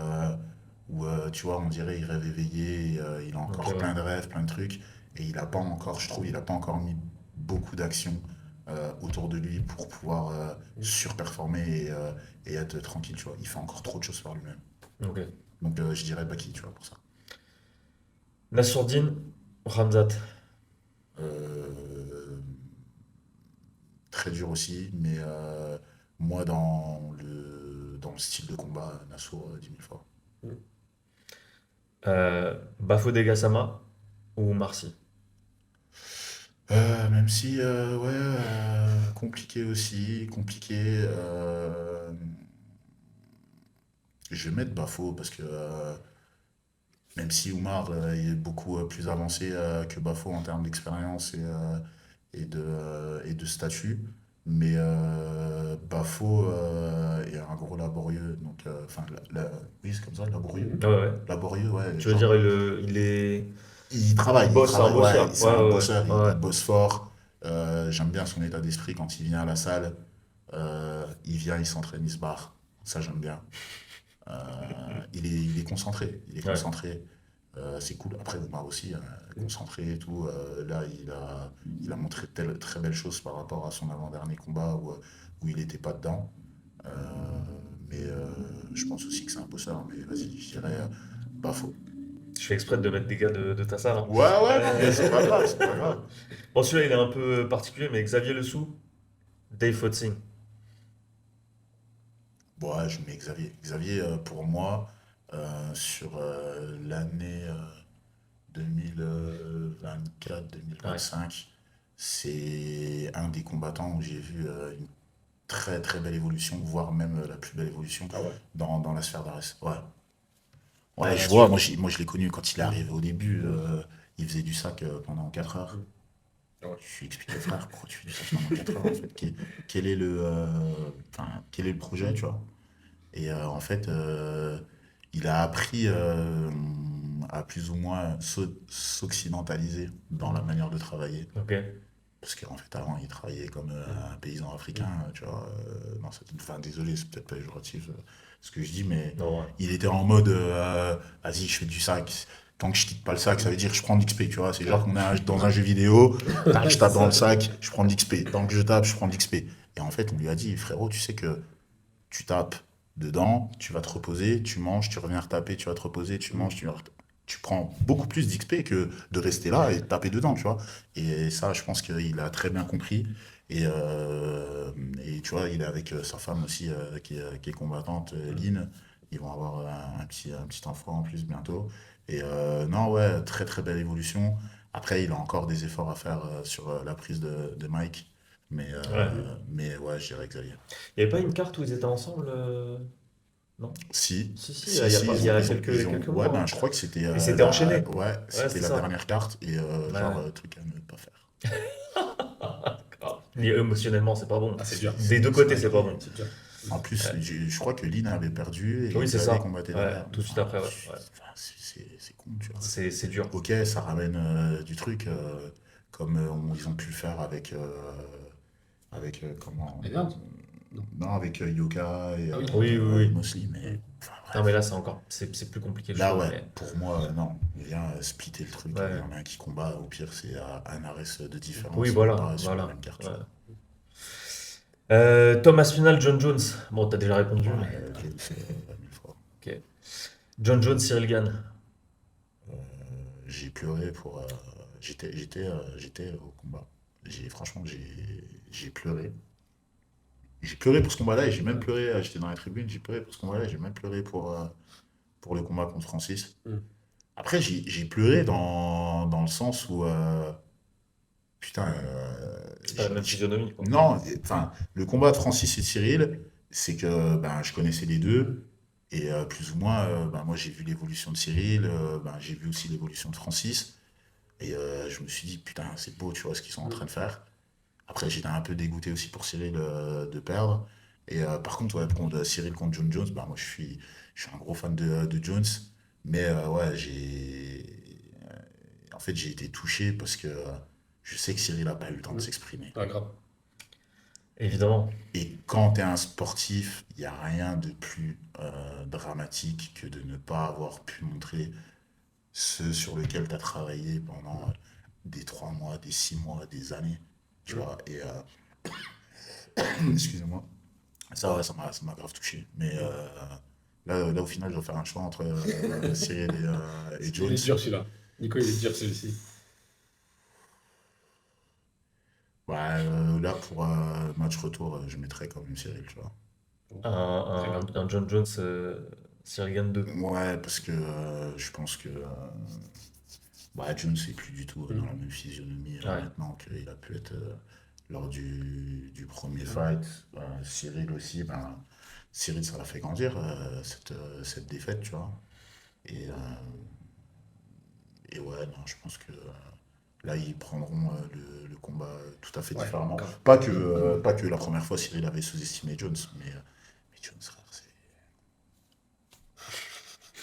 tu vois, on dirait il rêve éveillé, il a Ok, encore ouais. plein de rêves, plein de trucs, et il a pas encore, je trouve, il a pas encore mis beaucoup d'actions autour de lui pour pouvoir surperformer et être tranquille, tu vois. Il fait encore trop de choses par lui-même. Ok. Donc je dirais Baki, tu vois, pour ça. Nassourdine, Ramzat. Euh, Très dur aussi, mais moi dans le style de combat, Nassau 10 000 fois. Bafodé Gassama ou Marcy. Même si, ouais, compliqué aussi, compliqué. Je vais mettre Bafo parce que même si Oumar est beaucoup plus avancé que Bafo en termes d'expérience et de statut, mais Bafo est un gros laborieux, donc enfin, oui, c'est comme ça, laborieux. Mhm. Ouais, ouais. Laborieux, ouais, Tu veux genre, dire, il est. il Il bosse, c'est un travaille, ouais, bosseur. c'est Ouais, un ouais, ouais. bosseur, il Ouais. bosse fort. J'aime bien son état d'esprit quand il vient à la salle. Il vient, il s'entraîne, il se barre. Ça, j'aime bien. Il est concentré, il est Ouais. concentré. C'est cool. Après, Omar aussi, concentré et tout. Là, il a montré très belle chose par rapport à son avant-dernier combat où il n'était pas dedans. Euh, mais je pense aussi que c'est un bosseur. Mais vas-y, je dirais pas faux. Je fais exprès de mettre des gars de ta salle, hein. Ouais, ouais, non, mais c'est pas grave, c'est pas grave. Bon, celui-là, il est un peu particulier, mais Xavier Lessou, Dave Fotzing. Bon, ouais, je mets Xavier. Xavier, pour moi, sur l'année Ouais. 2024-2025, c'est un des combattants où j'ai vu une très très belle évolution, voire même la plus belle évolution Ah ouais. dans la sphère d'Arès. Ouais. Ouais, Ouais, je vois, là-dessus. moi je l'ai connu quand il est arrivé au début, il faisait du sac pendant 4 heures. Mhm. Ah ouais. Je lui expliquais, frère, pourquoi tu fais du sac pendant 4 heures en fait? Quel est le projet, tu vois? Et en fait, il a appris à plus ou moins s'occidentaliser dans la manière de travailler. Ok. Parce qu'en fait, avant, il travaillait comme un paysan africain, tu vois. Non, enfin, désolé, c'est peut-être pas péjoratif ce que je dis, mais Non, ouais. il était en mode vas-y, je fais du sac. Tant que je quitte pas le sac, ça veut dire que je prends de l'XP, tu vois. C'est genre qu'on est dans un jeu vidéo, tac, je C'est tape dans le ça. sac, je prends de l'XP. Tant que je tape, je prends de l'XP. Et en fait, on lui a dit, frérot, tu sais que tu tapes dedans, tu vas te reposer, tu manges, tu reviens retaper, tu vas te reposer, tu manges, tu prends beaucoup plus d'XP que de rester là et de taper dedans, tu vois. Et ça, je pense qu'il a très bien compris. Et, euh, et tu vois, il est avec sa femme aussi qui est combattante, Lynn. Ils vont avoir un petit enfant en plus bientôt. Et non, ouais, très très belle évolution. Après, il a encore des efforts à faire sur la prise de Mike. Mais, Ouais. mais ouais, je dirais Xavier. Il n'y avait pas une carte où ils étaient ensemble, non? Si, Si, si, si, si, il y a quelques, ils ont, quelques ouais, mois, ben, hein. je crois que c'était Et c'était enchaîné. ouais, Ouais, c'était c'est la ça. dernière carte et genre Ouais. truc à ne pas faire. Grave. Et émotionnellement, c'est pas bon. Ah, c'est dur. Des deux C'est côtés, pas c'est pas gagné. bon. C'est dur. En plus, Ouais. je crois que Lynn avait perdu et Oui, c'est Xavier ça. combattait Ouais, derrière. tout de suite après, ouais. Ouais. Enfin, c'est con, tu vois. C'est dur. Ok, ça ramène du truc comme ils ont pu le faire avec comment Les Indes. Non, avec Yoka et Ah oui. Oui, oui, oui. Mosley, mais enfin Non, mais bref. là, c'est plus compliqué, je Là, trouve. ouais, Mais pour moi, non. Viens splitter le truc. Il y ouais. en a un qui combat, au pire, c'est à un arrêt de Oui, différence, mais voilà, pas sur la voilà. même carte, tu Ouais. vois. Thomas Final, John Jones. Bon, t'as déjà répondu, mais Ouais, James, mille fois. ok. John Jones, Cyril Gann. Euh, j'ai pleuré pour. J'étais au combat. Franchement, j'ai pleuré. J'ai pleuré pour ce combat-là et j'ai même pleuré. J'étais dans la tribune, j'ai pleuré pour ce combat-là et j'ai même pleuré pour le combat contre Francis. Mm. Après, j'ai pleuré dans le sens où. Putain. C'est pas la même physionomie, quoi. Non, enfin, le combat de Francis et Cyril, c'est que ben, je connaissais les deux. Et plus ou moins, ben, moi j'ai vu l'évolution de Cyril, ben, j'ai vu aussi l'évolution de Francis. Et je me suis dit, putain, c'est beau, tu vois ce qu'ils sont en train de faire. Après, j'étais un peu dégoûté aussi pour Cyril de perdre. Et par contre, ouais, contre Cyril contre John Jones, bah, moi je suis un gros fan de Jones. Mais ouais, en fait, j'ai été touché parce que je sais que Cyril n'a pas eu le temps de Mm. s'exprimer. Ah, grave. Évidemment. Et quand tu es un sportif, il n'y a rien de plus dramatique que de ne pas avoir pu montrer ce sur lequel tu as travaillé pendant des 3 mois, des 6 mois, des années. Tu Mm. vois, et excusez-moi. Ça, ouais, ça m'a grave touché. Mais là, au final, je dois faire un choix entre Cyril et Il Jones. est dur celui-là. Nico, il est dur celui-ci. Ouais, là, pour match retour, je mettrais quand même Cyril, tu vois. Bon, Un, très bien. un John Jones, Cyril Gann 2. Ouais, parce que je pense que bah, Jones, c'est plus du tout dans Mm. la même physionomie Ouais. maintenant qu'il a pu être lors du premier fight. Cyril aussi, ben, Cyril, ça l'a fait grandir, cette défaite, tu vois. Et, et ouais, non, je pense que là, ils prendront le combat tout à fait Ouais, différemment. grave. Pas que la première fois, Cyril avait sous-estimé Jones, mais Jones, frère, c'est.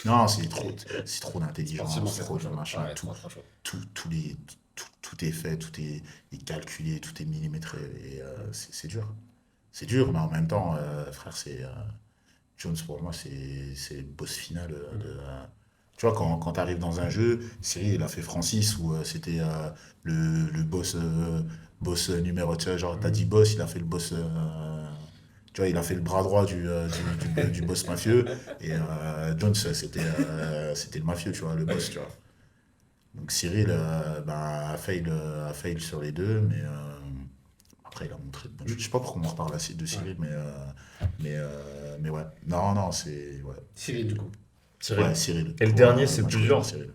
Non, c'est trop Sportivement, d'intelligence, c'est trop trop de chaud. machin, Ouais, tout, trop chaud. tout est fait, est calculé, tout est millimétré, et c'est dur. C'est dur, mais en même temps, frère, Jones, pour moi, c'est le boss final Mm. tu vois, quand tu arrives dans un jeu, Cyril, il a fait Francis, où c'était le boss numéro, tu vois, genre, t'as dit boss, il a fait le boss, tu vois, il a fait le bras droit du boss mafieux, et Jones, c'était le mafieux, tu vois, le boss, tu vois. Donc Cyril ben, a fail sur les deux, mais après, il a montré de bonnes choses. Je sais pas pourquoi on en reparle assez de Ouais. Cyril, mais ouais. Non, non, c'est. Ouais, Cyril, du coup. Cyril. ouais Cyril. Et le Pour dernier, c'est match plus retour, dur. Cyril.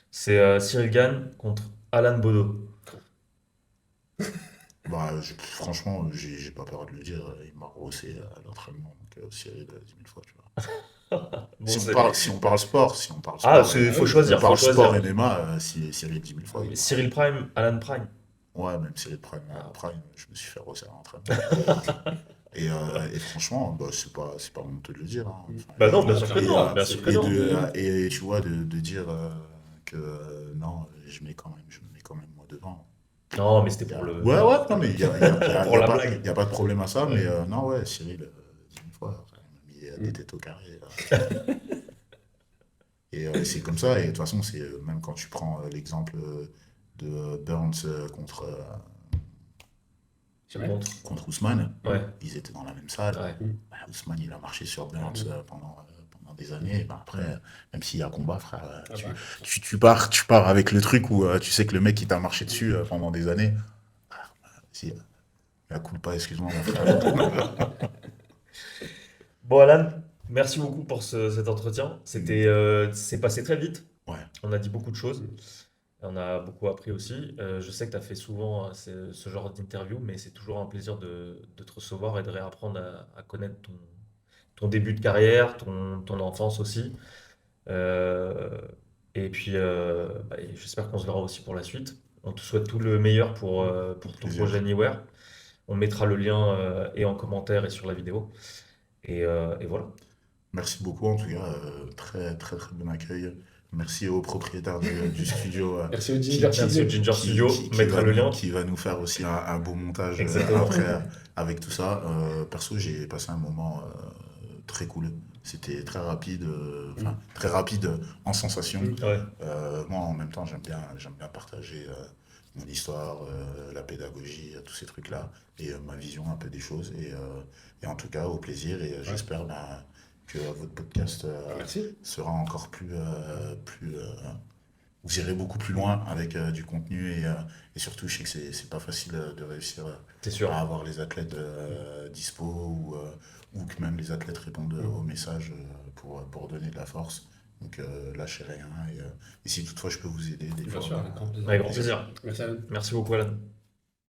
C'est Cyril Gann contre Alan Bodo. Bah, franchement, j'ai pas peur de le dire. Il m'a rossé à l'entraînement. Donc, Cyril, 10 000 fois, tu vois. Bon, Si on c'est... parle, si on parle sport, si on parle Ah, sport, Ah faut oui, si on choisir, faut parle sport choisir. MMA, Cyril 10 000 fois, il Mais m'a. Cyril Prime, Alan Prime. Ouais, même Cyril Prime, Ah, Prime, je me suis fait rosser à l'entraînement. Et franchement, bah, c'est pas honteux de le dire, hein. Mm. Enfin, bah non, bien Ah, sûr que et, clairement. non, euh, bien sûr que C'est. non. et tu vois, de dire que non, je me mets quand même moi devant. Non, mais c'était Il y pour a- le... Ouais, ouais, non, mais il y a, pour la blague. y a pas de problème à ça, mais Ouais. non, ouais, Cyril, 10 000 fois, il m'a mis des Mm. têtes au carré. Et c'est comme ça, et de toute façon, c'est même quand tu prends l'exemple de Burns Jamais. Contre. Ousmane, Ouais, ils étaient dans la même salle. ouais. Mm. Bah, Ousmane, il a marché sur Burns Mm. pendant des années. Et bah, après, même s'il y a combat, frère, Ah tu, bah. tu, tu pars, tu pars avec le truc où tu sais que le mec, il t'a marché dessus pendant des années. Si, la culpa, excuse-moi, mon frère. Bon, Alan, merci beaucoup pour cet entretien. C'est passé très vite. Ouais, On a dit beaucoup de choses. Mm. On a beaucoup appris aussi. Je sais que tu as fait souvent ce genre d'interview, mais c'est toujours un plaisir de te recevoir et de réapprendre à connaître ton début de carrière, ton enfance aussi. Euh, et puis, bah, et j'espère qu'on se verra aussi pour la suite. On te souhaite tout le meilleur pour ton plaisir. projet Anywhere. On mettra le lien et en commentaire et sur la vidéo. Et voilà. Merci beaucoup, en tout cas. Très, très, très bon accueil. Merci au propriétaire du studio Merci au qui, Ginger Merci au Studio. Ginger Studio, qui mettra va le nous, lien. qui va nous faire aussi un beau montage Exactement. après avec tout ça. Perso, j'ai passé un moment très cool. C'était très rapide, très rapide en sensation. Mm. Ouais, Moi, en même temps, j'aime bien partager mon histoire, la pédagogie, tous ces trucs-là, et ma vision un peu des choses. Et en tout cas, au plaisir. Et Ouais. j'espère que votre podcast Merci. sera encore vous irez beaucoup plus loin avec du contenu et surtout, je sais que c'est pas facile de réussir c'est sûr. à avoir les athlètes dispo ou que même les athlètes répondent aux messages pour donner de la force. Donc lâchez rien et si toutefois je peux vous aider des Bien fois, sûr, avec grand plaisir. Avec grand plaisir. Merci Alan. Merci beaucoup, Alan.